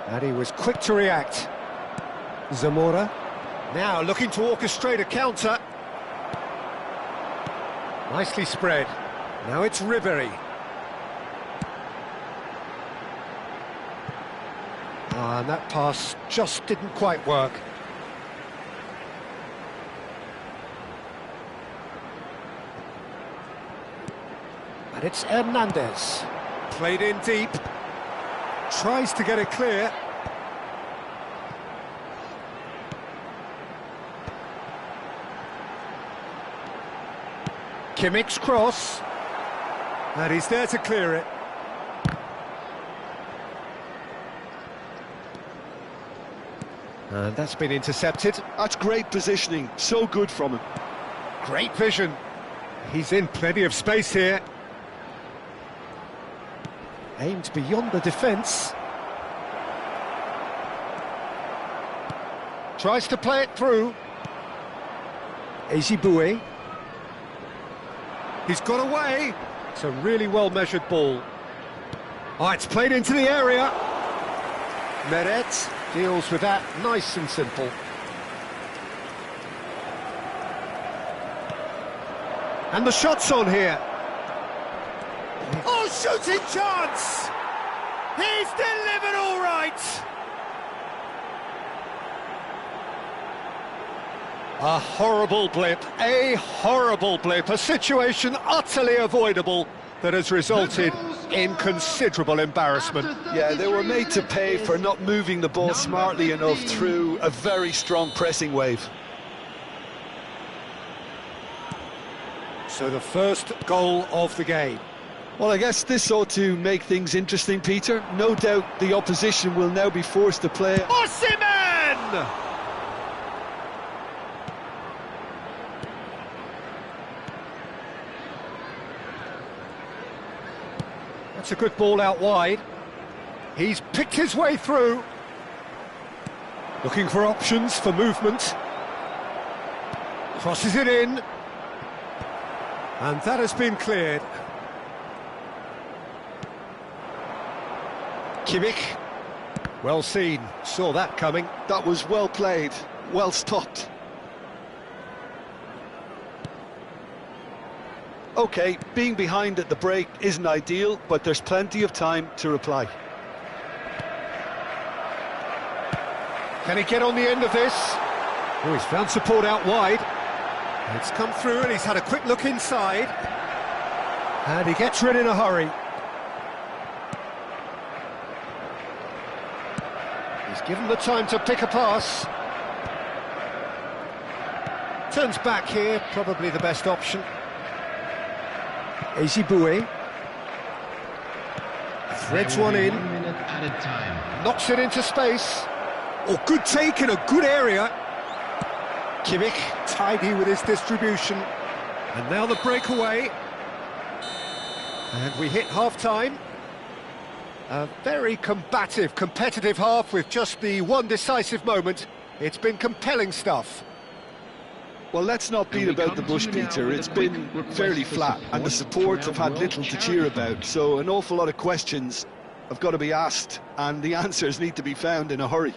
And he was quick to react. Zamora, now looking to orchestrate a counter. Nicely spread. Now it's Ribéry. And that pass just didn't quite work. And it's Hernandez. Played in deep. Tries to get it clear. Kimmich's cross. And he's there to clear it. And that's been intercepted. That's great positioning, so good from him. Great vision. He's in plenty of space here. Aimed beyond the defence. Tries to play it through. Ejibue. He's got away. It's a really well-measured ball. Oh, it's played into the area. Meret deals with that nice and simple. And the shot's on here. Oh, shooting chance! He's delivered all right! A horrible blip, a situation utterly avoidable that has resulted in considerable embarrassment. Yeah, they were made to pay for not moving the ball smartly enough through a very strong pressing wave. So the first goal of the game. Well, I guess this ought to make things interesting, Peter. No doubt the opposition will now be forced to play. Osimhen! That's a good ball out wide. He's picked his way through. Looking for options for movement. Crosses it in. And that has been cleared. Kimmich. Well seen. Saw that coming. That was well played, well stopped. OK, being behind at the break isn't ideal, but there's plenty of time to reply. Can he get on the end of this? Oh, he's found support out wide. It's come through and he's had a quick look inside. And he gets rid in a hurry. He's given the time to pick a pass. Turns back here, probably the best option. Ezibue. Threads one in. 1 minute added time. Knocks it into space. Oh, good take in a good area. Kimmich, tidy with his distribution. And now the breakaway. And we hit half-time. A very combative, competitive half with just the one decisive moment. It's been compelling stuff. Well, let's not beat about the bush, Peter. It's been fairly flat, and the support have had little to cheer about. So an awful lot of questions have got to be asked, and the answers need to be found in a hurry.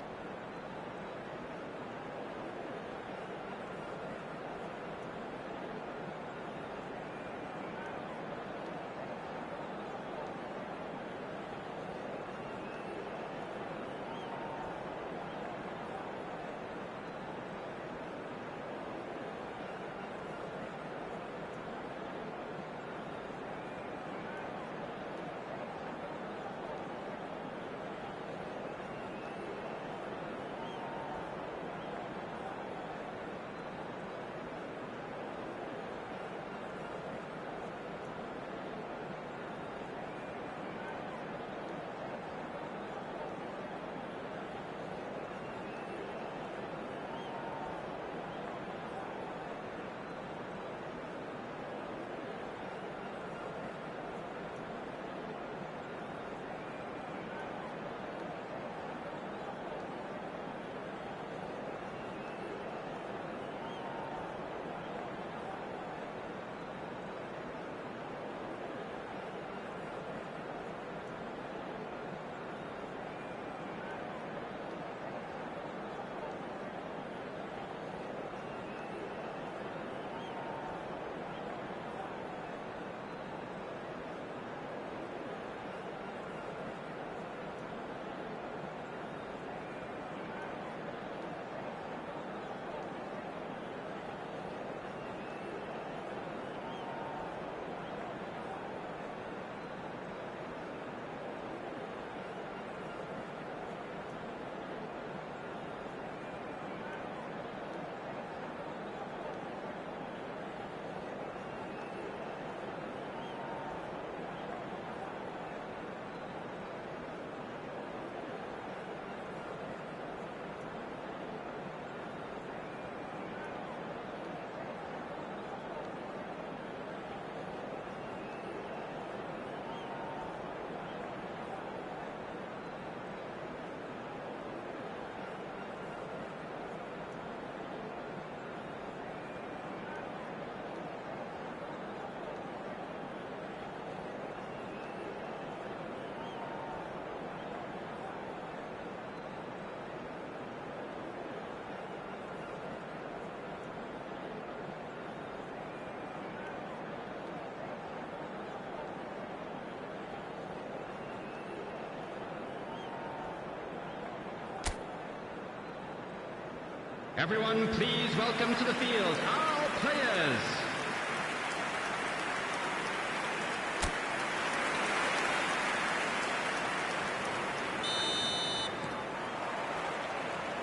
Everyone, please welcome to the field our players.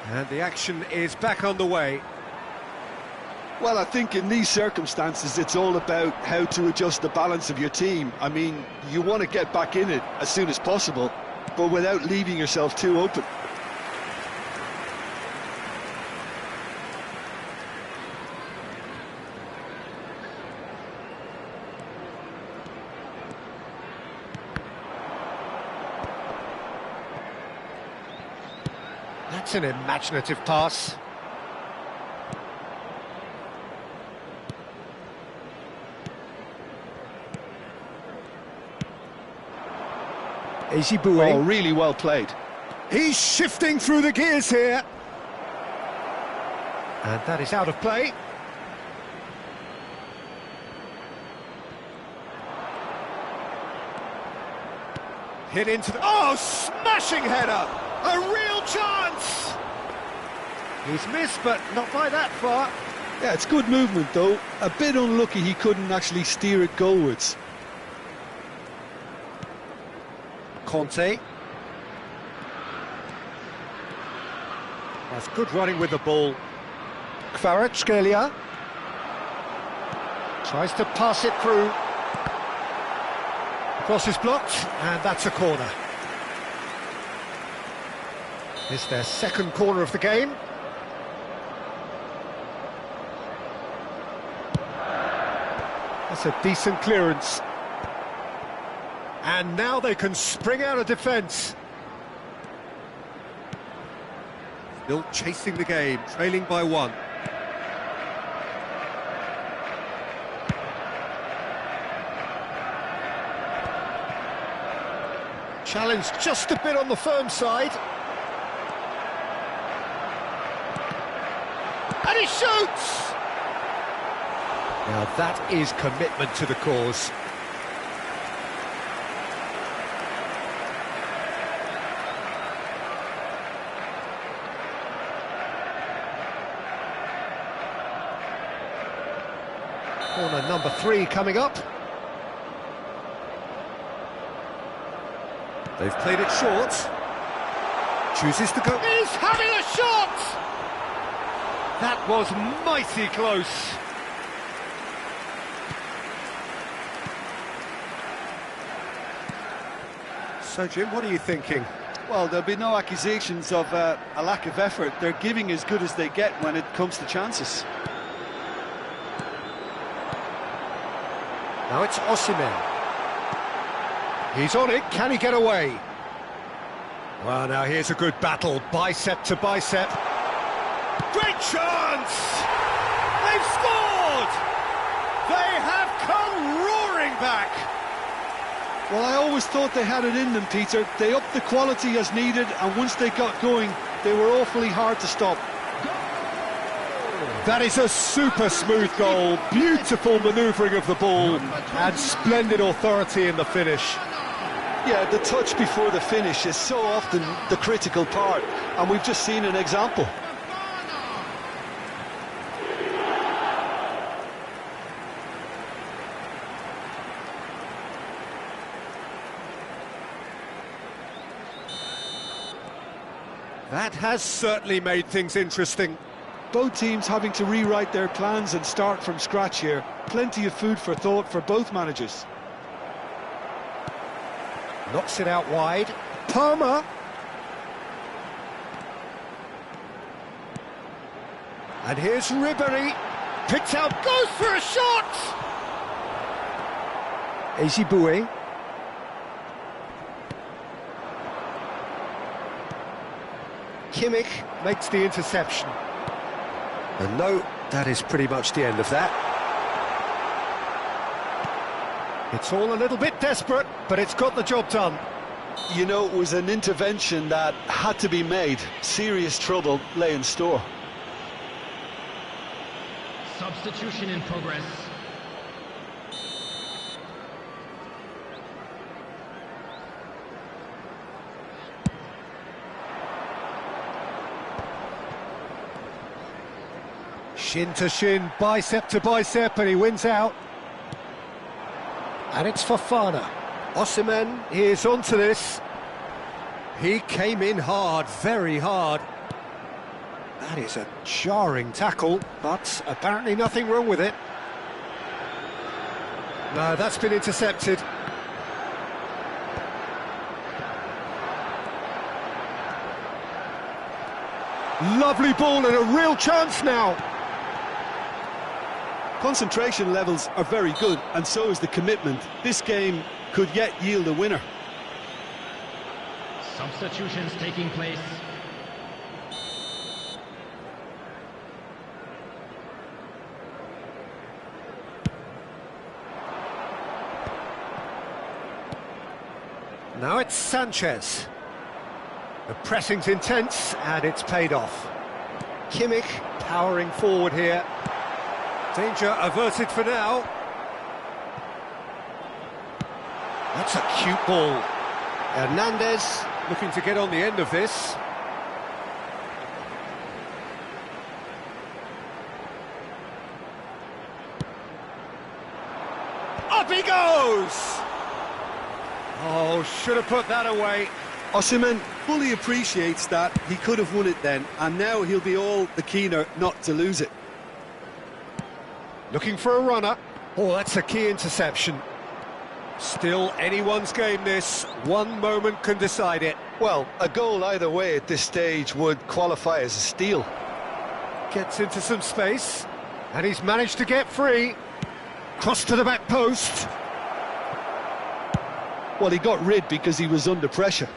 And the action is back underway. Well, I think in these circumstances, it's all about how to adjust the balance of your team. I mean, you want to get back in it as soon as possible, but without leaving yourself too open. That's an imaginative pass. Oh, really well played. He's shifting through the gears here. And that is out of play. Hit into the... Oh, smashing header! A real chance! He's missed, but not by that far. Yeah, it's good movement, though. A bit unlucky he couldn't actually steer it goalwards. Conte. That's good running with the ball. Kvaratskhelia tries to pass it through. Cross is blocked, and that's a corner. It's their second corner of the game. That's a decent clearance. And now they can spring out of defence. Still chasing the game, trailing by one. Challenge just a bit on the firm side. And he shoots! Now that is commitment to the cause. Corner number 3 coming up. They've played it short. Chooses to go. He's having a shot! That was mighty close. So, Jim, what are you thinking? Well, there'll be no accusations of a lack of effort. They're giving as good as they get when it comes to chances. Now it's Osimhen. He's on it, can he get away? Well, now here's a good battle, bicep to bicep. Great chance! They've scored! They have come roaring back! Well, I always thought they had it in them, Peter. They upped the quality as needed, and once they got going, they were awfully hard to stop. That is a super smooth goal, beautiful manoeuvring of the ball, and splendid authority in the finish. Yeah, the touch before the finish is so often the critical part, and we've just seen an example. That has certainly made things interesting. Both teams having to rewrite their plans and start from scratch here. Plenty of food for thought for both managers. Knocks it out wide. Palmer. And here's Ribéry. Picked out, goes for a shot! Eziboué. Kimmich makes the interception. And no, that is pretty much the end of that. It's all a little bit desperate, but it's got the job done. You know, it was an intervention that had to be made. Serious trouble lay in store. Substitution in progress. Shin to shin, bicep to bicep, and he wins out. And it's Fofana. Osimhen is onto this. He came in hard, very hard. That is a jarring tackle, but apparently nothing wrong with it. No, that's been intercepted. Lovely ball and a real chance now. Concentration levels are very good, and so is the commitment. This game could yet yield a winner. Substitutions taking place. Now it's Sanchez. The pressing's intense, and it's paid off. Kimmich powering forward here. Danger averted for now. That's a cute ball. Hernandez looking to get on the end of this. Up he goes! Oh, should have put that away. Osimhen fully appreciates that. He could have won it then, and now he'll be all the keener not to lose it. Looking for a runner. Oh, that's a key interception. Still anyone's game this. One moment can decide it. Well, a goal either way at this stage would qualify as a steal. Gets into some space, and he's managed to get free. Cross to the back post. Well, he got rid because he was under pressure.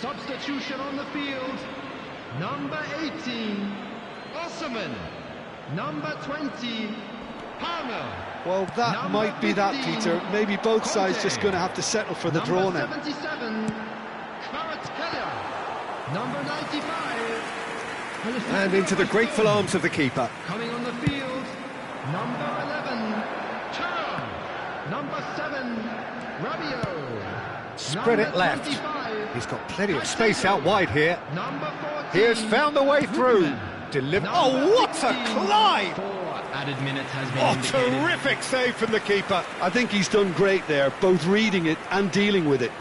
Substitution on the field. Number 18, Osimhen. Number 20, Palmer. Well, that Number might be that, 15, Peter. Maybe both sides Conte. just going to have to settle for the draw now. Number 77, Kvaratskhelia. Number 95. And into the grateful arms of the keeper. Coming on the field, number 11, Thuram. Number 7, Rabiot. Spread it Number left. 25, He's got plenty of space out wide here. Number 14, He has found the way through. Ruben. Deliver. Number Oh, what a 16, climb! 4 added minutes has been Oh, indicated. terrific save from the keeper. I think he's done great there, both reading it and dealing with it.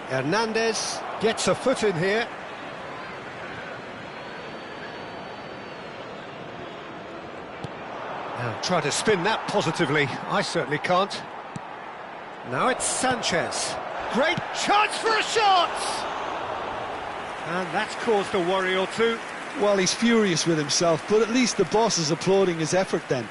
Hernandez gets a foot in here. Now try to spin that positively. I certainly can't. Now it's Sanchez. Great chance for a shot! And that's caused a worry or two. Well, he's furious with himself, but at least the boss is applauding his effort then.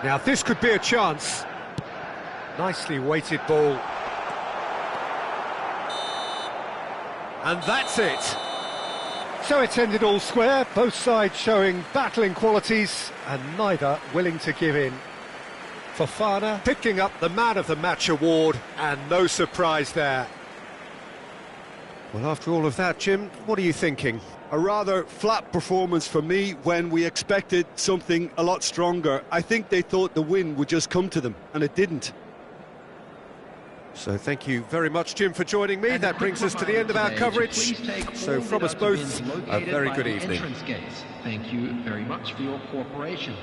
Now this could be a chance. Nicely weighted ball. And that's it. So it's ended all square, both sides showing battling qualities and neither willing to give in. Fofana picking up the Man of the Match award, and no surprise there. Well, after all of that, Jim, what are you thinking? A rather flat performance for me when we expected something a lot stronger. I think they thought the win would just come to them, and it didn't. So thank you very much, Jim, for joining me. That brings us to the end of our coverage. So from us both, a very good evening. Thank you very much for your cooperation.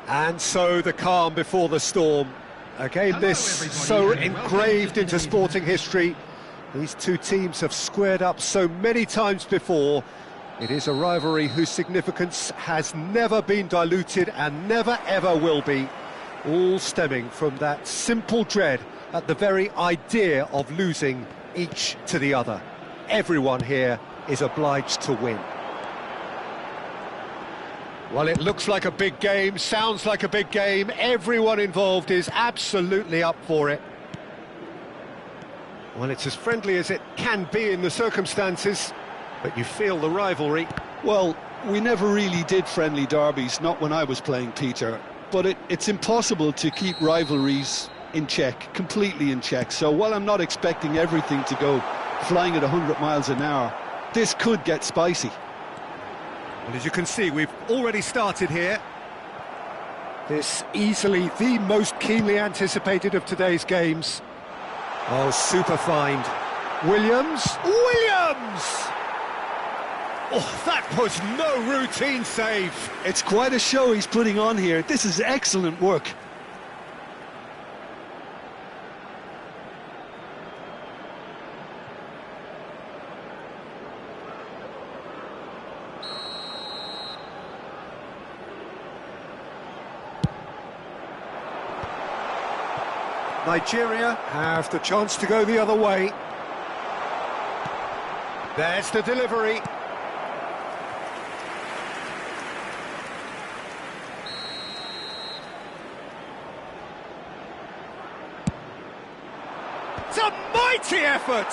And so the calm before the storm. A game this so engraved into sporting history, These two teams have squared up so many times before. It is a rivalry whose significance has never been diluted and never ever will be, all stemming from that simple dread at the very idea of losing each to the other. Everyone here is obliged to win. Well, it looks like a big game, sounds like a big game. Everyone involved is absolutely up for it. Well, it's as friendly as it can be in the circumstances, but you feel the rivalry. Well, we never really did friendly derbies, not when I was playing, Peter. But it's impossible to keep rivalries in check, completely in check. So while I'm not expecting everything to go flying at 100 miles an hour, this could get spicy. Well, as you can see, we've already started here. This easily the most keenly anticipated of today's games. Oh, super find. Williams! Oh, that was no routine save. It's quite a show he's putting on here. This is excellent work. Nigeria have the chance to go the other way. There's the delivery. It's a mighty effort!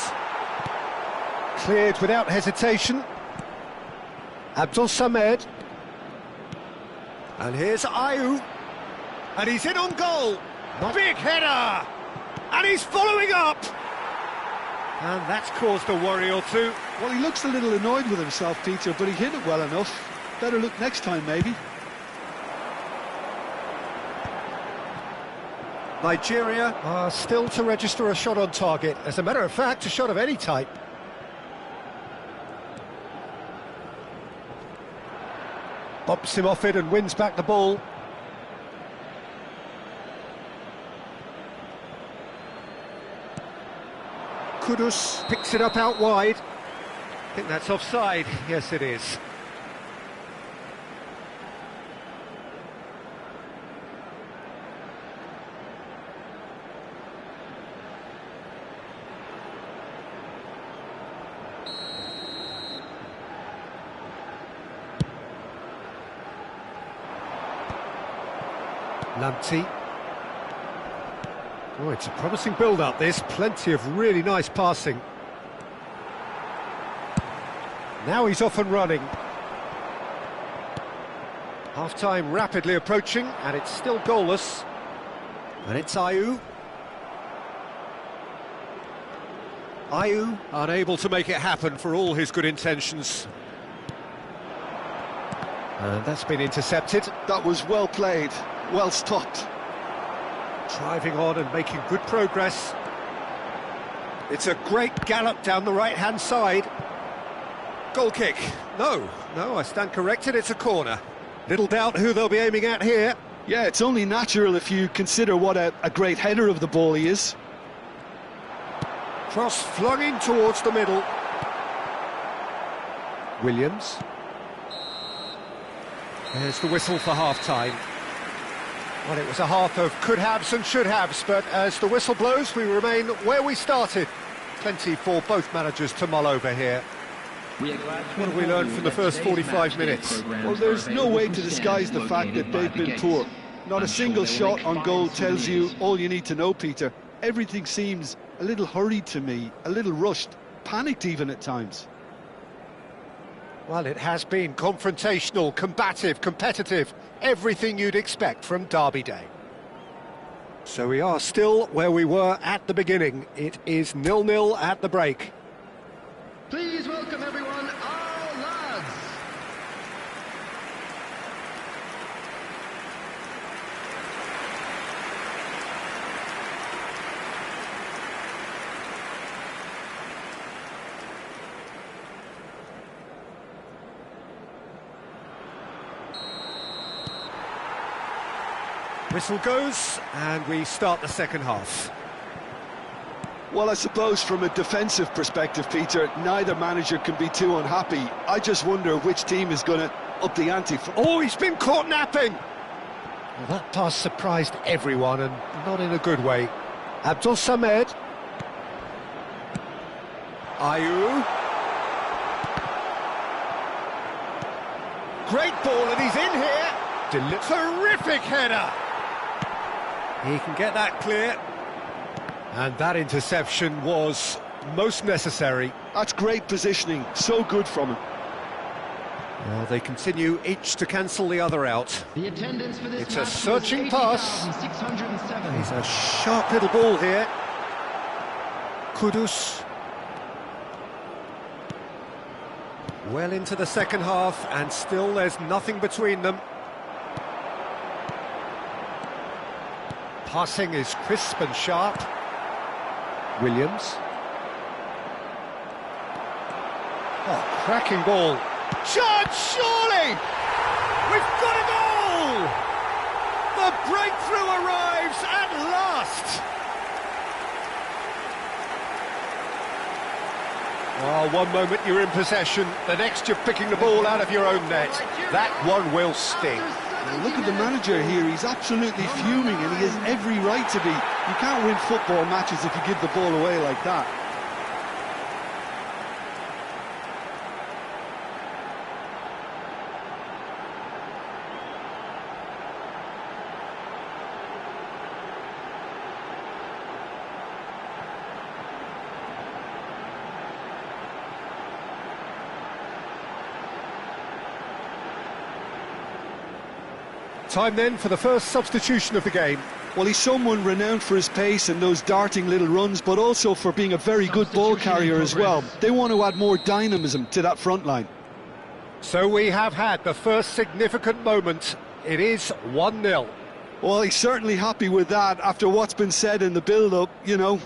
Cleared without hesitation. Abdul Samed. And here's Ayew. And he's in on goal. Big header! And he's following up! And that's caused a worry or two. Well, he looks a little annoyed with himself, Peter, but he hit it well enough. Better look next time, maybe. Nigeria are still to register a shot on target. As a matter of fact, a shot of any type. Bumps him off it and wins back the ball. Kudus picks it up out wide. I think that's offside. Yes, it is. Lamptey. Oh, it's a promising build-up, this. Plenty of really nice passing. Now he's off and running. Half-time rapidly approaching, and it's still goalless. And it's Ayew. Ayew unable to make it happen for all his good intentions. And that's been intercepted. That was well played, well stopped. Driving on and making good progress. It's a great gallop down the right-hand side. Goal kick. No, I stand corrected, it's a corner. Little doubt who they'll be aiming at here. Yeah, it's only natural if you consider what a great header of the ball he is. Cross flung in towards the middle. Williams. There's the whistle for half-time. Well, it was a half of could-haves and should-haves, but as the whistle blows, we remain where we started. Plenty for both managers to mull over here. What have we learned from the first 45 minutes? Well, there's no way to disguise the fact that they've been poor. Not a single shot on goal tells you all you need to know, Peter. Everything seems a little hurried to me, a little rushed, panicked even at times. Well, it has been confrontational, combative, competitive, everything you'd expect from Derby Day. So we are still where we were at the beginning. It is 0-0 at the break. Please welcome everyone, our lads. Whistle goes, and we start the second half. Well, I suppose from a defensive perspective, Peter, neither manager can be too unhappy. I just wonder which team is going to up the ante. Oh, he's been caught napping! Well, that pass surprised everyone, and not in a good way. Abdul Samed. Ayew. Great ball, and he's in here. Terrific header. He can get that clear. And that interception was most necessary. That's great positioning, so good from him. Well, they continue each to cancel the other out. The attendance for this It's match a searching was pass. 80,607. He's a sharp little ball here. Kudus. Well into the second half, and still there's nothing between them. Passing is crisp and sharp. Williams. Oh, cracking ball. Chance, surely! We've got a goal! The breakthrough arrives at last! Oh, one moment you're in possession, the next you're picking the ball out of your own net. That one will sting. Now look at the manager here, he's absolutely fuming and he has every right to be. You can't win football matches if you give the ball away like that. Time then for the first substitution of the game. Well, he's someone renowned for his pace and those darting little runs, but also for being a very good ball carrier as well. They want to add more dynamism to that front line. So we have had the first significant moment. It is 1-0. Well, he's certainly happy with that after what's been said in the build-up, you know.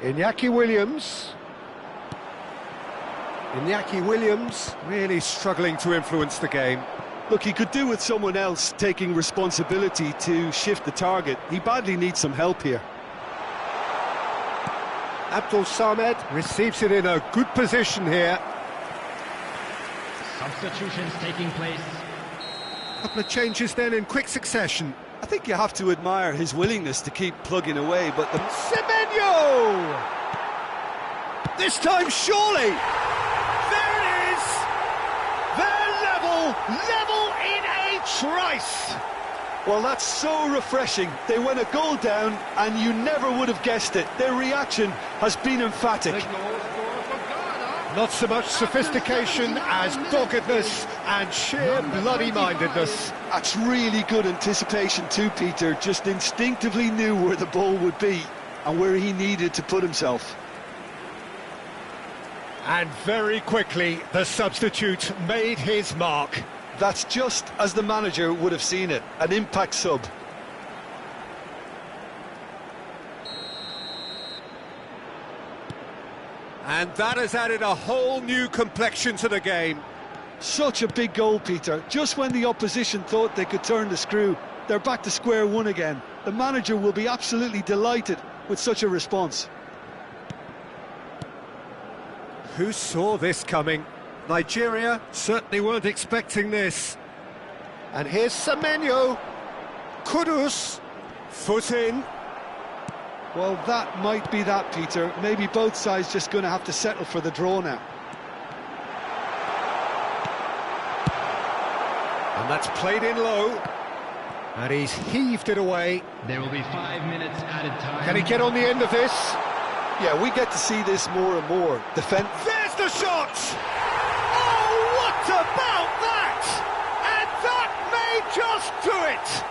Iñaki Williams. Iñaki Williams really struggling to influence the game. Look, he could do with someone else taking responsibility to shift the target. He badly needs some help here. Abdul Samed receives it in a good position here. Substitutions taking place. A couple of changes then in quick succession. I think you have to admire his willingness to keep plugging away, but the... Semenyo! This time, surely! There it is! They're level in a trice! Well, that's so refreshing. They went a goal down, and you never would have guessed it. Their reaction has been emphatic. Not so much sophistication as doggedness and sheer bloody-mindedness. That's really good anticipation too, Peter. Just instinctively knew where the ball would be and where he needed to put himself. And very quickly, the substitute made his mark. That's just as the manager would have seen it, an impact sub. And that has added a whole new complexion to the game. Such a big goal, Peter. Just when the opposition thought they could turn the screw, they're back to square one again. The manager will be absolutely delighted with such a response. Who saw this coming? Nigeria certainly weren't expecting this. And here's Semenyo. Kudus. Foot in. Well, that might be that, Peter. Maybe both sides just going to have to settle for the draw now. And that's played in low. And he's heaved it away. There will be 5 minutes added time. Can he get on the end of this? Yeah, we get to see this more and more. There's the shot! Oh, what about that? And that may just do it!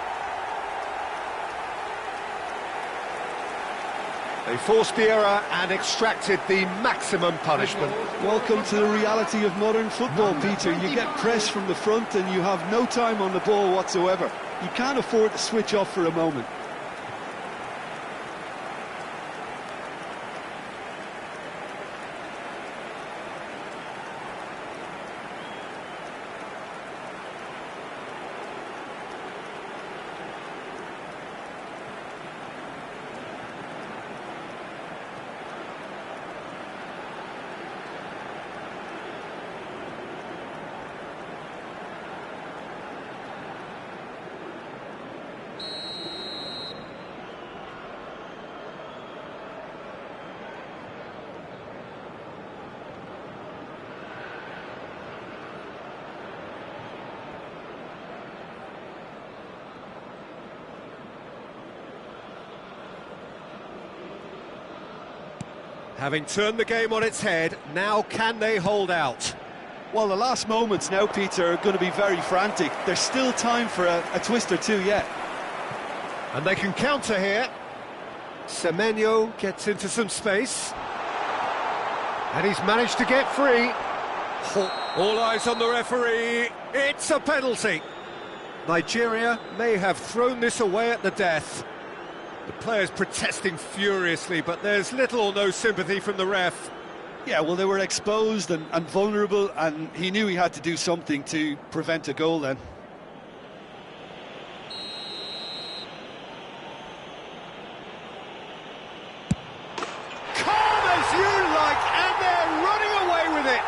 They forced the error and extracted the maximum punishment. Welcome to the reality of modern football, Peter. You get pressed from the front and you have no time on the ball whatsoever. You can't afford to switch off for a moment. Having turned the game on its head, now can they hold out? Well, the last moments now, Peter, are going to be very frantic. There's still time for a twist or two yet. And they can counter here. Semenyo gets into some space. And he's managed to get free. All eyes on the referee. It's a penalty. Nigeria may have thrown this away at the death. The players protesting furiously, but there's little or no sympathy from the ref. Yeah, well, they were exposed and vulnerable, and he knew he had to do something to prevent a goal then. Calm as you like, and they're running away with it.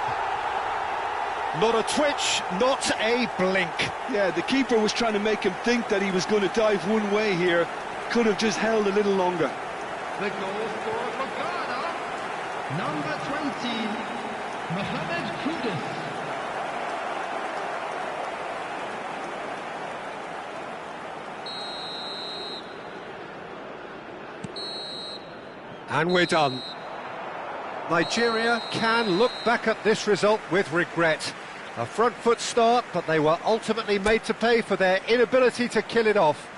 Not a twitch, not a blink. Yeah, the keeper was trying to make him think that he was going to dive one way here. Could have just held a little longer. The goal scorer for Ghana, number 20, Mohamed Kudus. And we're done. Nigeria can look back at this result with regret. A front foot start, but they were ultimately made to pay for their inability to kill it off.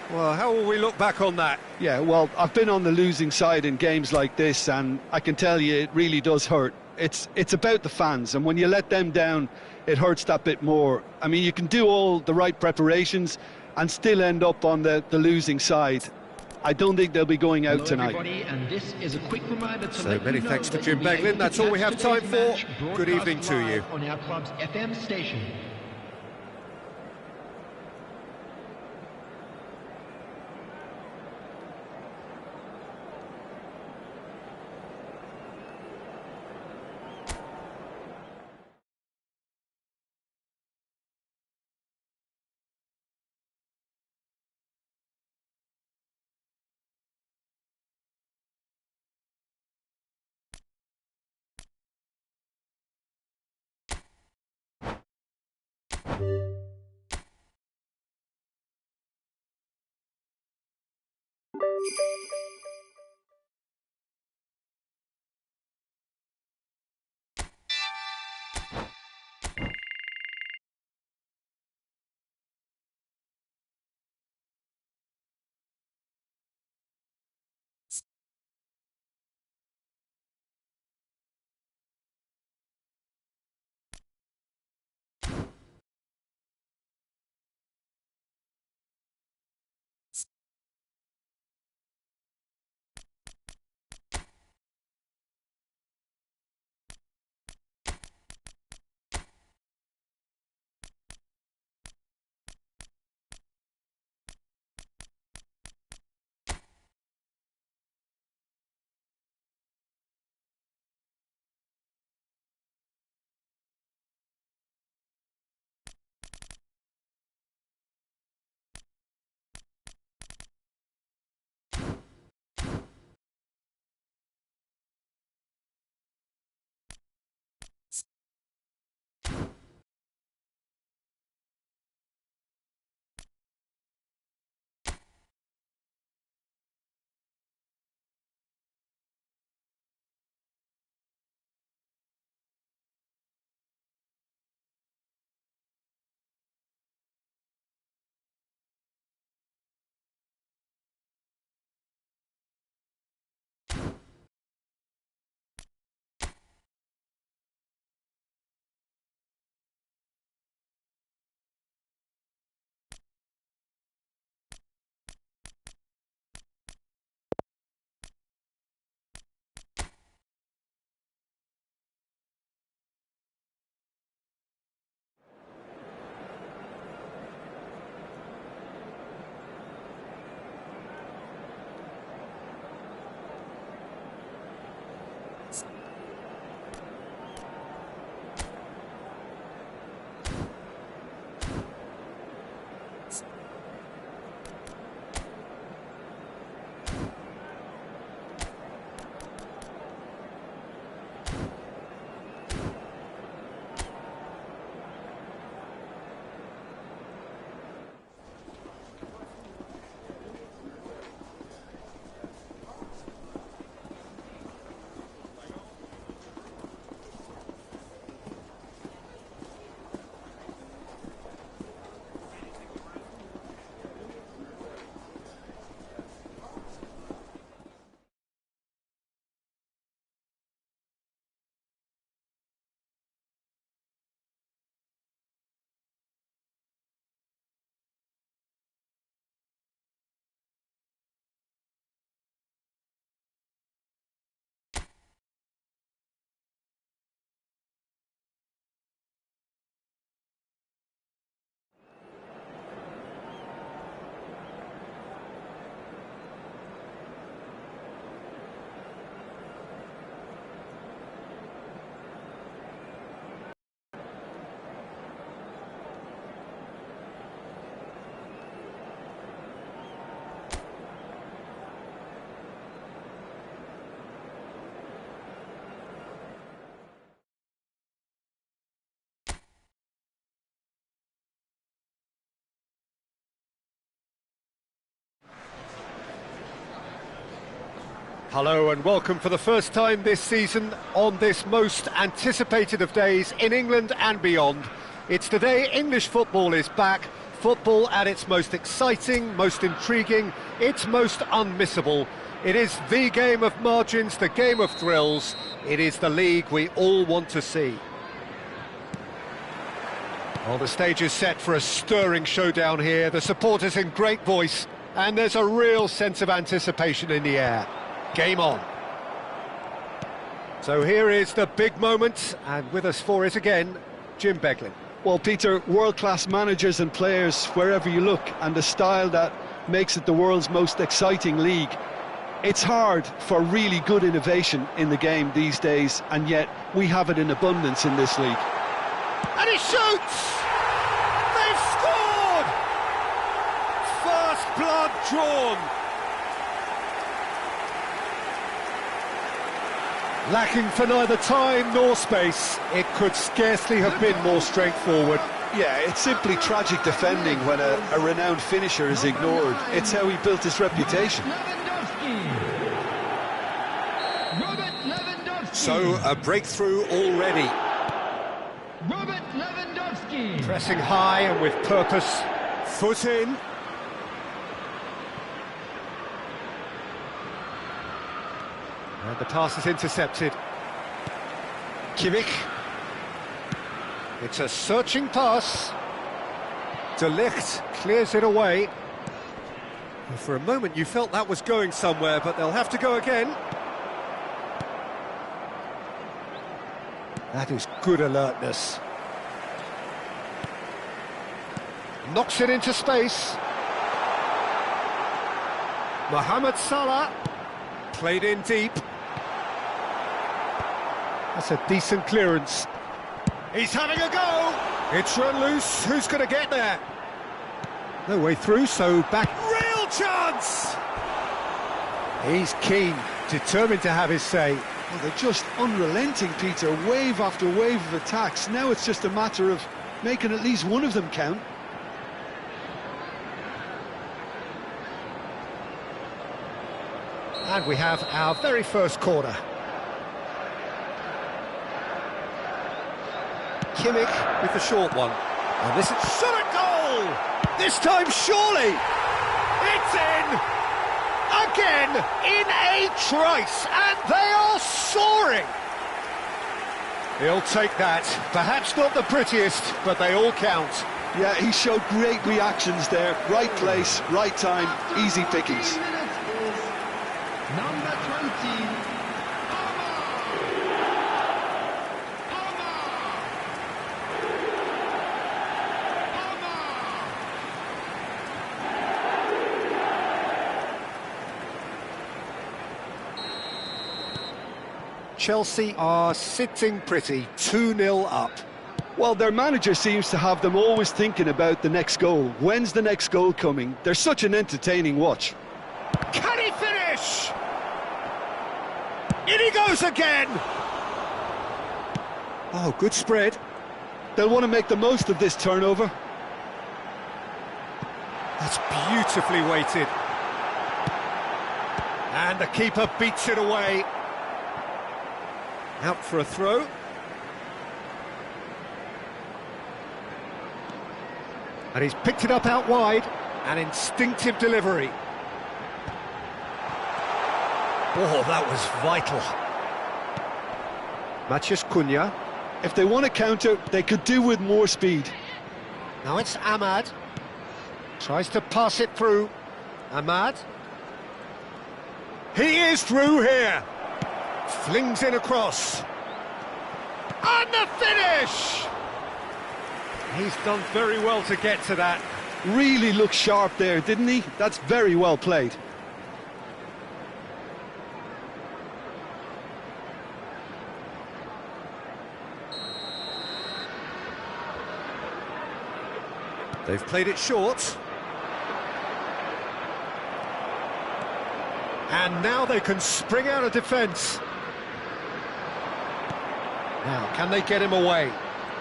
Well, how will we look back on that? Yeah, well, I've been on the losing side in games like this, and I can tell you it really does hurt. It's about the fans, and when you let them down, it hurts that bit more. I mean, you can do all the right preparations and still end up on the losing side. I don't think they'll be going out tonight. And this is a quick reminder to So many thanks to Jim Beglin. That's all we have time for. Good evening to you. On our club's FM station. Hello and welcome for the first time this season on this most anticipated of days in England and beyond. It's the day English football is back, football at its most exciting, most intriguing, its most unmissable. It is the game of margins, the game of thrills. It is the league we all want to see. Well, the stage is set for a stirring showdown here. The supporters in great voice, and there's a real sense of anticipation in the air. Game on. So here is the big moment, and with us for it again, Jim Beglin. Well, Peter, world-class managers and players wherever you look, and the style that makes it the world's most exciting league. It's hard for really good innovation in the game these days, and yet we have it in abundance in this league. And he shoots! They've scored! First blood drawn. Lacking for neither time nor space, it could scarcely have been more straightforward. Yeah, it's simply tragic defending when a renowned finisher is ignored. It's how he built his reputation. So, a breakthrough already. Robert Lewandowski. Pressing high and with purpose. Foot in. And the pass is intercepted. Kimmich. It's a searching pass. De Ligt clears it away. Well, for a moment you felt that was going somewhere, but they'll have to go again. That is good alertness. Knocks it into space. Mohamed Salah. Played in deep. That's a decent clearance. He's having a go! It's run loose, who's going to get there? No way through, so back... Real chance! He's keen, determined to have his say. Well, they're just unrelenting, Peter, wave after wave of attacks. Now it's just a matter of making at least one of them count. And we have our very first corner. Kimmich with the short one. And this is shot at goal! This time surely! It's in! Again, in a trice, and they are soaring! He'll take that. Perhaps not the prettiest, but they all count. Yeah, he showed great reactions there. Right place, right time, easy pickings. Number 20. Chelsea are sitting pretty, 2-0 up. Well, their manager seems to have them always thinking about the next goal. When's the next goal coming? They're such an entertaining watch. Can he finish? In he goes again! Oh, good spread. They'll want to make the most of this turnover. That's beautifully weighted. And the keeper beats it away. Out for a throw. And he's picked it up out wide. An instinctive delivery. Oh, that was vital. Matheus Cunha. If they want to counter, they could do with more speed. Now it's Ahmad. Tries to pass it through. Ahmad. He is through here. Flings in across. And the finish! He's done very well to get to that. Really looked sharp there, didn't he? That's very well played. They've played it short. And now they can spring out of defence. Now, can they get him away?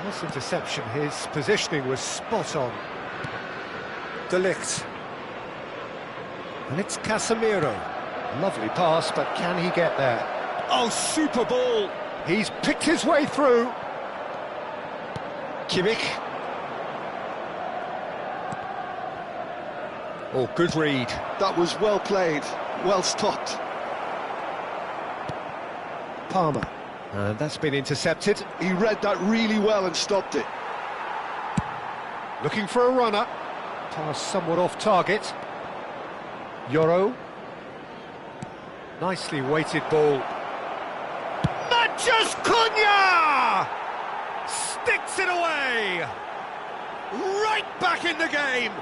Nice interception, his positioning was spot on. De Ligt. And it's Casemiro. Lovely pass, but can he get there? Oh, super ball! He's picked his way through. Kimmich. Oh, good read. That was well played, well stopped. Palmer. And that's been intercepted. He read that really well and stopped it. Looking for a runner. Pass somewhat off target. Yoro. Nicely weighted ball. Matches Cunha! Sticks it away! Right back in the game!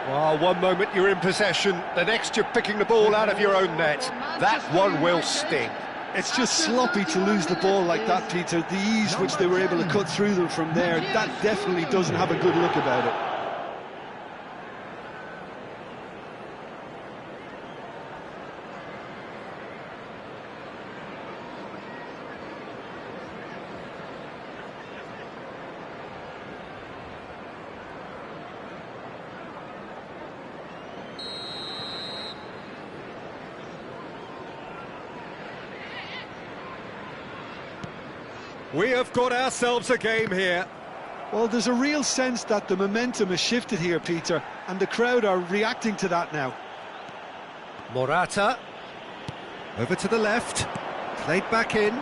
Well, one moment you're in possession, the next you're picking the ball out of your own net. That one will sting. It's just sloppy to lose the ball like that, Peter. The ease which they were able to cut through them from there, that definitely doesn't have a good look about it. We have got ourselves a game here. Well, there's a real sense that the momentum has shifted here, Peter, and the crowd are reacting to that now. Morata. Over to the left. Played back in.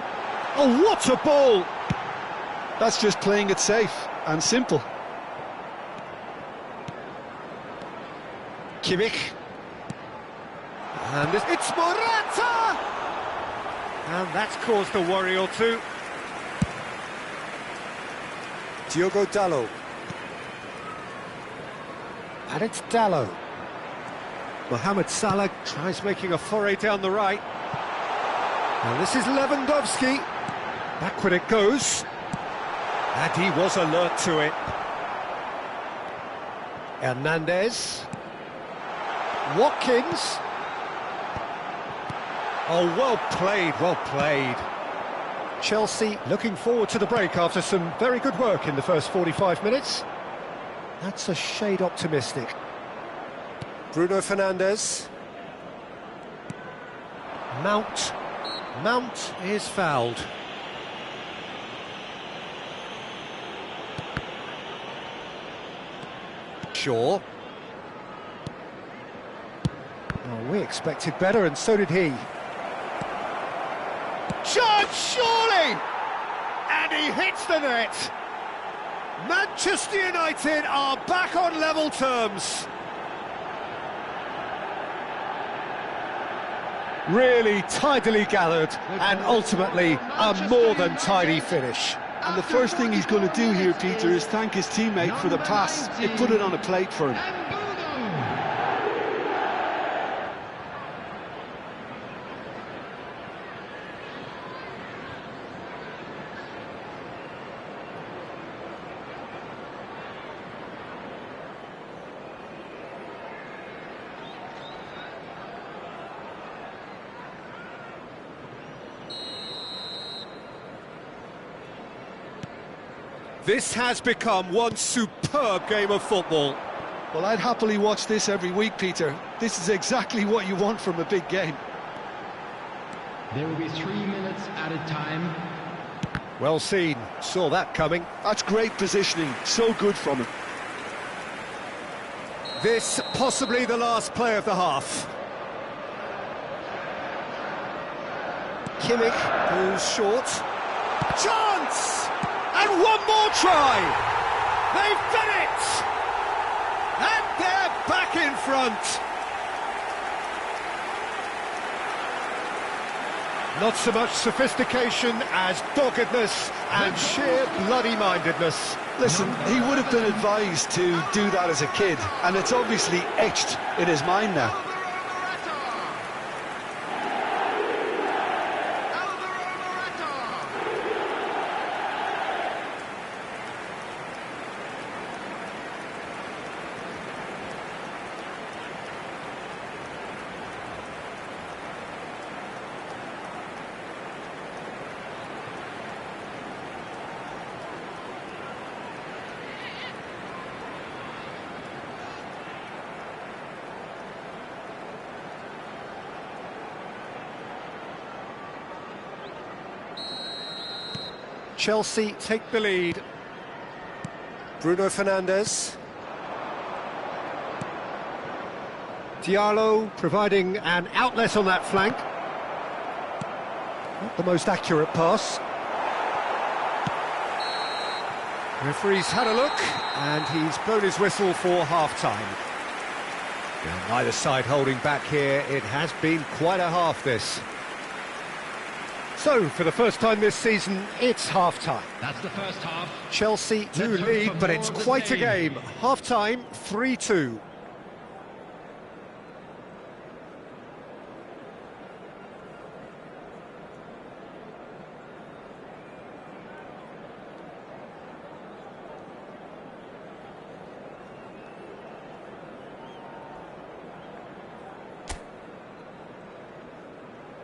Oh, what a ball! That's just playing it safe and simple. Kimmich. And it's Morata! And that's caused a worry or two. Diogo Dalot. And it's Dalot. Mohamed Salah tries making a foray down the right. And this is Lewandowski. Backward it goes. And he was alert to it. Hernandez. Watkins. Oh, well played, well played. Chelsea looking forward to the break after some very good work in the first 45 minutes. That's a shade optimistic. Bruno Fernandes. Mount is fouled. Shaw. Oh, we expected better, and so did he. Chance, surely! And he hits the net! Manchester United are back on level terms. Really tidily gathered, and ultimately a more than tidy finish. And the first thing he's going to do here, Peter, is thank his teammate for the pass. It put it on a plate for him. This has become one superb game of football. Well, I'd happily watch this every week, Peter. This is exactly what you want from a big game. There will be 3 minutes added time. Well seen, saw that coming. That's great positioning, so good from him. This possibly the last play of the half. Kimmich goes short. Chance! And one more try! They've done it! And they're back in front! Not so much sophistication as doggedness and sheer bloody-mindedness. Listen, he would have been advised to do that as a kid, and it's obviously etched in his mind now. Chelsea take the lead. Bruno Fernandes. Diallo providing an outlet on that flank. Not the most accurate pass. Referee's had a look, and he's blown his whistle for half-time. Neither side holding back here. It has been quite a half, this. So, for the first time this season, it's half-time. That's the first half. Chelsea do Let's hope lead, for but more it's of the quite a same. game. Half-time, 3-2.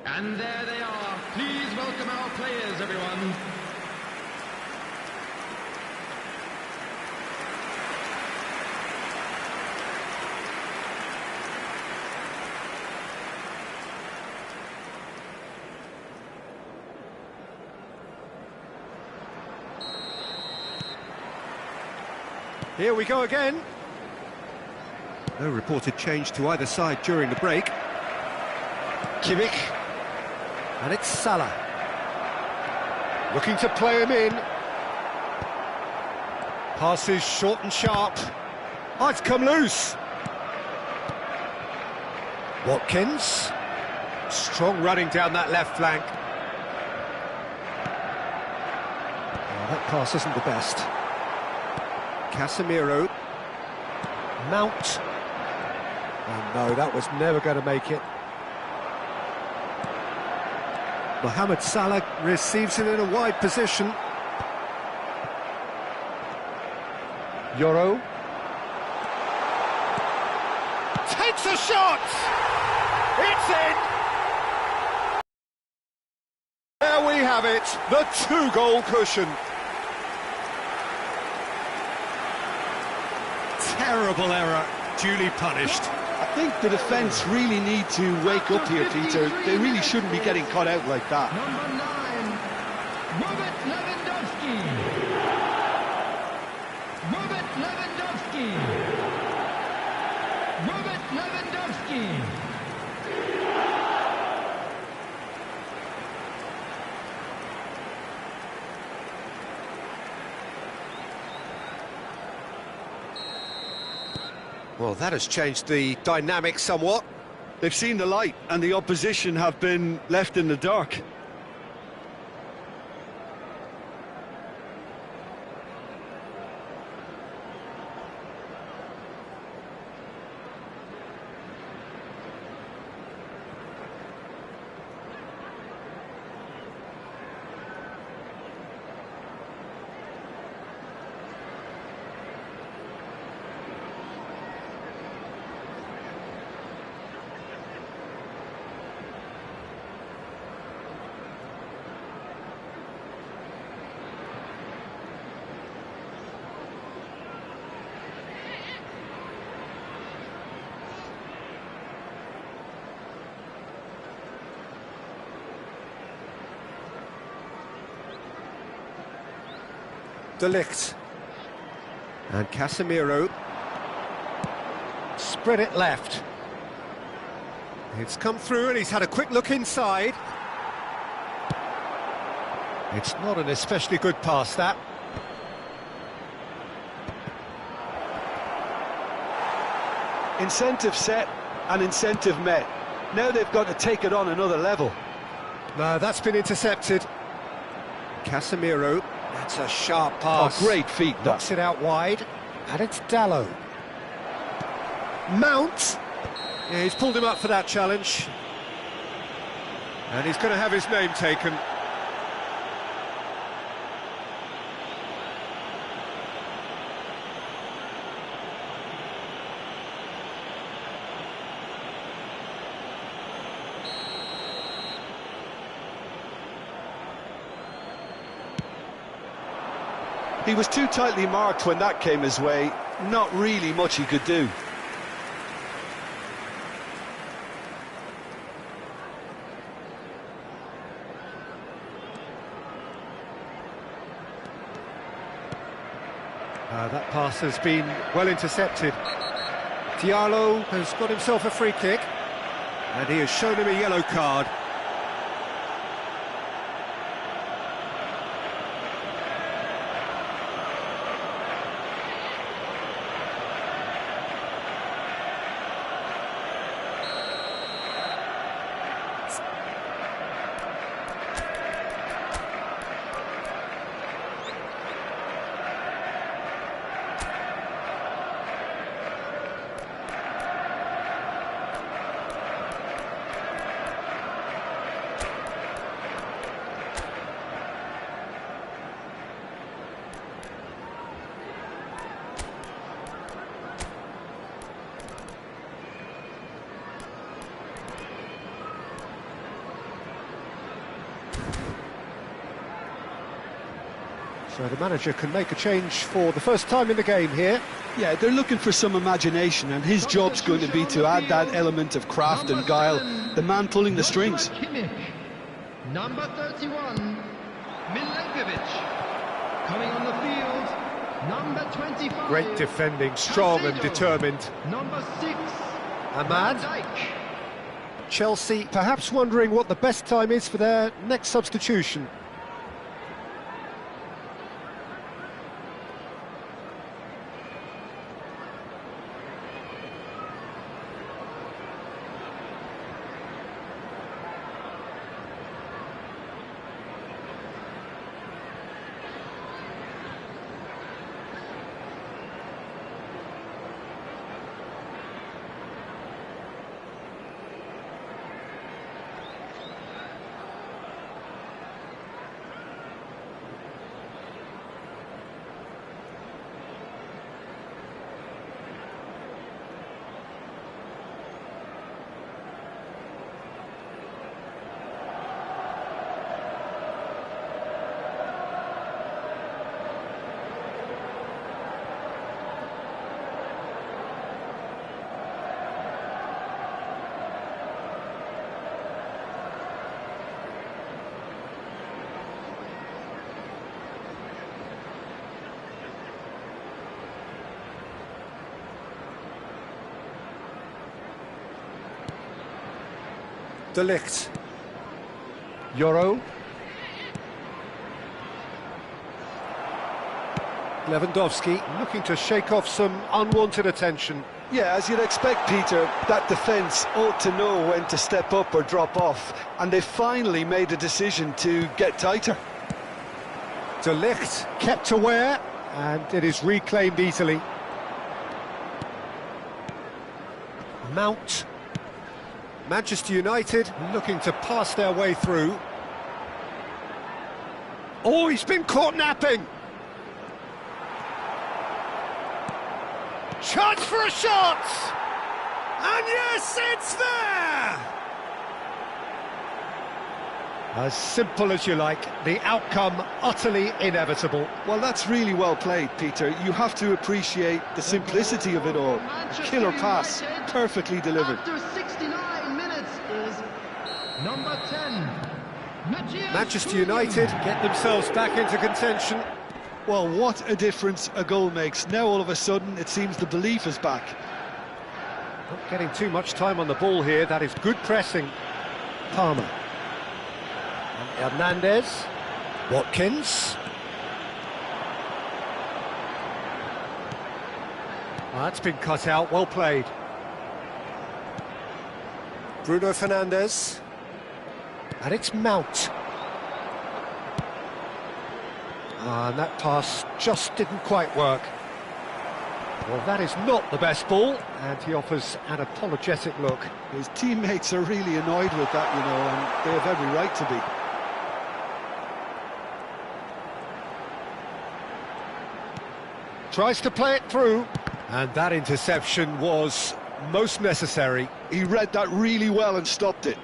And there they are. Please welcome our players, everyone. Here we go again. No reported change to either side during the break. Kimmich. And it's Salah. Looking to play him in. Passes short and sharp. Oh, it's come loose. Watkins. Strong running down that left flank. Oh, that pass isn't the best. Casemiro. Mount. Oh no, that was never going to make it. Mohamed Salah receives it in a wide position. Yoro. Takes a shot! It's in! There we have it, the two-goal cushion. Terrible error, duly punished. I think the defence really need to wake up here, Peter. They really shouldn't be getting caught out like that. Number 9, Robert Lewandowski. Robert Lewandowski. Robert Lewandowski. Well, that has changed the dynamic somewhat. They've seen the light, and the opposition have been left in the dark. De Ligt. And Casemiro. Spread it left. It's come through and he's had a quick look inside. It's not an especially good pass, that. Incentive set and incentive met. Now they've got to take it on another level. No, that's been intercepted. Casemiro. That's a sharp pass. Oh, great feet, that. Knocks it out wide. And it's Dallo. Mount. Yeah, he's pulled him up for that challenge. And he's going to have his name taken. He was too tightly marked when that came his way. Not really much he could do. That pass has been well intercepted. Diallo has got himself a free kick, and he has shown him a yellow card. So the manager can make a change for the first time in the game here. Yeah, they're looking for some imagination, and his job's going to be to add that element of craft and guile, the man pulling the strings. Number 31, Milenkovic. Coming on the field, number 25. Great defending, strong and determined. Number 6, Ahmad. Van Dijk. Chelsea perhaps wondering what the best time is for their next substitution. De Ligt. Euro. Lewandowski looking to shake off some unwanted attention. Yeah, as you'd expect, Peter, that defence ought to know when to step up or drop off, and they finally made a decision to get tighter. De Ligt kept aware, and it is reclaimed easily. Mount. Manchester United looking to pass their way through. Oh, he's been caught napping. Chance for a shot! And yes, it's there! As simple as you like, the outcome utterly inevitable. Well, that's really well played, Peter. You have to appreciate the simplicity of it all. A killer pass, perfectly delivered. After 69 minutes is number 10. Manchester United get themselves back into contention. Well, what a difference a goal makes. Now all of a sudden it seems the belief is back. Not getting too much time on the ball here. That is good pressing. Palmer. And Hernandez. Watkins. Oh, that's been cut out. Well played. Bruno Fernandes. And it's Mount. And that pass just didn't quite work. Well, that is not the best ball, and he offers an apologetic look. His teammates are really annoyed with that, you know, and they have every right to be. Tries to play it through, and that interception was most necessary. He read that really well and stopped it.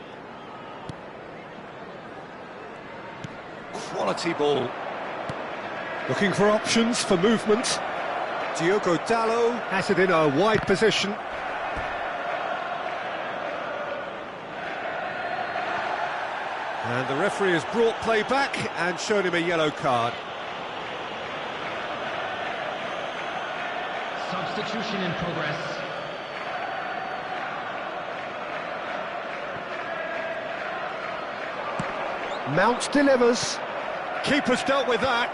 Quality ball. Looking for options for movement. Diogo Dalot has it in a wide position. And the referee has brought play back and shown him a yellow card. Substitution in progress. Mount delivers. Keeper's dealt with that.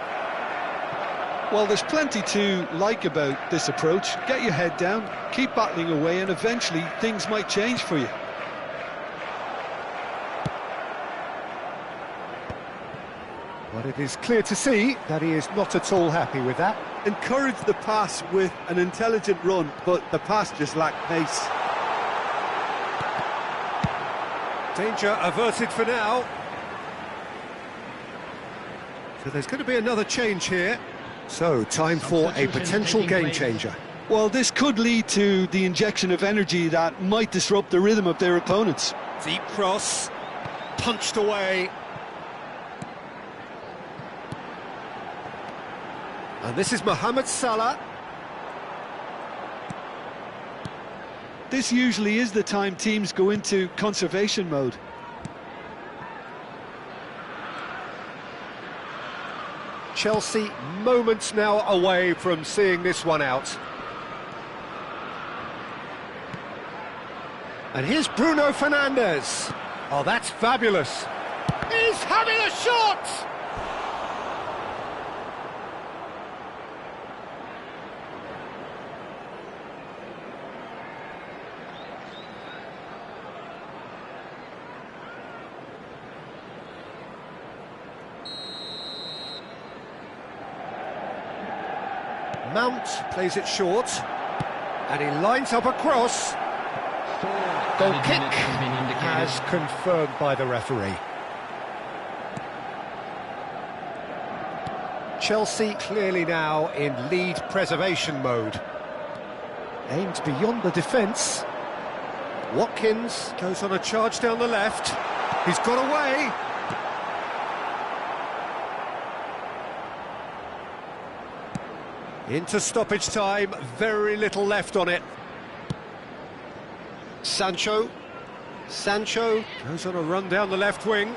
Well, there's plenty to like about this approach. Get your head down, keep battling away, and eventually things might change for you. But it is clear to see that he is not at all happy with that. Encourage the pass with an intelligent run, but the pass just lacked pace. Danger averted for now. So there's going to be another change here. So, time for a potential game changer. Well, this could lead to the injection of energy that might disrupt the rhythm of their opponents. Deep cross, punched away. And this is Mohamed Salah. This usually is the time teams go into conservation mode. Chelsea moments now away from seeing this one out. And here's Bruno Fernandes. Oh, that's fabulous. He's having a shot! Mount plays it short, and he lines up a cross. Goal kick as confirmed by the referee. Chelsea clearly now in lead preservation mode. Aimed beyond the defence. Watkins goes on a charge down the left. He's got away. Into stoppage time, very little left on it. Sancho goes on a run down the left wing.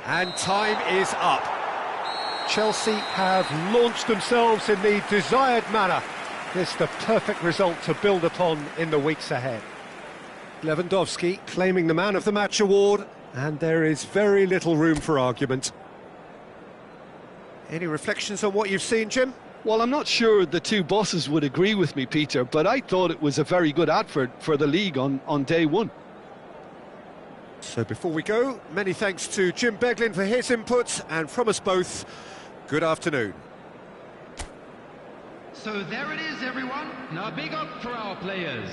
And time is up. Chelsea have launched themselves in the desired manner. This the perfect result to build upon in the weeks ahead. Lewandowski claiming the Man of the Match award, and there is very little room for argument. Any reflections on what you've seen, Jim? Well, I'm not sure the two bosses would agree with me, Peter, but I thought it was a very good advert for the league on day one. So before we go, many thanks to Jim Beglin for his input, and from us both, good afternoon. So there it is, everyone. Now big up for our players.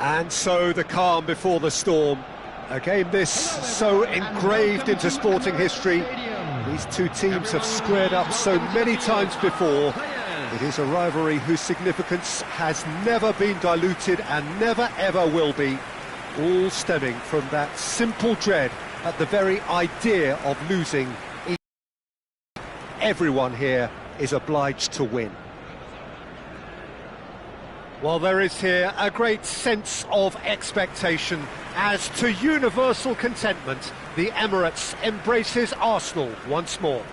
And so the calm before the storm. A game this so engraved into sporting history. These two teams have squared up so many times before. It is a rivalry whose significance has never been diluted and never ever will be. All stemming from that simple dread at the very idea of losing. Everyone here is obliged to win. Well, there is here a great sense of expectation as, to universal contentment, the Emirates embraces Arsenal once more.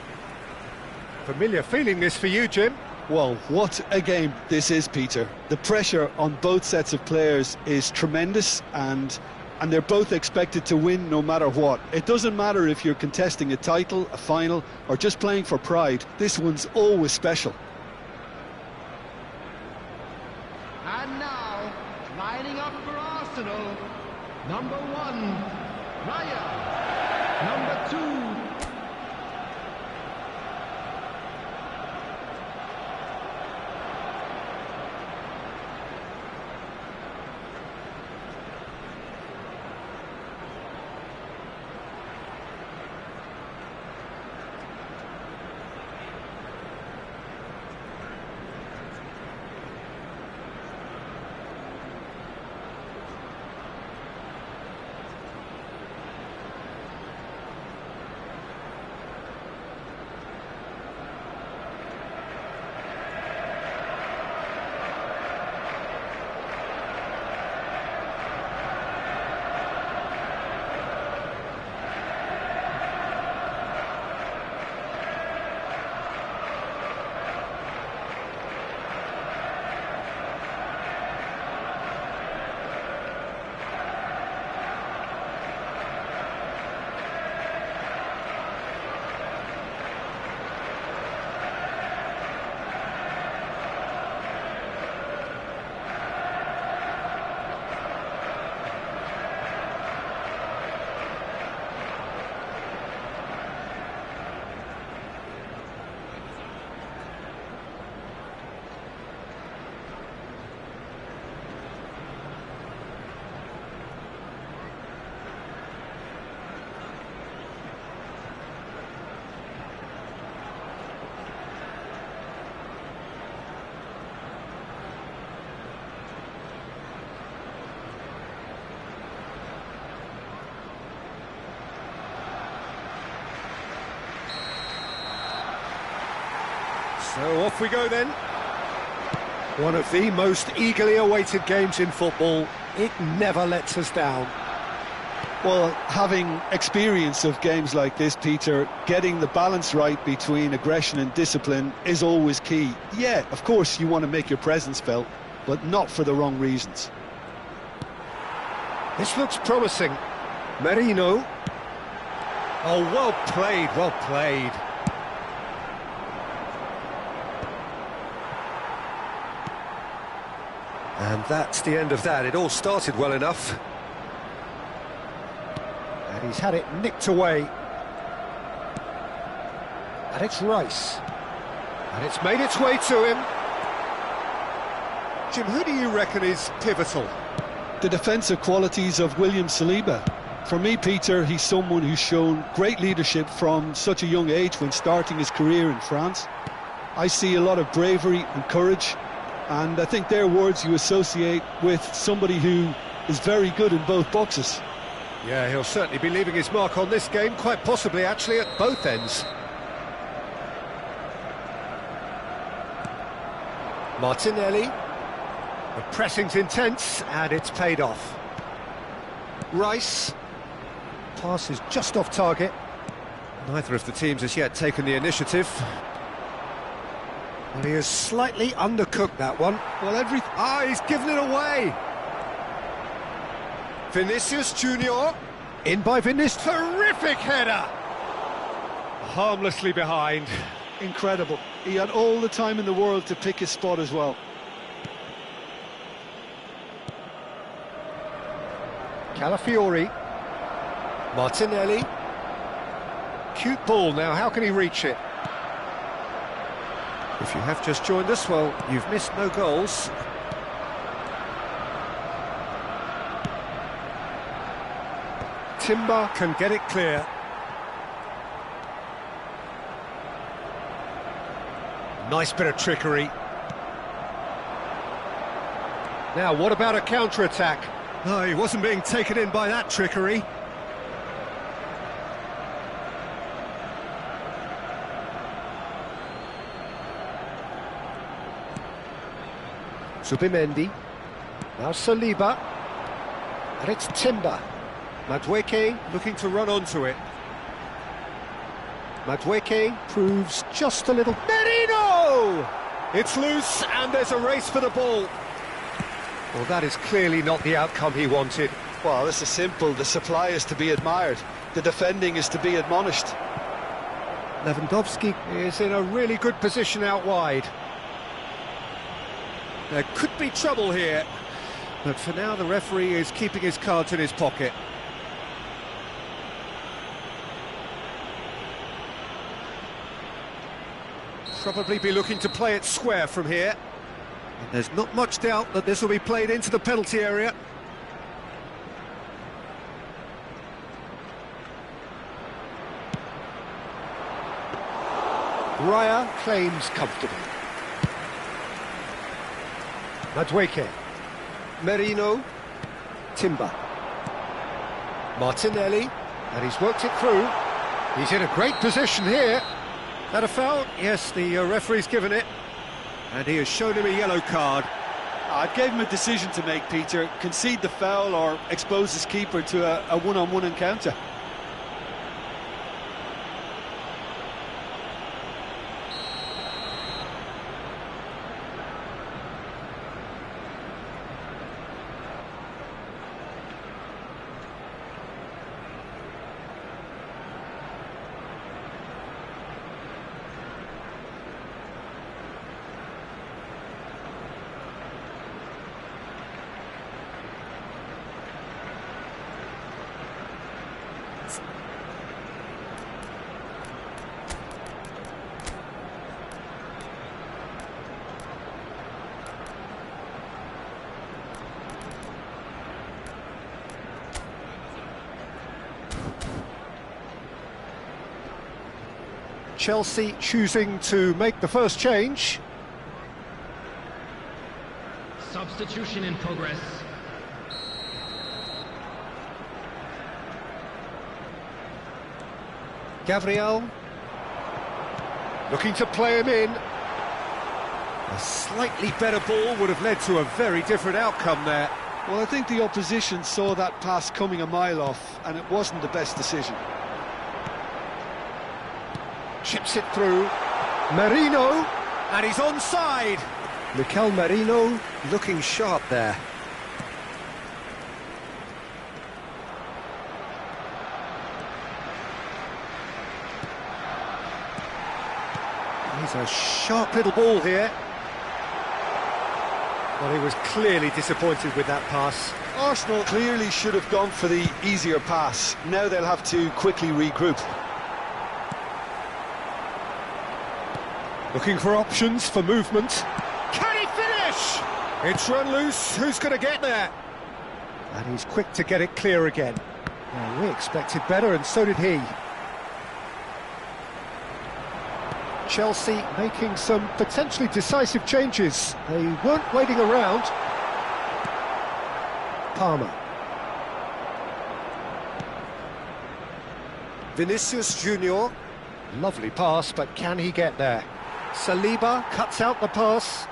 Familiar feeling this for you, Jim? Well, what a game this is, Peter. The pressure on both sets of players is tremendous, and they're both expected to win no matter what. It doesn't matter if you're contesting a title, a final, or just playing for pride. This one's always special. And now, lining up for Arsenal, number 1, Raya. Number 2, So off we go then. One of the most eagerly awaited games in football. It never lets us down. Well, having experience of games like this, Peter, getting the balance right between aggression and discipline is always key. Yeah, of course you want to make your presence felt, but not for the wrong reasons. This looks promising. Merino. Oh, well played, well played. And that's the end of that. It all started well enough. And he's had it nicked away. And it's Rice. And it's made its way to him. Jim, who do you reckon is pivotal? The defensive qualities of William Saliba. For me, Peter, he's someone who's shown great leadership from such a young age when starting his career in France. I see a lot of bravery and courage, and I think they're words you associate with somebody who is very good in both boxes. Yeah, he'll certainly be leaving his mark on this game, quite possibly actually at both ends. Martinelli. The pressing's intense, and it's paid off. Rice. Pass is just off target. Neither of the teams has yet taken the initiative. Well, he has slightly undercooked that one. Well, he's given it away. Vinicius Junior. In by Vinicius. Terrific header. Harmlessly behind. Incredible. He had all the time in the world to pick his spot as well. Calafiori. Martinelli. Cute ball now, how can he reach it? If you have just joined us, well, you've missed no goals. Timber can get it clear. Nice bit of trickery. Now, what about a counter-attack? Oh, he wasn't being taken in by that trickery. Zubimendi. Now Saliba. And it's Timber. Madueke looking to run onto it. Madueke proves just a little... Merino! It's loose and there's a race for the ball. Well, that is clearly not the outcome he wanted. Well, this is simple. The supply is to be admired. The defending is to be admonished. Lewandowski is in a really good position out wide. There could be trouble here, but for now the referee is keeping his cards in his pocket. Probably be looking to play it square from here. And there's not much doubt that this will be played into the penalty area. Raya claims comfortably. Madueke. Merino. Timber. Martinelli. And he's worked it through. He's in a great position here. That a foul? Yes, the referee's given it. And he has shown him a yellow card. I gave him a decision to make, Peter. Concede the foul or expose his keeper to a one-on-one encounter. Chelsea choosing to make the first change. Substitution in progress. Gabriel looking to play him in. A slightly better ball would have led to a very different outcome there. Well, I think the opposition saw that pass coming a mile off, and it wasn't the best decision. Chips it through. Merino, and he's onside. Mikel Merino looking sharp there. He's a sharp little ball here. Well, he was clearly disappointed with that pass. Arsenal clearly should have gone for the easier pass. Now they'll have to quickly regroup. Looking for options for movement. Can he finish? It's run loose. Who's going to get there? And he's quick to get it clear again. Well, we expected better, and so did he. Chelsea making some potentially decisive changes. They weren't waiting around. Palmer. Vinicius Junior. Lovely pass, but can he get there? Saliba cuts out the pass.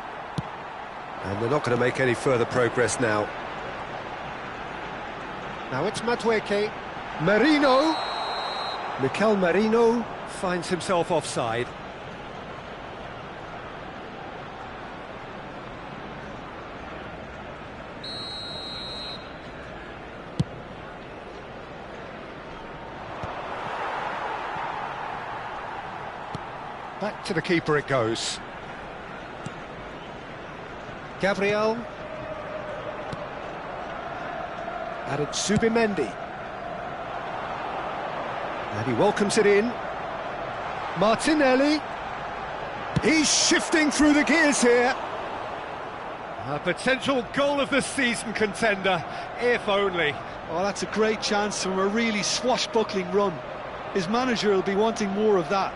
And they're not going to make any further progress now. Now it's Madueke. Merino. Mikel Merino finds himself offside. Back to the keeper it goes. Gabriel. And it's Zubimendi. And he welcomes it in. Martinelli. He's shifting through the gears here. A potential goal of the season contender, if only. Oh, that's a great chance from a really swashbuckling run. His manager will be wanting more of that.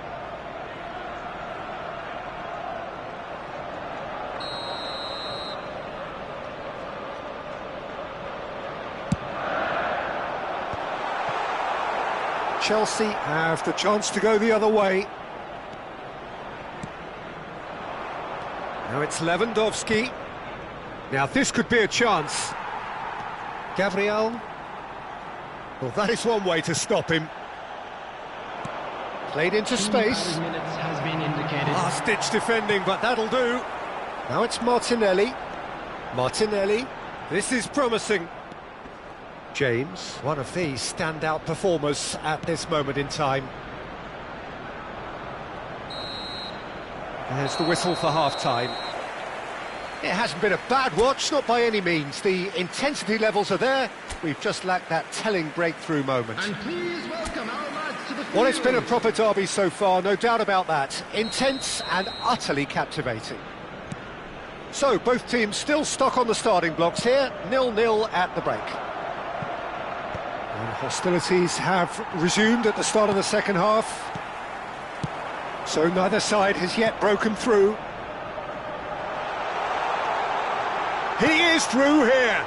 Chelsea have the chance to go the other way. Now it's Lewandowski. Now this could be a chance. Gabriel. Well, that is one way to stop him. Played into space. Last-ditch defending, but that'll do. Now it's Martinelli. Martinelli. This is promising. James, one of the standout performers at this moment in time. There's the whistle for half-time. It hasn't been a bad watch, not by any means. The intensity levels are there. We've just lacked that telling breakthrough moment. And please welcome our lads to the field. Well, it's been a proper derby so far, no doubt about that. Intense and utterly captivating. So, both teams still stuck on the starting blocks here, 0-0 at the break. And hostilities have resumed at the start of the second half. So neither side has yet broken through. He is through here.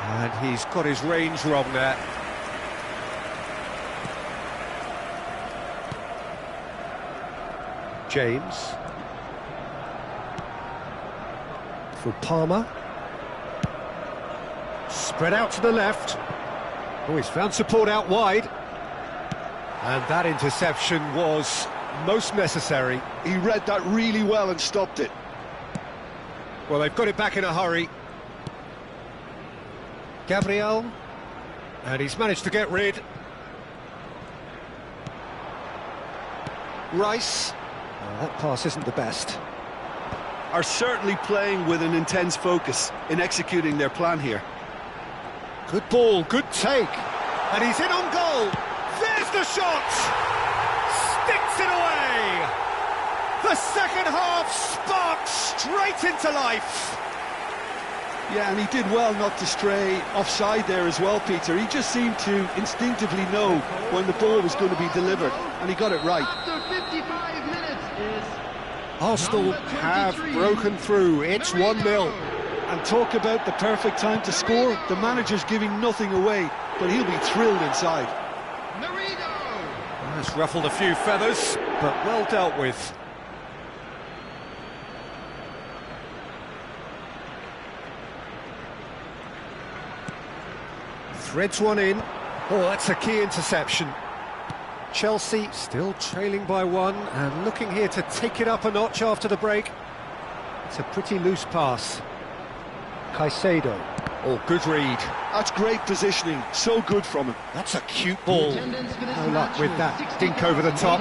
And he's got his range wrong there. James. For Palmer. Spread out to the left. Oh, he's found support out wide. And that interception was most necessary. He read that really well and stopped it. Well, they've got it back in a hurry. Gabriel. And he's managed to get rid. Rice. Oh, that pass isn't the best. Are certainly playing with an intense focus in executing their plan here. Good ball, good take. And he's in on goal. There's the shot! Sticks it away! The second half sparks straight into life. Yeah, and he did well not to stray offside there as well, Peter. He just seemed to instinctively know when the ball was going to be delivered, and he got it right. After 55 minutes is Arsenal have broken through. It's 1-0. And talk about the perfect time to score. The manager's giving nothing away, but he'll be thrilled inside. That's ruffled a few feathers, but well dealt with. Threads one in. Oh, that's a key interception. Chelsea still trailing by one and looking here to take it up a notch after the break. It's a pretty loose pass. Caicedo. Oh, good read. That's great positioning, so good from him. That's a cute ball. No luck with that dink over the top.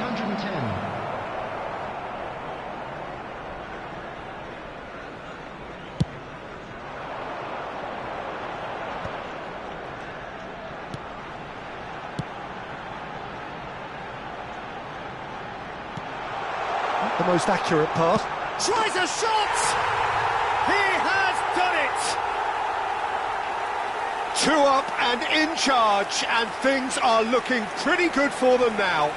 Not the most accurate pass. Tries a shot! He has done it! 2 up and in charge, and things are looking pretty good for them now.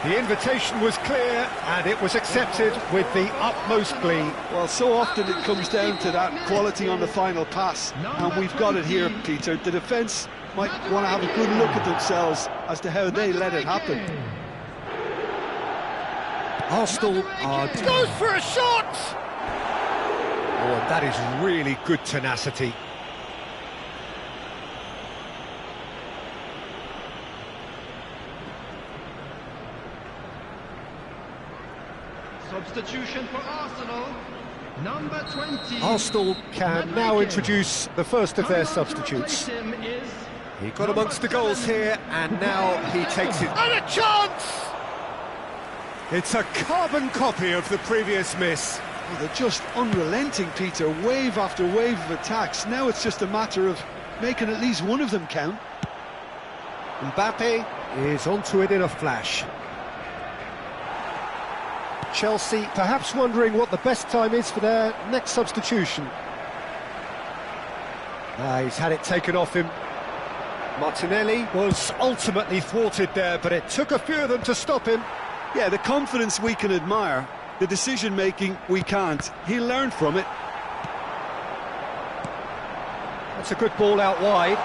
The invitation was clear, and it was accepted with the utmost glee. Well, so often it comes down to that quality on the final pass, and we've got it here, Peter. The defence might want to have a good look at themselves as to how they let it happen. Arsenal goes for a shot! Oh, and that is really good tenacity. Substitution for Arsenal, number 20. Arsenal can now introduce the first of their substitutes. He got amongst the goals here, and now he takes it. And a chance! It's a carbon copy of the previous miss. Oh, they're just unrelenting, Peter. Wave after wave of attacks. Now it's just a matter of making at least one of them count. Mbappe is onto it in a flash. Chelsea perhaps wondering what the best time is for their next substitution. He's had it taken off him. Martinelli was ultimately thwarted there, but it took a few of them to stop him. Yeah, the confidence we can admire, the decision-making we can't. He'll learn from it. That's a good ball out wide.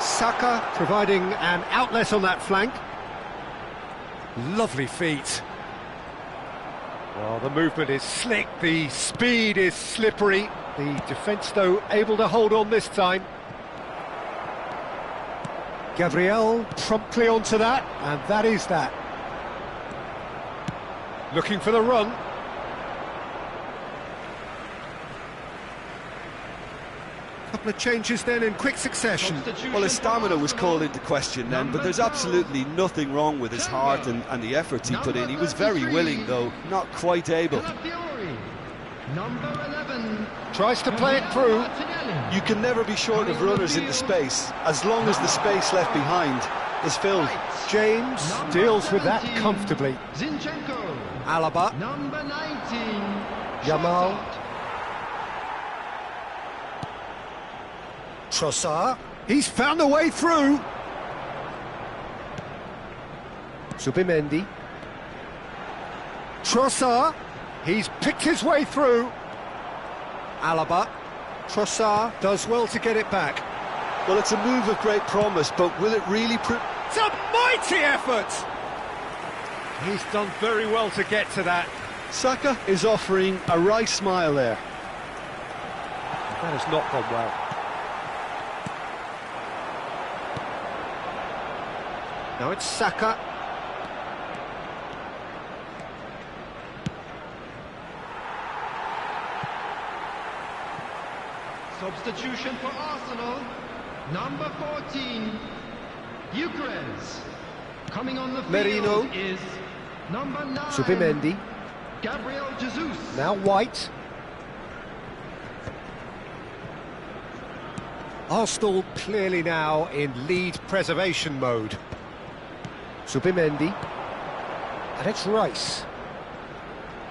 Saka providing an outlet on that flank. Lovely feet. Well, the movement is slick, the speed is slippery. The defence, though, able to hold on this time. Gabriel promptly onto that, and that is that. Looking for the run. Couple of changes then in quick succession. Well, his stamina was called into question then, but there's absolutely nothing wrong with his heart and the efforts he put in. He was very willing, though, not quite able. Number 11. Tries to play it through. You can never be short of runners into space, as long as the space left behind is filled. James deals with that comfortably. Zinchenko. Alaba. Number 19. Yamal. Trossard. He's found a way through. Zubimendi. Trossard. He's picked his way through. Alaba. Trossard does well to get it back. Well, it's a move of great promise, but will it really It's a mighty effort! He's done very well to get to that. Saka is offering a wry smile there. That has not gone well. Now it's Saka. Substitution for Arsenal. Number 14. Eucharist. Coming on the field Merino. is number 9. Zubimendi. Gabriel Jesus. Now White. Arsenal clearly now in lead preservation mode. Zubimendi. And it's Rice.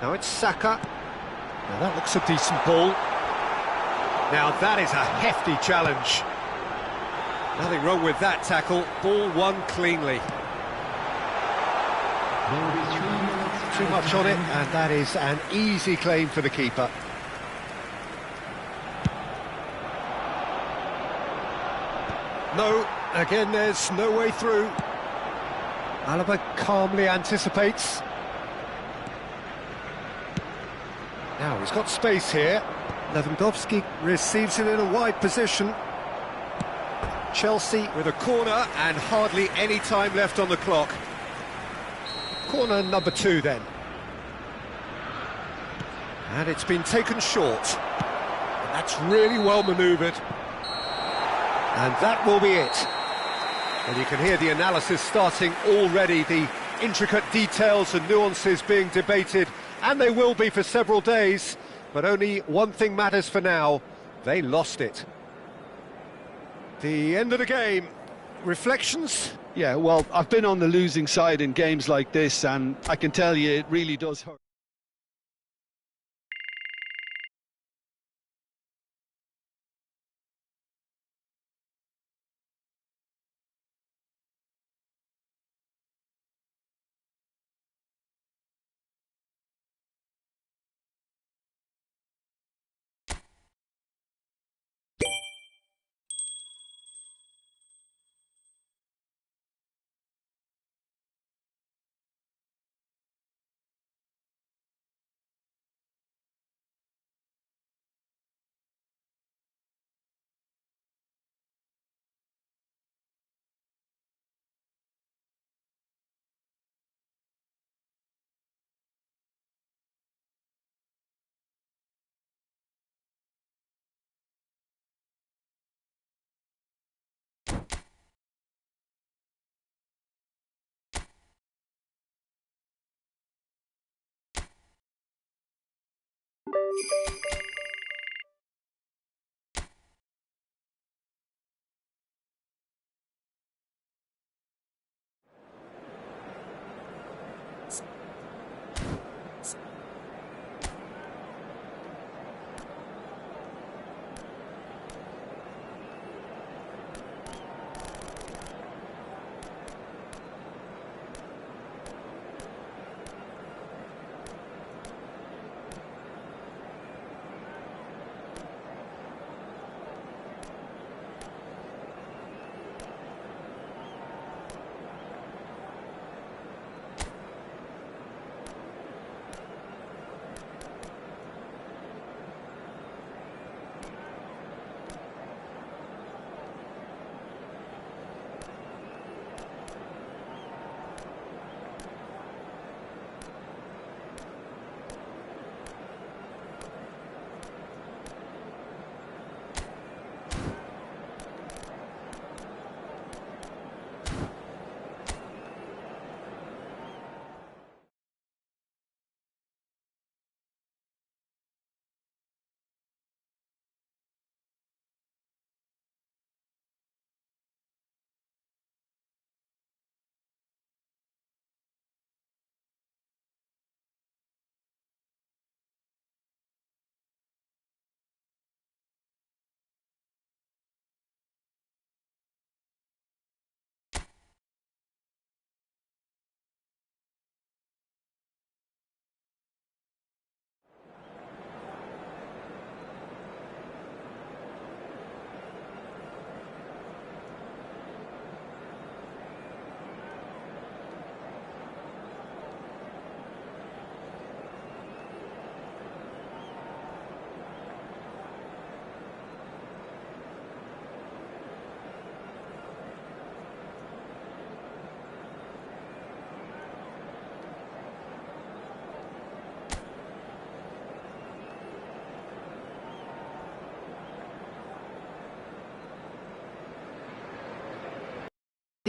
Now it's Saka. Now that looks a decent ball. Now that is a hefty challenge. Nothing wrong with that tackle. Ball won cleanly. There will be 3 minutes. Too much on it, and that is an easy claim for the keeper. No, again there's no way through. Alaba calmly anticipates. Now he's got space here. Lewandowski receives it in a wide position. Chelsea with a corner and hardly any time left on the clock. Corner number 2 then. And it's been taken short. And that's really well manoeuvred. And that will be it. And you can hear the analysis starting already, the intricate details and nuances being debated, and they will be for several days. But only one thing matters for now: they lost it. The end of the game. Reflections? Yeah, well, I've been on the losing side in games like this, and I can tell you it really does hurt.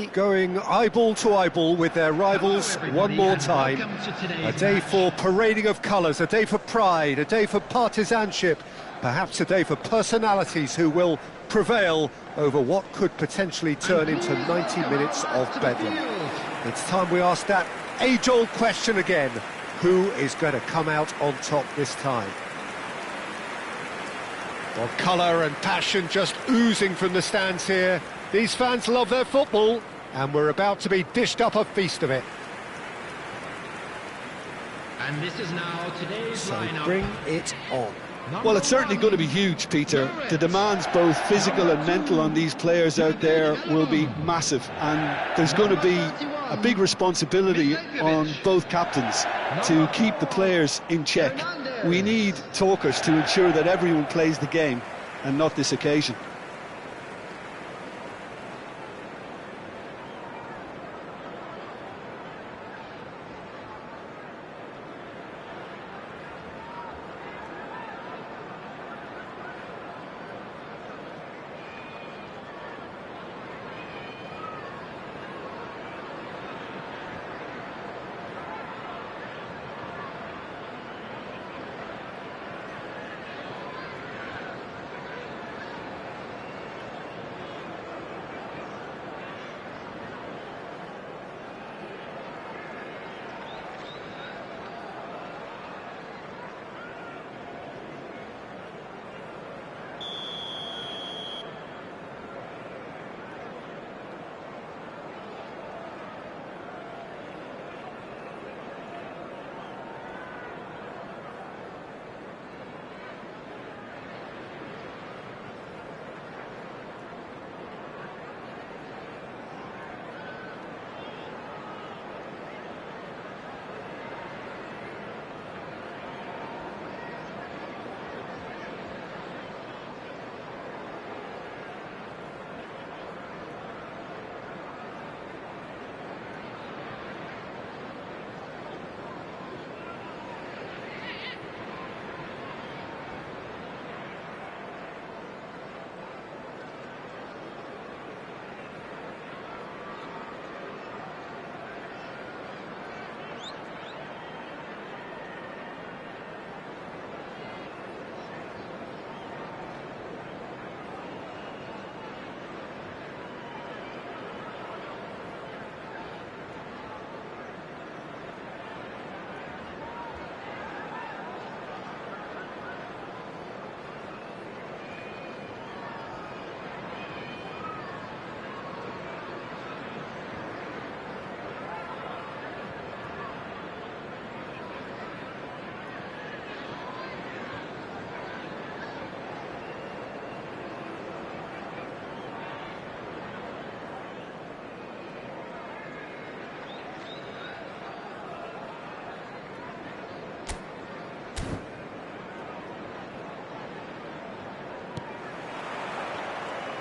going eyeball to eyeball with their rivals one more time. A day for parading of colours, a day for pride, a day for partisanship, perhaps a day for personalities who will prevail over what could potentially turn into 90 minutes of bedlam. It's time we ask that age-old question again: who is going to come out on top this time? Well, colour and passion just oozing from the stands here. These fans love their football, and we're about to be dished up a feast of it. And this is now today's lineup. Bring it on. Well, it's certainly going to be huge, Peter. The demands, both physical and mental, on these players out there will be massive, and there's going to be a big responsibility on both captains to keep the players in check. We need talkers to ensure that everyone plays the game, and not this occasion.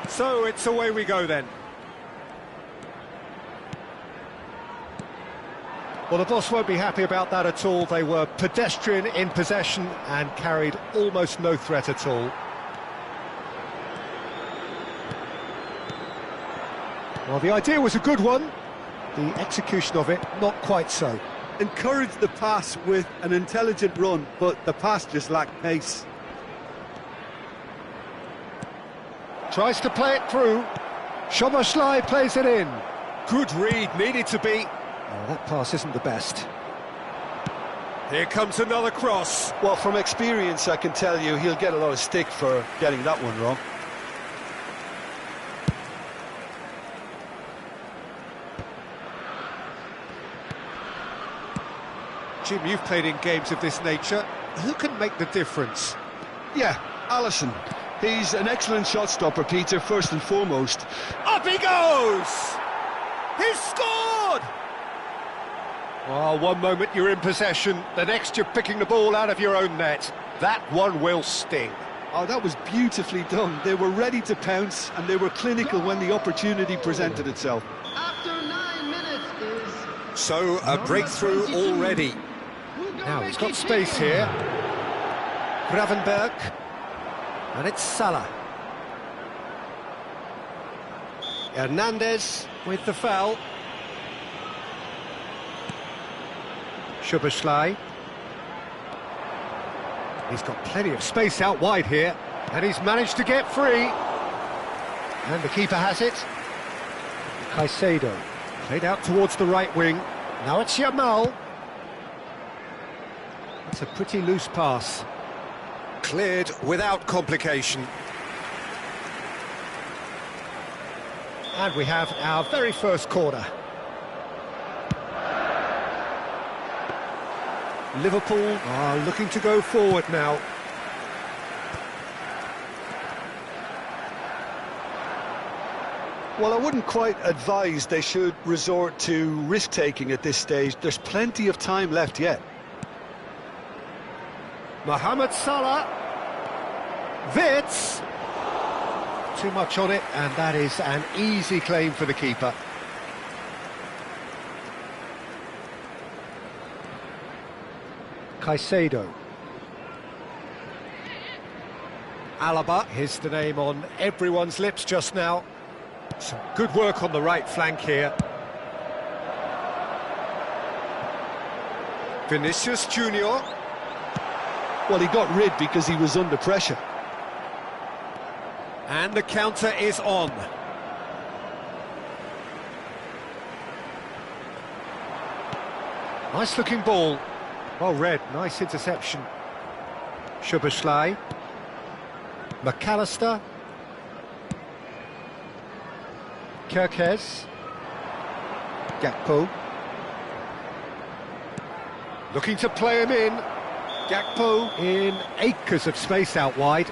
So it's away we go then. Well, the boss won't be happy about that at all. They were pedestrian in possession and carried almost no threat at all. Well, the idea was a good one. The execution of it, not quite so. Encouraged the pass with an intelligent run, but the pass just lacked pace. Tries to play it through. Szoboszlai plays it in. Good read, needed to be. Oh, that pass isn't the best. Here comes another cross. Well, from experience, I can tell you he'll get a lot of stick for getting that one wrong. Jim, you've played in games of this nature. Who can make the difference? Yeah, Alisson. He's an excellent shot stopper, Peter, first and foremost. Up he goes! He's scored! Well, one moment you're in possession, the next you're picking the ball out of your own net. That one will sting. Oh, that was beautifully done. They were ready to pounce, and they were clinical when the opportunity presented itself. After 9 minutes is... So, a breakthrough already. Now, he's got space here. Gravenberg. And it's Salah. Hernandez with the foul. Szoboszlai. He's got plenty of space out wide here, and he's managed to get free. And the keeper has it. Caicedo, played out towards the right wing. Now it's Yamal. It's a pretty loose pass. Cleared without complication. And we have our very first corner. Liverpool are looking to go forward now. Well, I wouldn't quite advise they should resort to risk-taking at this stage. There's plenty of time left yet. Mohamed Salah. Wirtz. Too much on it, and that is an easy claim for the keeper. Caicedo. Alaba is the name on everyone's lips just now. Some good work on the right flank here. Vinicius Junior. Well, he got rid because he was under pressure. And the counter is on. Nice looking ball. Well read, nice interception. Szoboszlai. McAllister. Kerkez. Gakpo. Looking to play him in. Gakpo in acres of space out wide.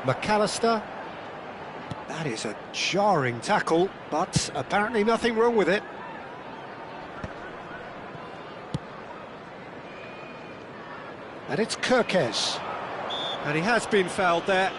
McAllister. That is a jarring tackle, but apparently nothing wrong with it. And it's Kerkez. And he has been fouled there.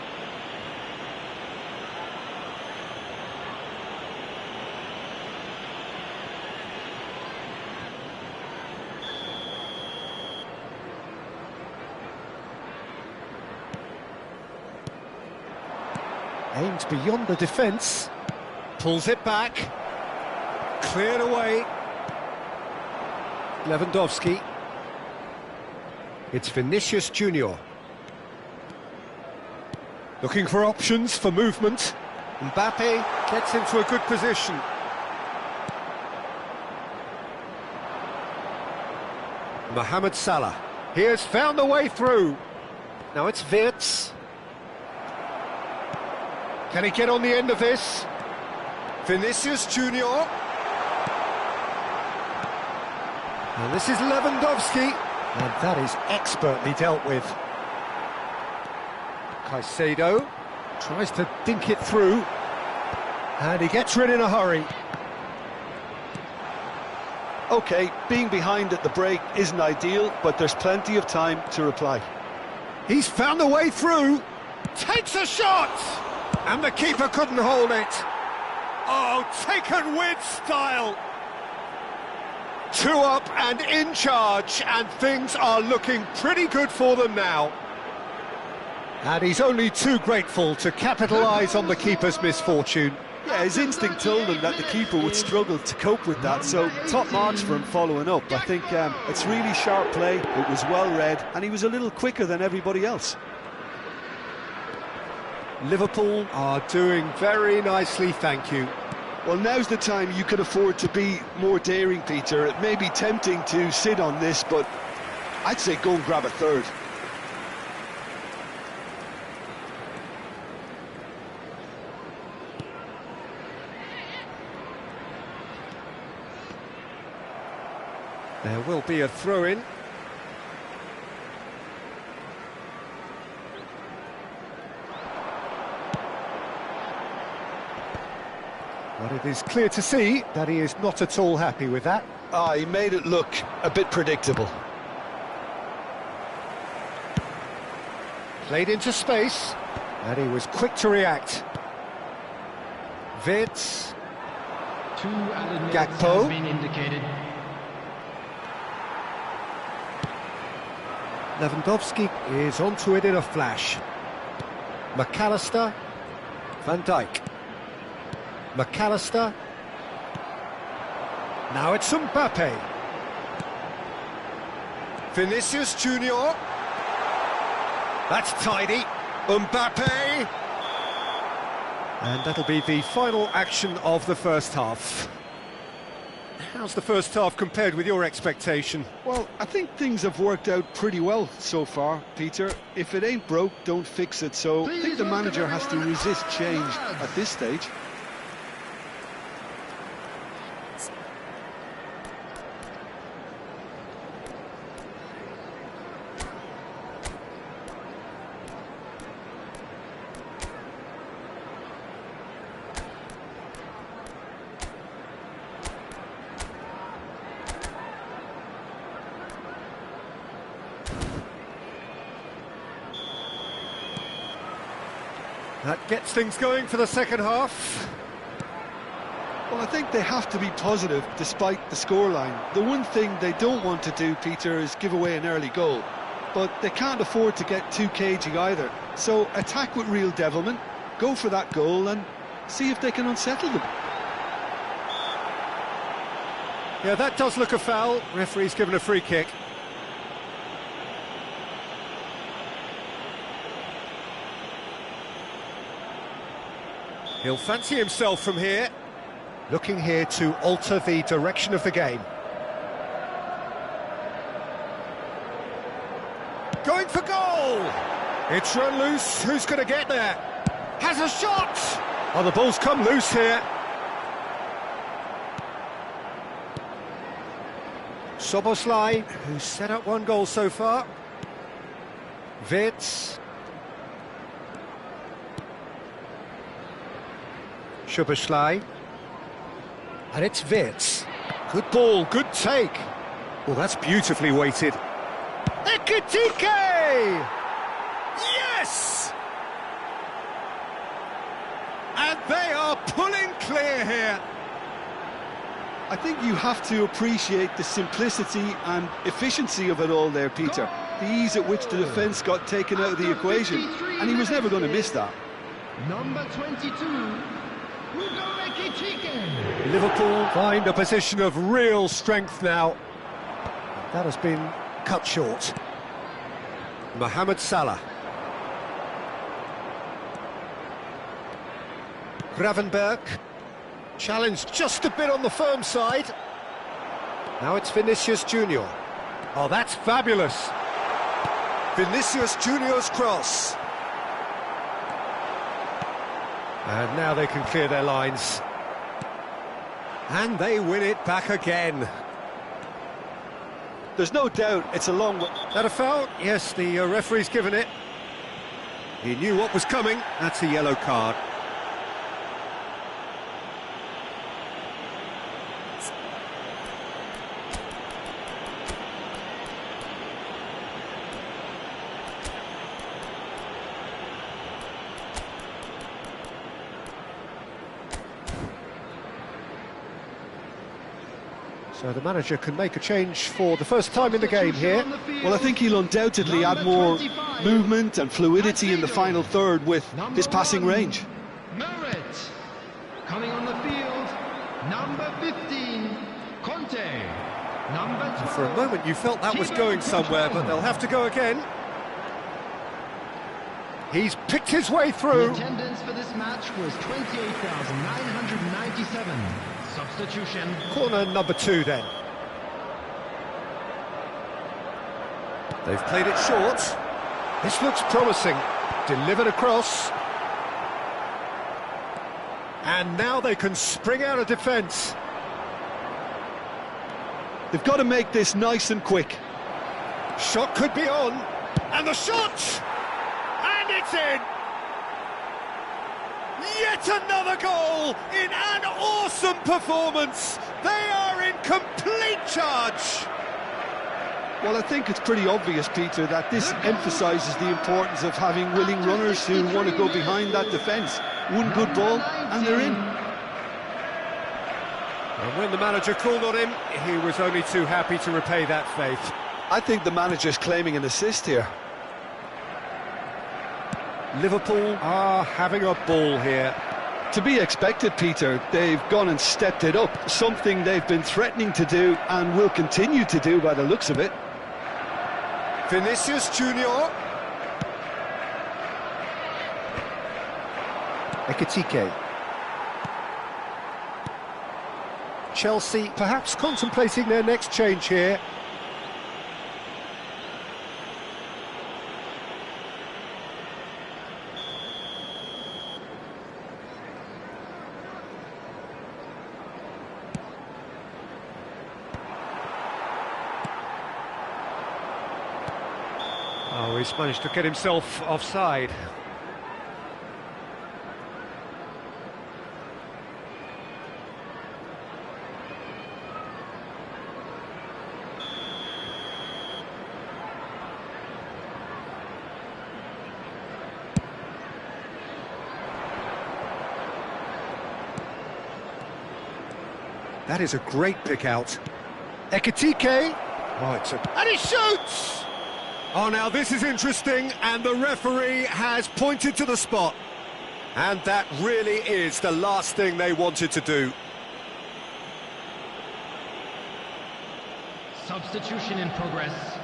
Aimed beyond the defence, pulls it back, cleared away. Lewandowski. It's Vinicius Junior. Looking for options for movement. Mbappe gets into a good position. Mohamed Salah. He has found a way through. Now it's Wirtz. Can he get on the end of this? Vinicius Junior. And this is Lewandowski. And that is expertly dealt with. Caicedo tries to dink it through. And he gets rid in a hurry. OK, being behind at the break isn't ideal, but there's plenty of time to reply. He's found a way through. Takes a shot! And the keeper couldn't hold it. Oh, taken with style. 2 up and in charge, and things are looking pretty good for them now. And he's only too grateful to capitalise on the keeper's misfortune. Yeah, his instinct told him that the keeper would struggle to cope with that, so top marks for him following up. I think it's really sharp play, it was well read, and he was a little quicker than everybody else. Liverpool are doing very nicely, thank you. Well, now's the time you could afford to be more daring, Peter. It may be tempting to sit on this, but I'd say go and grab a third. There will be a throw-in. But it is clear to see that he is not at all happy with that. He made it look a bit predictable. Played into space. And he was quick to react. Vitz. 2 added minutes Gakpo. has been indicated. Lewandowski is onto it in a flash. McAllister. Van Dijk. McAllister. Now it's Mbappe. Vinicius Junior. That's tidy. Mbappe. And that'll be the final action of the first half. How's the first half compared with your expectation? Well, I think things have worked out pretty well so far, Peter. If it ain't broke, don't fix it. So I think the manager has to resist change at this stage. That gets things going for the second half. Well, I think they have to be positive despite the scoreline. The one thing they don't want to do, Peter, is give away an early goal. But they can't afford to get too cagey either. So attack with real devilment, go for that goal and see if they can unsettle them. Yeah, that does look a foul. Referee's given a free kick. He'll fancy himself from here. Looking here to alter the direction of the game. Going for goal! It's run loose. Who's going to get there? Has a shot! Oh, the ball's come loose here. Soboslai, who's set up one goal so far. Vitz. Szoboszlai. And it's Vitz. Good ball, good take. Well, that's beautifully weighted. Ekitike! Yes! And they are pulling clear here. I think you have to appreciate the simplicity and efficiency of it all there, Peter. The ease at which the defence got taken out of the equation, and he was never going to miss that. Number 22, Liverpool find a position of real strength now. That has been cut short. Mohamed Salah. Gravenberg. Challenged just a bit on the firm side. Now it's Vinicius Junior. Oh, that's fabulous. Vinicius Junior's cross. And now they can clear their lines. And they win it back again. There's no doubt it's a long way. That a foul? Yes, the referee's given it. He knew what was coming. That's a yellow card. So the manager can make a change for the first time in the game here. Well, I think he'll undoubtedly add more movement and fluidity in the final third with his passing range. Merit. Coming on the field, number 15, Conte. Number 12. For a moment you felt that was going somewhere, but they'll have to go again. He's picked his way through. The attendance for this match was 28,997. Substitution. Corner number 2 then. They've played it short. This looks promising. Delivered across. And now they can spring out of defence. They've got to make this nice and quick. Shot could be on. And the shot! And it's in! Yet another goal in an awesome performance. They are in complete charge. Well, I think it's pretty obvious, Peter, that this emphasises the importance of having willing runners who want to go behind that defence. One good ball, and they're in. And when the manager called on him, he was only too happy to repay that faith. I think the manager's claiming an assist here. Liverpool are having a ball here. To be expected, Peter. They've gone and stepped it up, something they've been threatening to do and will continue to do by the looks of it. Vinicius Junior. Ekitike. Chelsea perhaps contemplating their next change here. Oh, he's managed to get himself offside. That is a great pick out. Ekitike. Oh, and he shoots! Oh, now this is interesting, and the referee has pointed to the spot. And that really is the last thing they wanted to do. Substitution in progress.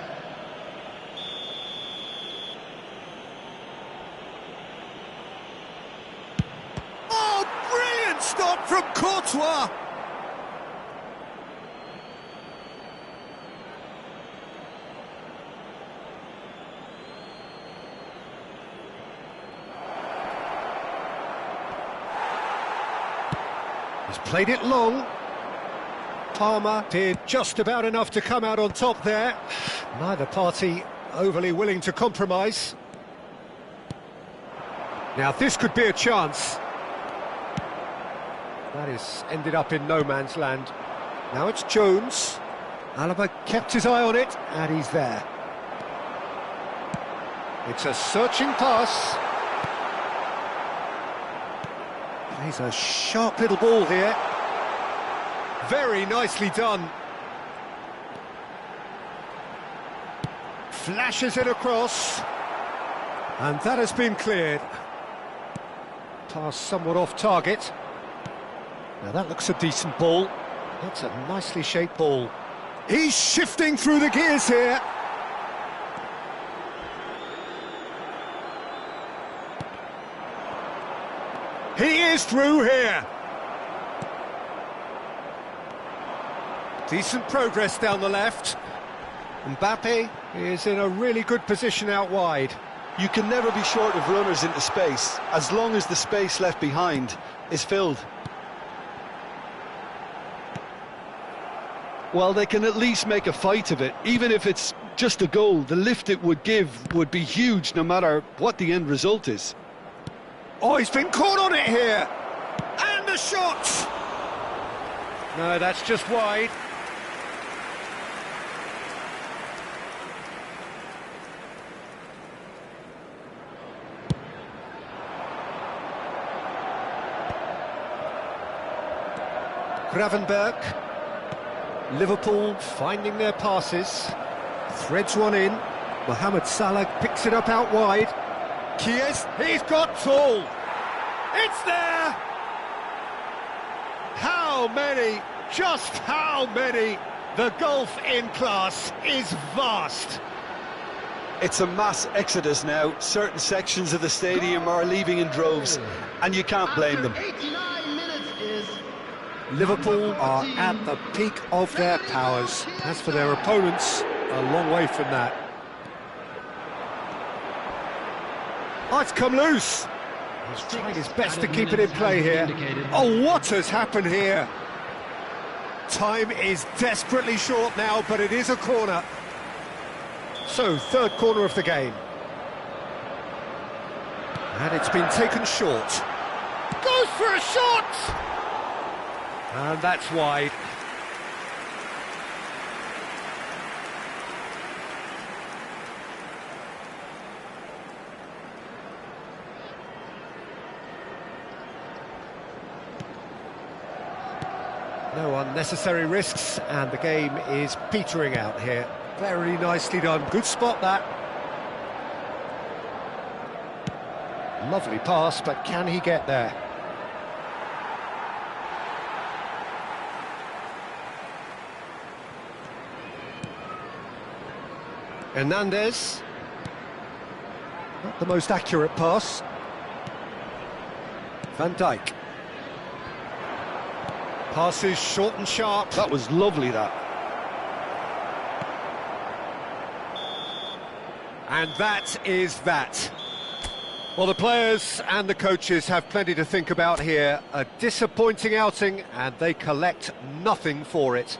Oh, brilliant stop from Courtois! He's played it long. Palmer did just about enough to come out on top there. Neither party overly willing to compromise. Now this could be a chance. That is ended up in no man's land. Now it's Jones. Alaba kept his eye on it, and he's there. It's a searching pass. Plays a sharp little ball here. Very nicely done. Flashes it across. And that has been cleared. Pass somewhat off target. Now that looks a decent ball. That's a nicely shaped ball. He's shifting through the gears here. He is through here. Decent progress down the left. Mbappe is in a really good position out wide. You can never be short of runners into space, as long as the space left behind is filled. Well, they can at least make a fight of it. Even if it's just a goal, the lift it would give would be huge no matter what the end result is. Oh, he's been caught on it here! And the shot! No, that's just wide. Gravenberg. Liverpool finding their passes. Threads one in. Mohamed Salah picks it up out wide. Kies, he's got tall. It's there! How many? Just how many? The gulf in class is vast. It's a mass exodus now. Certain sections of the stadium are leaving in droves, and you can't blame them. 89 minutes is... Liverpool are at the peak of their powers. As for their opponents, a long way from that. Oh, it's come loose. He's tried his best to keep it in play here. Oh, what has happened here? Time is desperately short now, but it is a corner. So, third corner of the game. And it's been taken short. Goes for a shot! And that's wide. No unnecessary risks, and the game is petering out here. Very nicely done. Good spot, that. Lovely pass, but can he get there? Hernandez. Not the most accurate pass. Van Dijk. Passes short and sharp. That was lovely, that. And that is that. Well, the players and the coaches have plenty to think about here. A disappointing outing, and they collect nothing for it.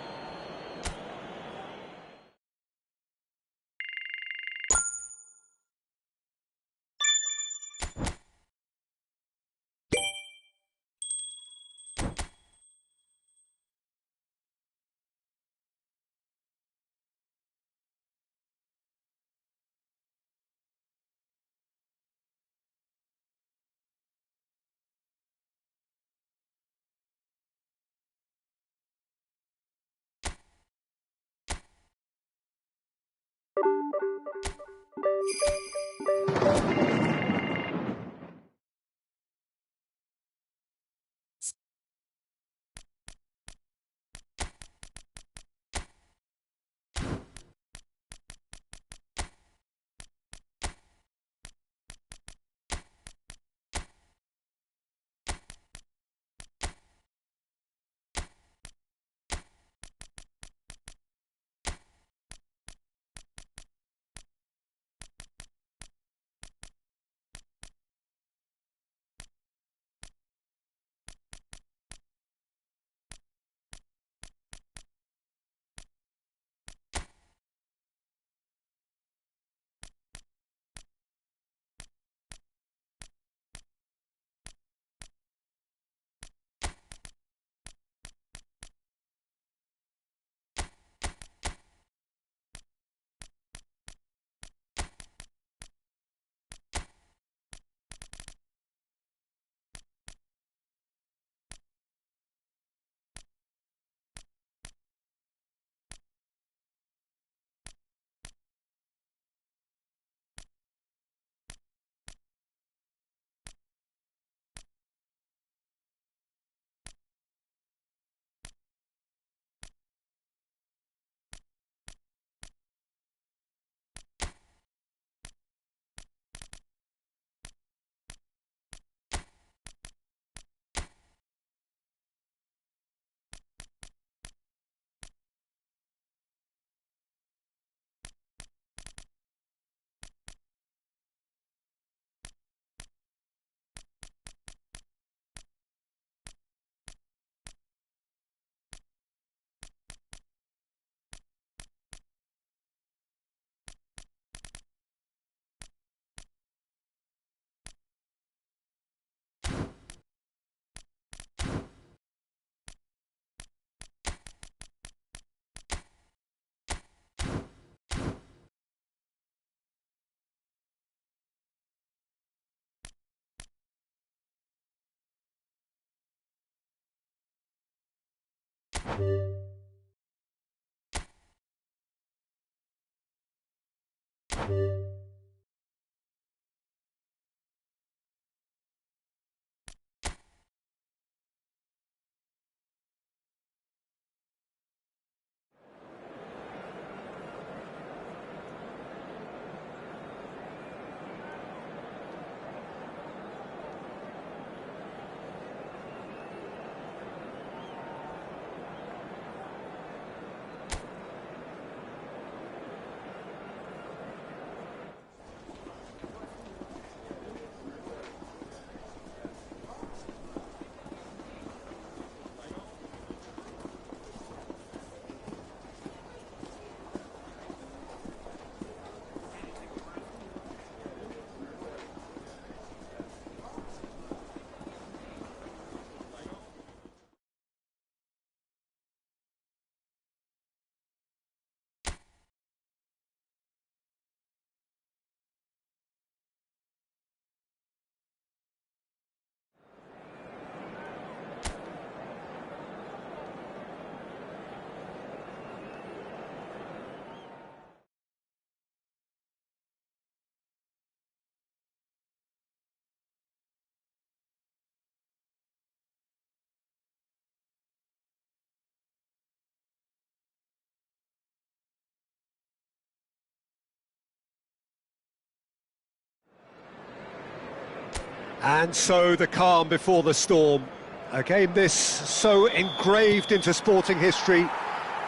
And so the calm before the storm. A game this so engraved into sporting history.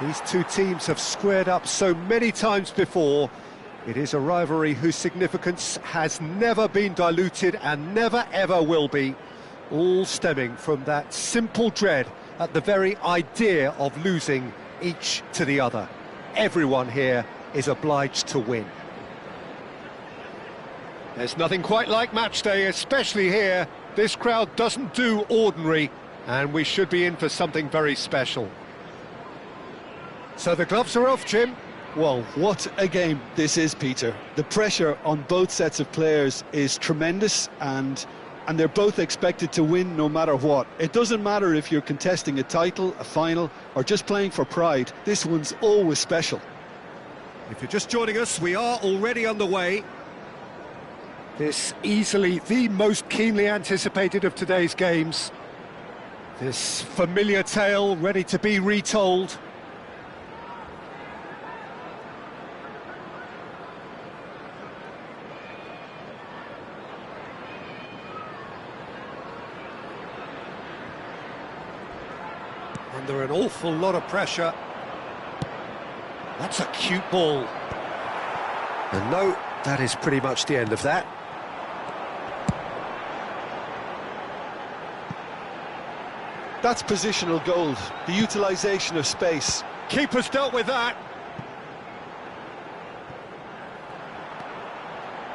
These two teams have squared up so many times before. It is a rivalry whose significance has never been diluted and never ever will be. All stemming from that simple dread at the very idea of losing each to the other. Everyone here is obliged to win. There's nothing quite like match day, especially here. This crowd doesn't do ordinary, and we should be in for something very special. So the gloves are off, Jim. Well, what a game this is, Peter. The pressure on both sets of players is tremendous, and they're both expected to win no matter what. It doesn't matter if you're contesting a title, a final, or just playing for pride. This one's always special. If you're just joining us, we are already underway. This easily the most keenly anticipated of today's games. This familiar tale ready to be retold. Under an awful lot of pressure. That's a cute ball. And no, that is pretty much the end of that. That's positional gold, the utilisation of space. Keeper's dealt with that.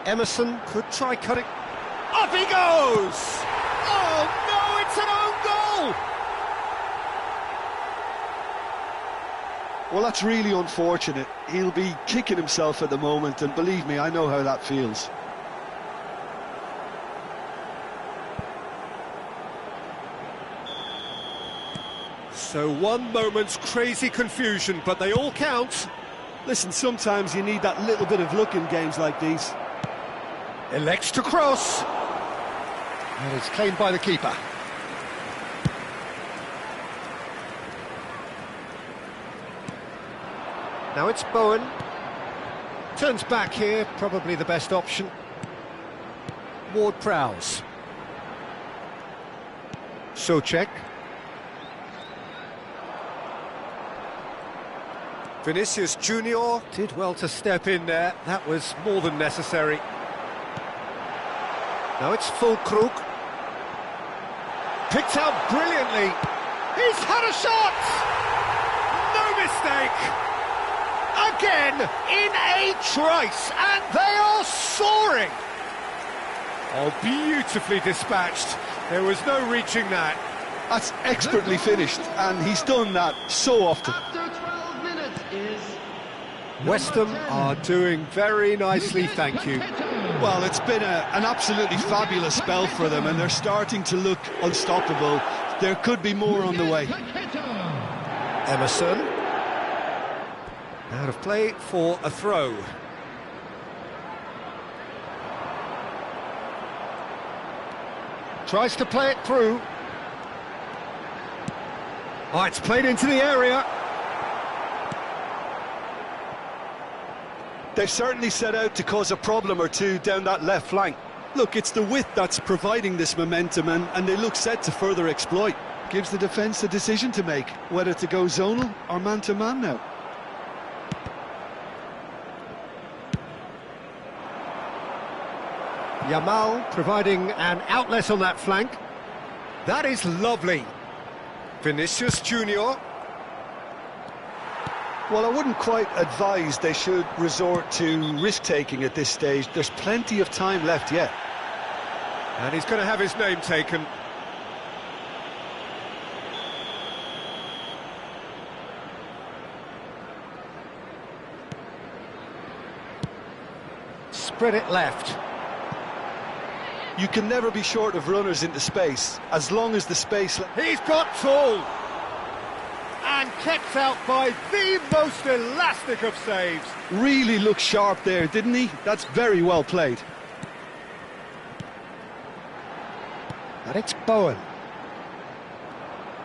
Emerson could try cutting. Up he goes! Oh no, it's an own goal! Well, that's really unfortunate. He'll be kicking himself at the moment, and believe me, I know how that feels. So one moment's crazy confusion, but they all count. Listen, sometimes you need that little bit of luck in games like these. Elects to cross. And it's claimed by the keeper. Now it's Bowen. Turns back here, probably the best option. Ward-Prowse. Souček. Vinicius Junior did well to step in there. That was more than necessary. Now it's Fulkrug. Picked out brilliantly. He's had a shot! No mistake! Again, in a trice, and they are soaring! Oh, beautifully dispatched. There was no reaching that. That's expertly finished, and he's done that so often. After 12 minutes is... West Ham are doing very nicely, thank you. Well, it's been an absolutely fabulous spell for them, and they're starting to look unstoppable. There could be more on the way. Emerson. Out of play for a throw. Tries to play it through. Oh, it's played into the area. They've certainly set out to cause a problem or two down that left flank. Look, it's the width that's providing this momentum, and they look set to further exploit. Gives the defence a decision to make, whether to go zonal or man-to-man now. Yamal providing an outlet on that flank. That is lovely. Vinicius Junior. Well, I wouldn't quite advise they should resort to risk-taking at this stage. There's plenty of time left yet. And he's going to have his name taken. Spread it left. You can never be short of runners into space, as long as the space... He's got tall! And kept out by the most elastic of saves. Really looked sharp there, didn't he? That's very well played. And it's Bowen.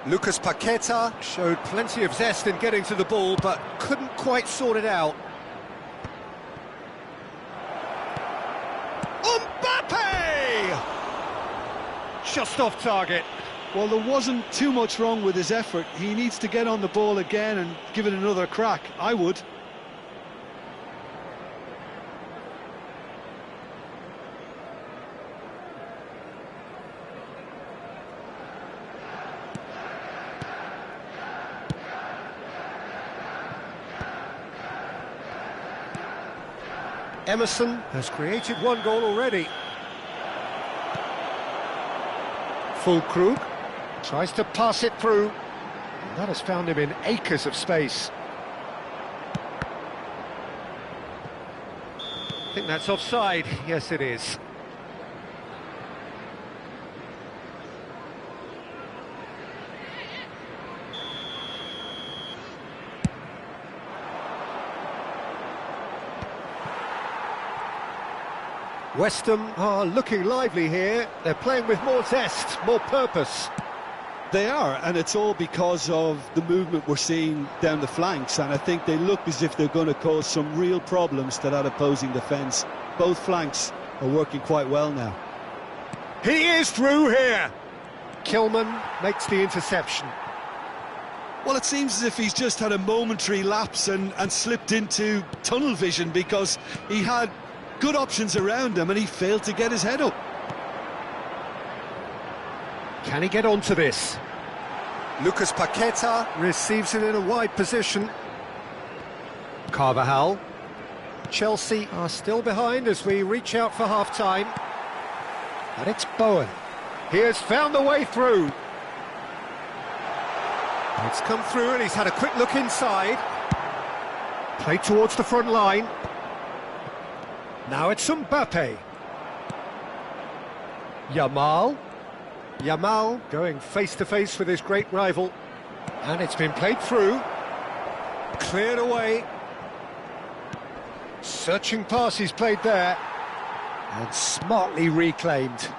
Lucas Paqueta showed plenty of zest in getting to the ball, but couldn't quite sort it out. Mbappe! just off target. Well, there wasn't too much wrong with his effort. He needs to get on the ball again and give it another crack. I would. Emerson has created one goal already. Fulkrug tries to pass it through. And that has found him in acres of space. I think that's offside. Yes, it is. West Ham are looking lively here. They're playing with more zest, more purpose. They are, and it's all because of the movement we're seeing down the flanks, and I think they look as if they're going to cause some real problems to that opposing defence. Both flanks are working quite well now. He is through here. Kilman makes the interception. Well, it seems as if he's just had a momentary lapse and slipped into tunnel vision, because he had good options around him and he failed to get his head up. Can he get onto this? Lucas Paqueta receives it in a wide position. Carvajal. Chelsea are still behind as we reach out for half-time. And it's Bowen. He has found the way through. It's come through and he's had a quick look inside. Play towards the front line. Now it's Mbappe. Yamal. Yamal going face-to-face with his great rival. And it's been played through. Cleared away. Searching pass he's played there. And smartly reclaimed.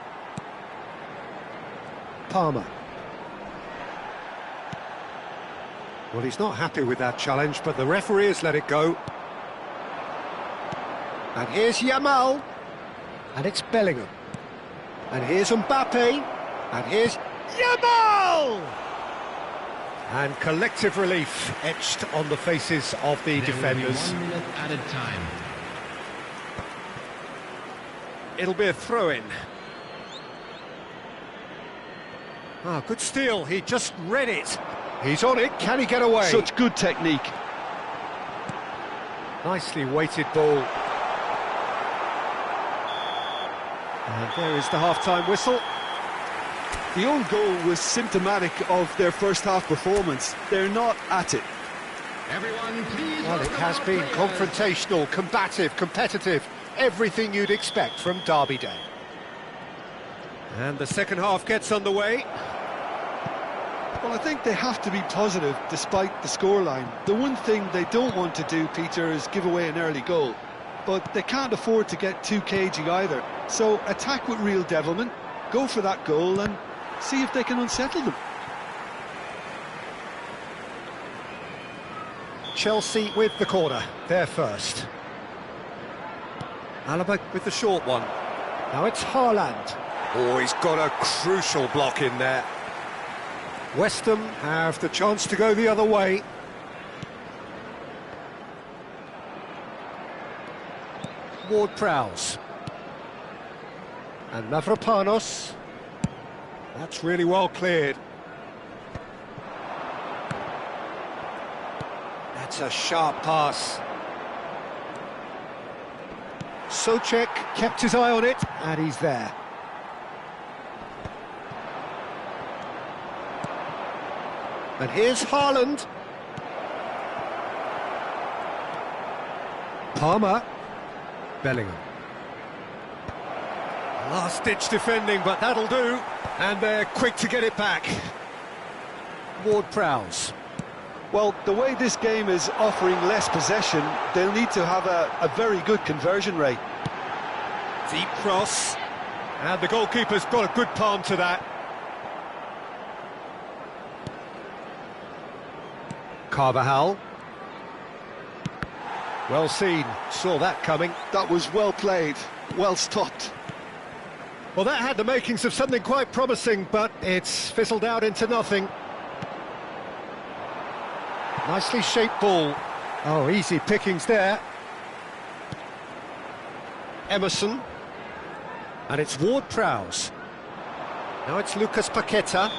Palmer. Well, he's not happy with that challenge, but the referee has let it go. And here's Yamal. And it's Bellingham. And here's Mbappe. And here's Yamal! And collective relief etched on the faces of the defenders. 1 minute added time. It'll be a throw-in. Ah, good steal. He just read it. He's on it. Can he get away? Such good technique. Nicely weighted ball. And there is the half-time whistle. The own goal was symptomatic of their first half performance. They're not at it. Everyone, please. Well, it welcome has our been players. confrontational, combative, competitive. Everything you'd expect from Derby Day. And the second half gets underway. Well, I think they have to be positive despite the scoreline. The one thing they don't want to do, Peter, is give away an early goal. But they can't afford to get too cagey either. So attack with real devilment, go for that goal and see if they can unsettle them. Chelsea with the corner, they're first. Alaba with the short one. Now it's Haaland. Oh, he's got a crucial block in there. West Ham have the chance to go the other way. Ward-Prowse. And Mavropanos. That's really well cleared. That's a sharp pass. Souček kept his eye on it, and he's there. And here's Haaland. Palmer. Bellingham. Last-ditch defending, but that'll do. And they're quick to get it back. Ward-Prowse. Well, the way this game is offering less possession, they'll need to have a very good conversion rate. Deep cross. And the goalkeeper's got a good palm to that. Carvajal. Well seen, saw that coming. That was well played, well stopped. Well, that had the makings of something quite promising, but it's fizzled out into nothing. Nicely shaped ball. Oh, easy pickings there. Emerson. And it's Ward-Prowse. Now it's Lucas Paqueta.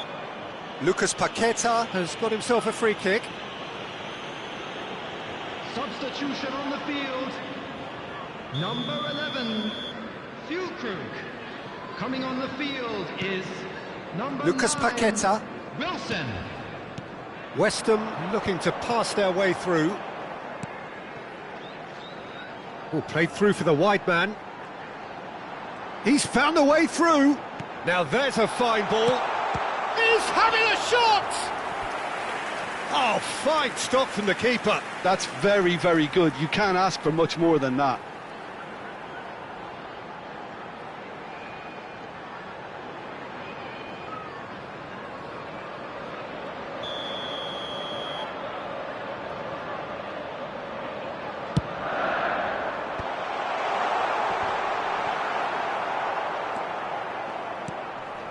Lucas Paqueta has got himself a free kick. Substitution on the field. Number 11, Fulkrug. Coming on the field is number Lucas 9, Paqueta. Wilson. West Ham looking to pass their way through. Oh, played through for the wide man. He's found a way through. Now there's a fine ball. He's having a shot! Oh, fine stop from the keeper. That's very, very good. You can't ask for much more than that.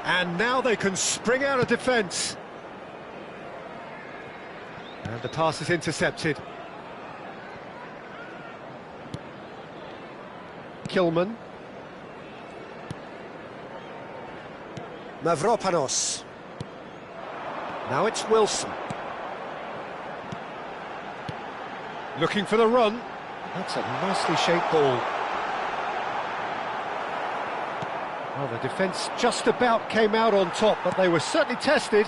And now they can spring out of defence. And the pass is intercepted. Kilman. Mavropanos. Now it's Wilson. Looking for the run. That's a nicely shaped ball. Well, the defence just about came out on top, but they were certainly tested.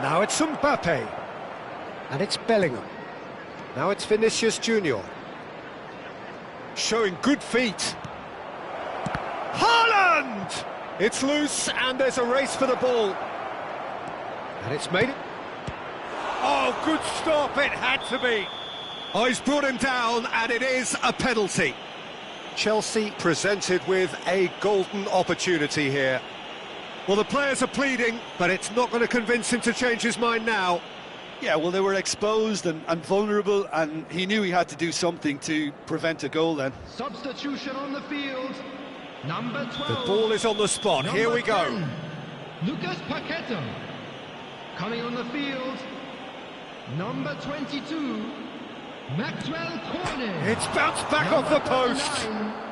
Now it's Mbappe. And it's Bellingham. Now it's Vinicius Junior. Showing good feet. Haaland! It's loose, and there's a race for the ball. And it's made it. Oh, good stop, it had to be. Oh, he's brought him down, and it is a penalty. Chelsea presented with a golden opportunity here. Well, the players are pleading, but it's not going to convince him to change his mind now. Yeah, well, they were exposed and vulnerable, and he knew he had to do something to prevent a goal then. Substitution on the field. Number 12. The ball is on the spot. Number Here we go. 10, Lucas Paqueta. Coming on the field. Number 22, Maxwell Cornet. It's bounced back off the post. 39.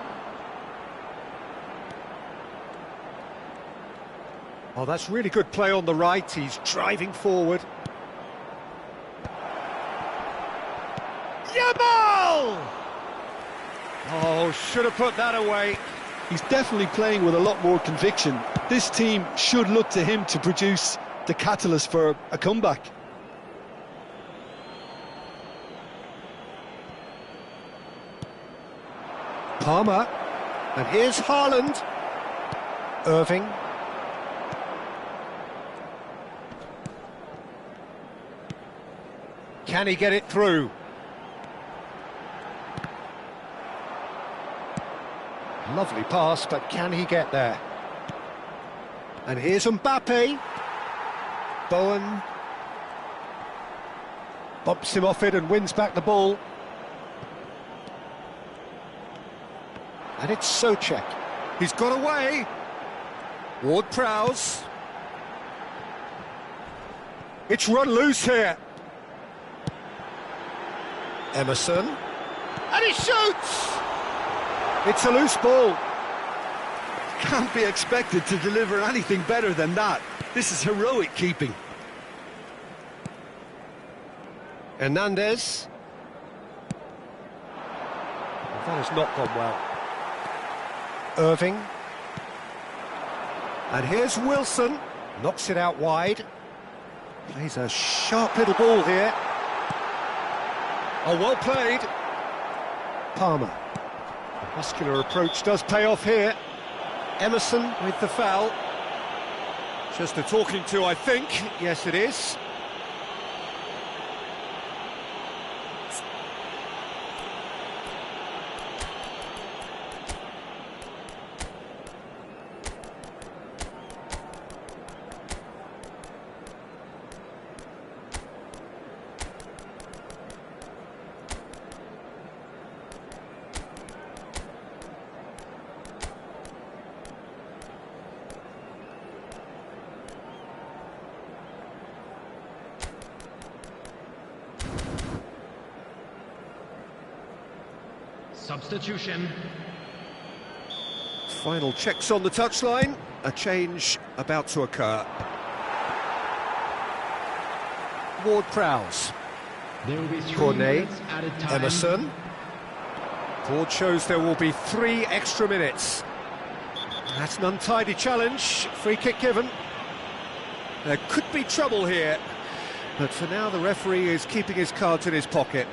Oh, that's really good play on the right. He's driving forward. Yamal! Oh, should have put that away. He's definitely playing with a lot more conviction. This team should look to him to produce the catalyst for a comeback. Palmer. And here's Haaland. Irving. Can he get it through? Lovely pass, but can he get there? And here's Mbappe. Bowen bumps him off it and wins back the ball. And it's Souček. He's got away. Ward-Prowse. It's run loose here. Emerson. And he shoots! It's a loose ball. Can't be expected to deliver anything better than that. This is heroic keeping. Hernandez. Well, that has not gone well. Irving. And here's Wilson. Knocks it out wide. Plays a sharp little ball here. Oh, well played. Palmer. The muscular approach does pay off here. Emerson with the foul. Just a talking to, I think. Yes, it is. Substitution. Final checks on the touchline. A change about to occur. Ward-Prowse. There will be 3 Cornet, minutes added time. Emerson. Board shows there will be 3 extra minutes. That's an untidy challenge. Free kick given. There could be trouble here, but for now the referee is keeping his cards in his pocket.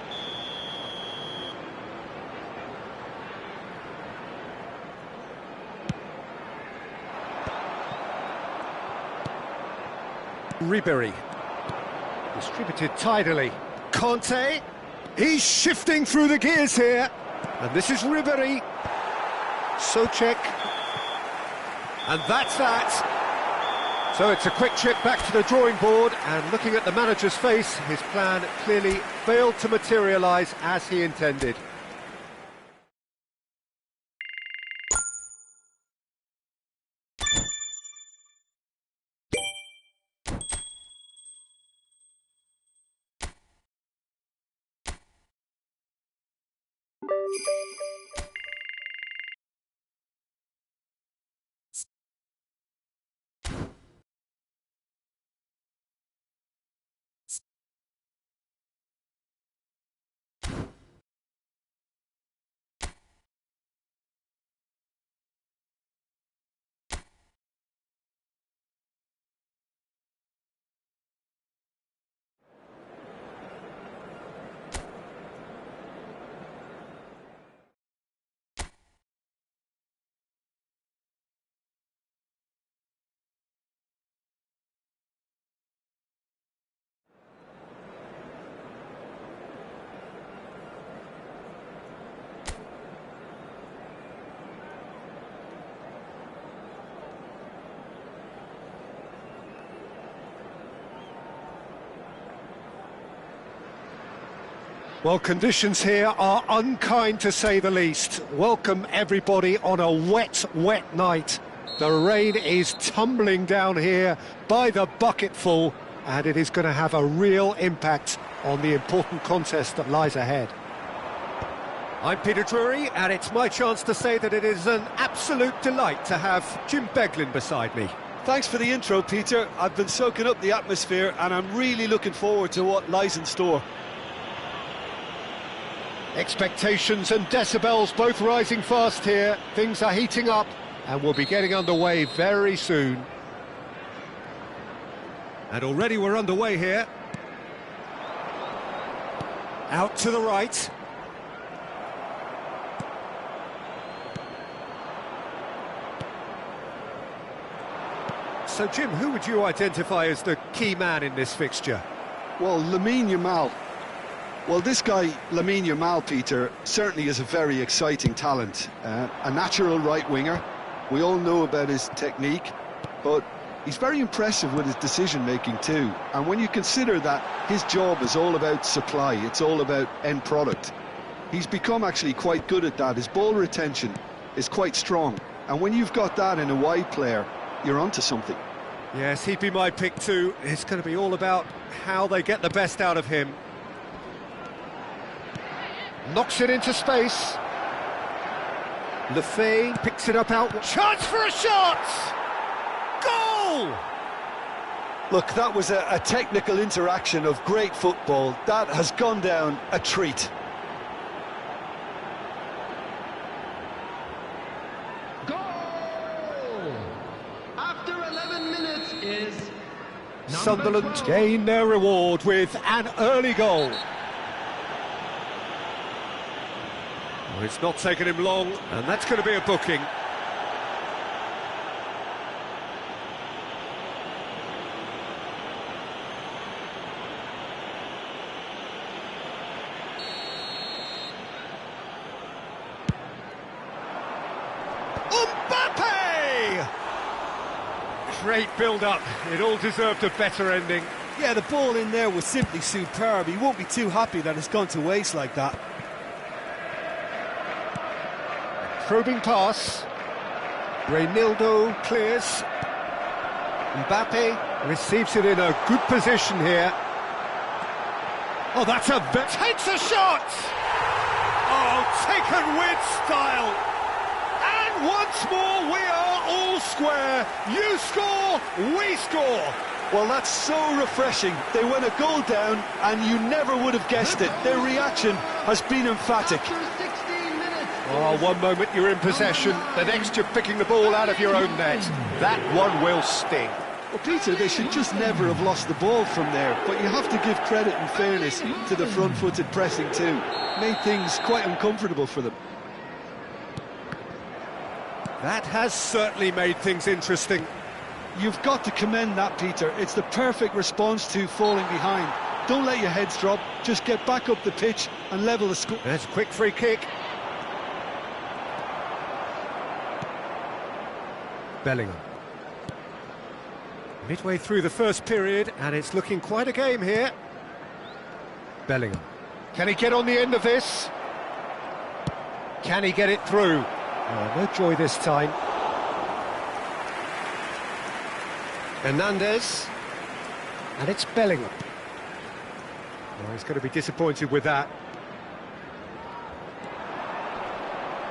Ribery. Distributed tidily. Conte. He's shifting through the gears here. And this is Ribery. Souček. And that's that. So it's a quick trip back to the drawing board, and looking at the manager's face, his plan clearly failed to materialise as he intended. Well, conditions here are unkind to say the least. Welcome everybody on a wet, wet night. The rain is tumbling down here by the bucketful, and it is going to have a real impact on the important contest that lies ahead. I'm Peter Drury, and it's my chance to say that it is an absolute delight to have Jim Beglin beside me. Thanks for the intro, Peter. I've been soaking up the atmosphere, and I'm really looking forward to what lies in store. Expectations and decibels both rising fast here. Things are heating up, and we'll be getting underway very soon. And already we're underway here. Out to the right. So, Jim, who would you identify as the key man in this fixture? Well, Lamine Yamal. Well, this guy, Lamine Yamal, Peter, certainly is a very exciting talent. A natural right winger. We all know about his technique, but he's very impressive with his decision-making too. And when you consider that his job is all about supply, it's all about end product, he's become actually quite good at that. His ball retention is quite strong. And when you've got that in a wide player, you're onto something. Yes, he'd be my pick too. It's going to be all about how they get the best out of him. Knocks it into space. Lefebvre picks it up out. Chance for a shot! Goal! Look, that was a technical interaction of great football. That has gone down a treat. Goal! After 11 minutes is... Sunderland gain their reward with an early goal. Well, it's not taken him long, and that's going to be a booking. Mbappe! Great build-up. It all deserved a better ending. Yeah, the ball in there was simply superb. He won't be too happy that it's gone to waste like that. Probing pass. Reinildo clears. Mbappe receives it in a good position here. Oh, that's a... takes a shot! Oh, taken with style. And once more we are all square. You score, we score. Well, that's so refreshing. They went a goal down and you never would have guessed it. Their reaction has been emphatic. Oh, one moment you're in possession, the next you're picking the ball out of your own net. That one will sting. Well, Peter, they should just never have lost the ball from there, but you have to give credit and fairness to the front-footed pressing too. Made things quite uncomfortable for them. That has certainly made things interesting. You've got to commend that, Peter. It's the perfect response to falling behind. Don't let your heads drop, just get back up the pitch and level the score. There's a quick free kick. Bellingham. Midway through the first period, and it's looking quite a game here. Bellingham. Can he get on the end of this? Can he get it through? Oh, no joy this time. Hernandez. And it's Bellingham. Oh, he's going to be disappointed with that.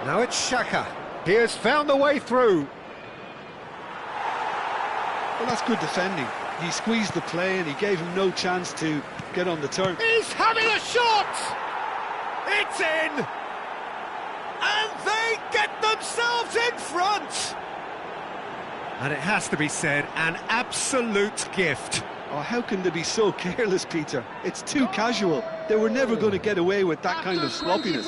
Now it's Xhaka. He has found the way through. Well, that's good defending. He squeezed the play and he gave him no chance to get on the turn. He's having a shot! It's in! And they get themselves in front! And it has to be said, an absolute gift. Oh, how can they be so careless, Peter? It's too casual. They were never going to get away with that kind of sloppiness.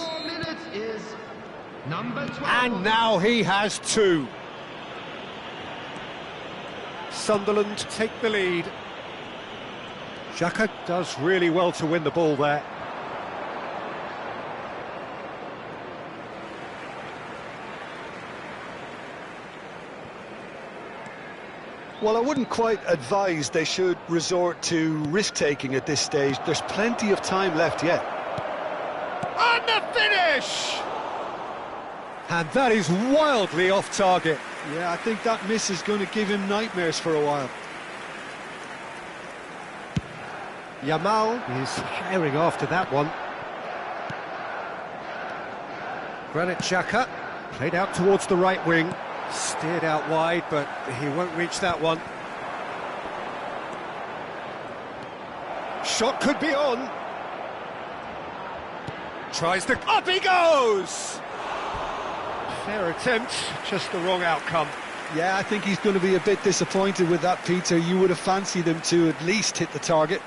And now he has two. Sunderland take the lead. Xhaka does really well to win the ball there. Well, I wouldn't quite advise they should resort to risk-taking at this stage. There's plenty of time left yet. And the finish! And that is wildly off target. Yeah, I think that miss is going to give him nightmares for a while. Yamal is herring after that one. Granit Xhaka played out towards the right wing. Steered out wide, but he won't reach that one. Shot could be on. Tries to... Up he goes! Fair attempt, just the wrong outcome. Yeah, I think he's going to be a bit disappointed with that, Peter. You would have fancied him to at least hit the target.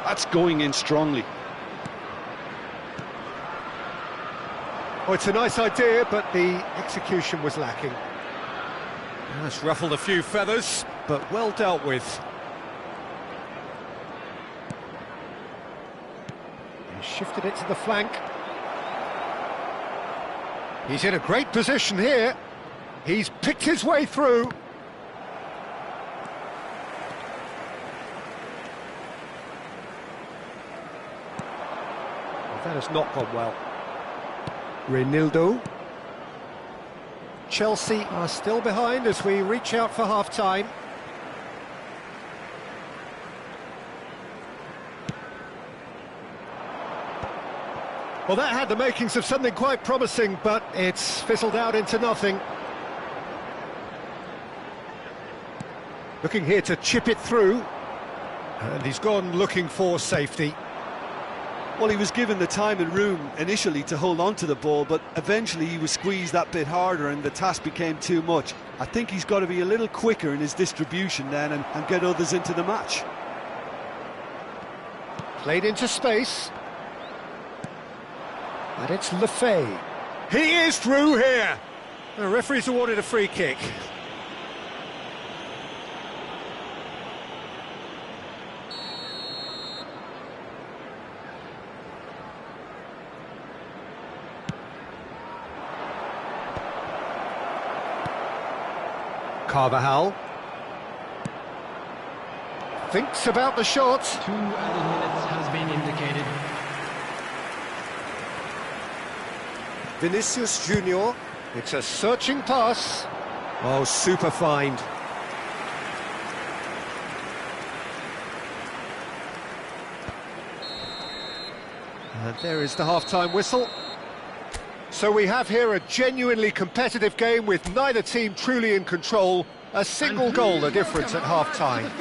That's going in strongly. Oh, it's a nice idea, but the execution was lacking. That's ruffled a few feathers, but well dealt with. He shifted it to the flank. He's in a great position here. He's picked his way through. That has not gone well. Reinildo. Chelsea are still behind as we reach out for half-time. Well, that had the makings of something quite promising, but it's fizzled out into nothing. Looking here to chip it through. And he's gone looking for safety. Well, he was given the time and room initially to hold on to the ball, but eventually he was squeezed that bit harder and the task became too much. I think he's got to be a little quicker in his distribution then and get others into the match. Played into space. And it's Lefay. He is through here. The referee's awarded a free kick. Carvajal thinks about the shot. 2 added minutes has been indicated. Vinicius Junior. It's a searching pass. Oh, super find. And there is the half-time whistle. So we have here a genuinely competitive game with neither team truly in control. A single goal the difference at half-time.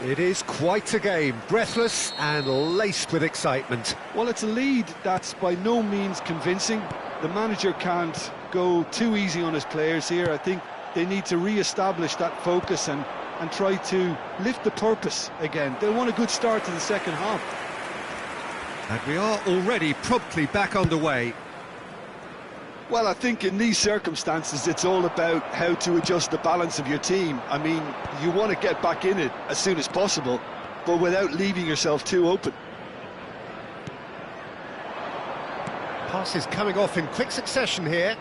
It is quite a game, breathless and laced with excitement. Well, it's a lead that's by no means convincing. The manager can't go too easy on his players here. I think they need to re-establish that focus and try to lift the purpose again. They want a good start to the second half. And we are already promptly back underway. Well, I think in these circumstances, it's all about how to adjust the balance of your team. I mean, you want to get back in it as soon as possible, but without leaving yourself too open. Passes coming off in quick succession here.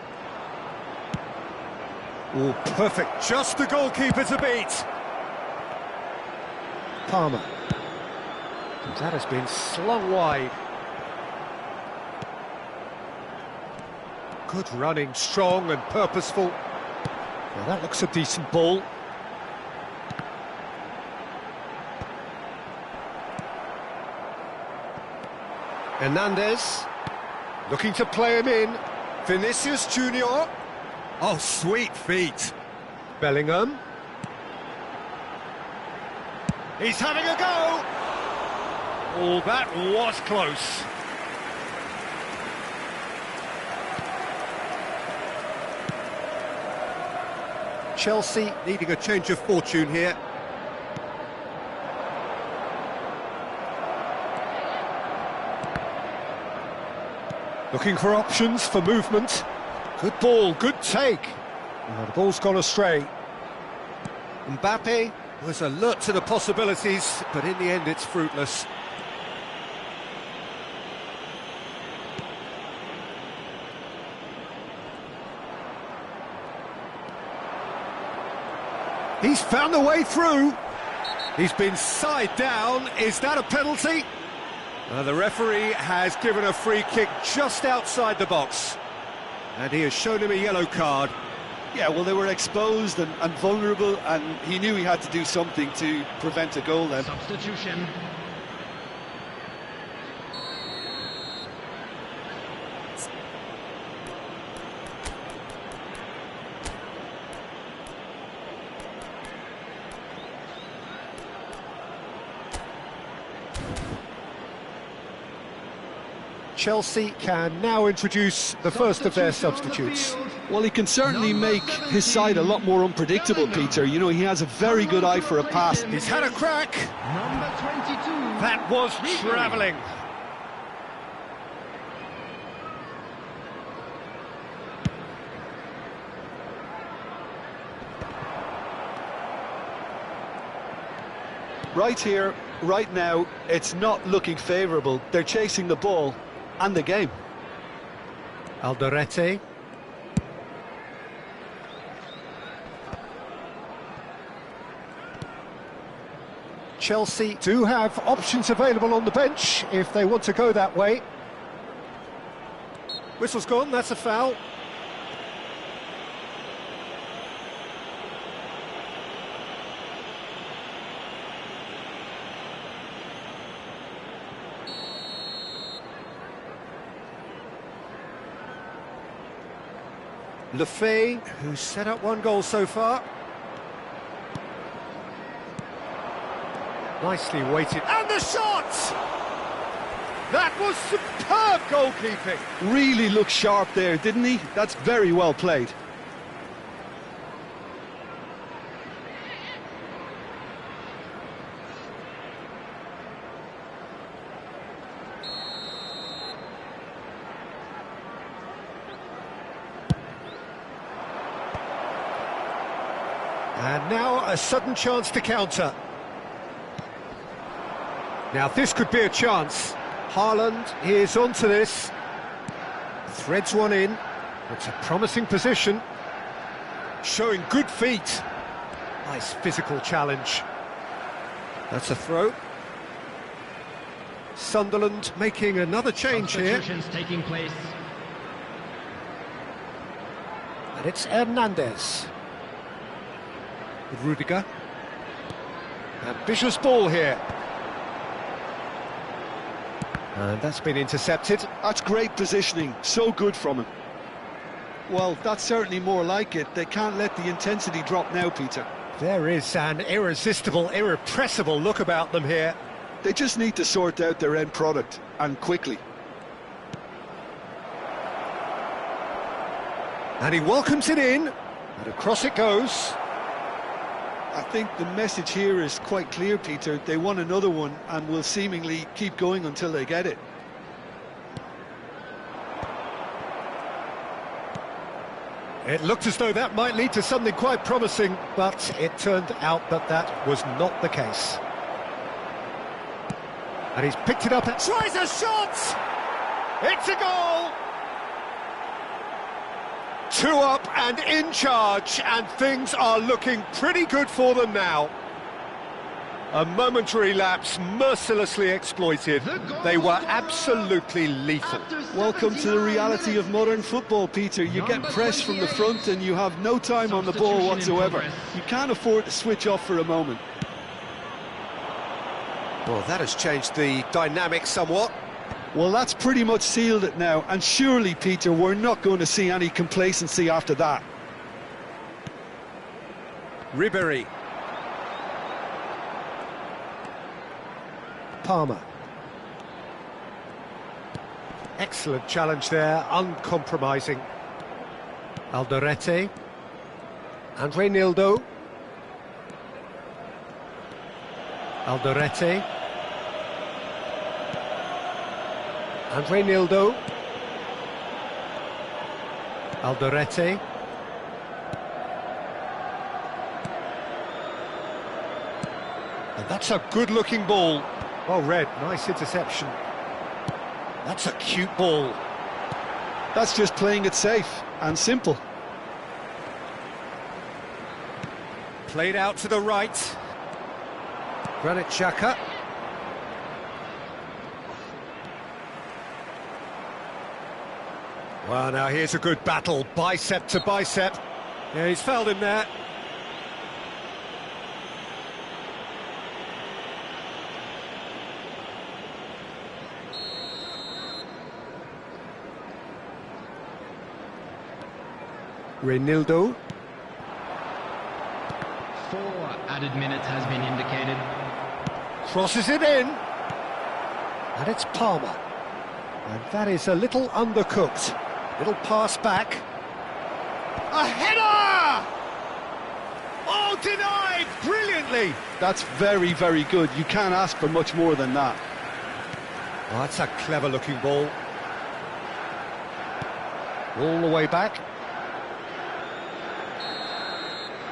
Oh, perfect. Just the goalkeeper to beat. Palmer. And that has been slung wide. Good running, strong and purposeful. Well, that looks a decent ball. Hernandez, looking to play him in. Vinicius Junior. Oh, sweet feet. Bellingham. He's having a go! Oh, that was close. Chelsea needing a change of fortune here. Looking for options for movement. Good ball, good take. Oh, the ball's gone astray. Mbappe was alert to the possibilities, but in the end it's fruitless. He's found a way through. He's been side down. Is that a penalty? The referee has given a free kick just outside the box. And he has shown him a yellow card. Yeah, well, they were exposed and vulnerable, and he knew he had to do something to prevent a goal then. Substitution. Chelsea can now introduce the first of their substitutes. Well, he can certainly make his side a lot more unpredictable, Peter. You know, he has a very good eye for a pass. He's had a crack. Number 22. That was travelling. Right here, right now, it's not looking favourable. They're chasing the ball and the game. Alderete. Chelsea do have options available on the bench if they want to go that way. Whistle's gone, that's a foul. Lefebvre, who's set up one goal so far. Nicely weighted, and the shot! That was superb goalkeeping. Really looked sharp there, didn't he? That's very well played. And now a sudden chance to counter. Now this could be a chance. Haaland is onto this. Threads one in. It's a promising position. Showing good feet. Nice physical challenge. That's a throw. Sunderland making another change here. Substitutions taking place. And it's Hernandez. With Rudiger. Ambitious ball here. And that's been intercepted. That's great positioning, so good from him. Well, that's certainly more like it. They can't let the intensity drop now, Peter. There is an irresistible, irrepressible look about them here. They just need to sort out their end product, and quickly. And he welcomes it in, and across it goes. I think the message here is quite clear, Peter. They want another one and will seemingly keep going until they get it. It looked as though that might lead to something quite promising, but it turned out that that was not the case. And he's picked it up and tries a shot! It's a goal! 2 up and in charge, and things are looking pretty good for them now. A momentary lapse mercilessly exploited. They were absolutely lethal. Welcome to the reality of modern football, Peter. You get pressed from the front and you have no time on the ball whatsoever. You can't afford to switch off for a moment. Well, that has changed the dynamic somewhat. Well, that's pretty much sealed it now, and surely, Peter, we're not going to see any complacency after that. Ribéry. Palmer. Excellent challenge there, uncompromising. Alderete. And Reinildo. Alderete. And Reinildo. Alderete. And that's a good-looking ball. Oh, Red, nice interception. That's a cute ball. That's just playing it safe and simple. Played out to the right. Granit Xhaka. Well, now here's a good battle, bicep to bicep. Yeah, he's fouled him there. Reinildo. 4 added minutes has been indicated. Crosses it in. And it's Palmer. And that is a little undercooked. Little pass back. A header! Oh, denied brilliantly. That's very, very good. You can't ask for much more than that. Oh, that's a clever-looking ball. All the way back.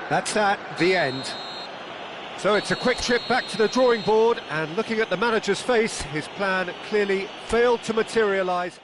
That's that, the end. So it's a quick trip back to the drawing board, and looking at the manager's face, his plan clearly failed to materialise.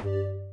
You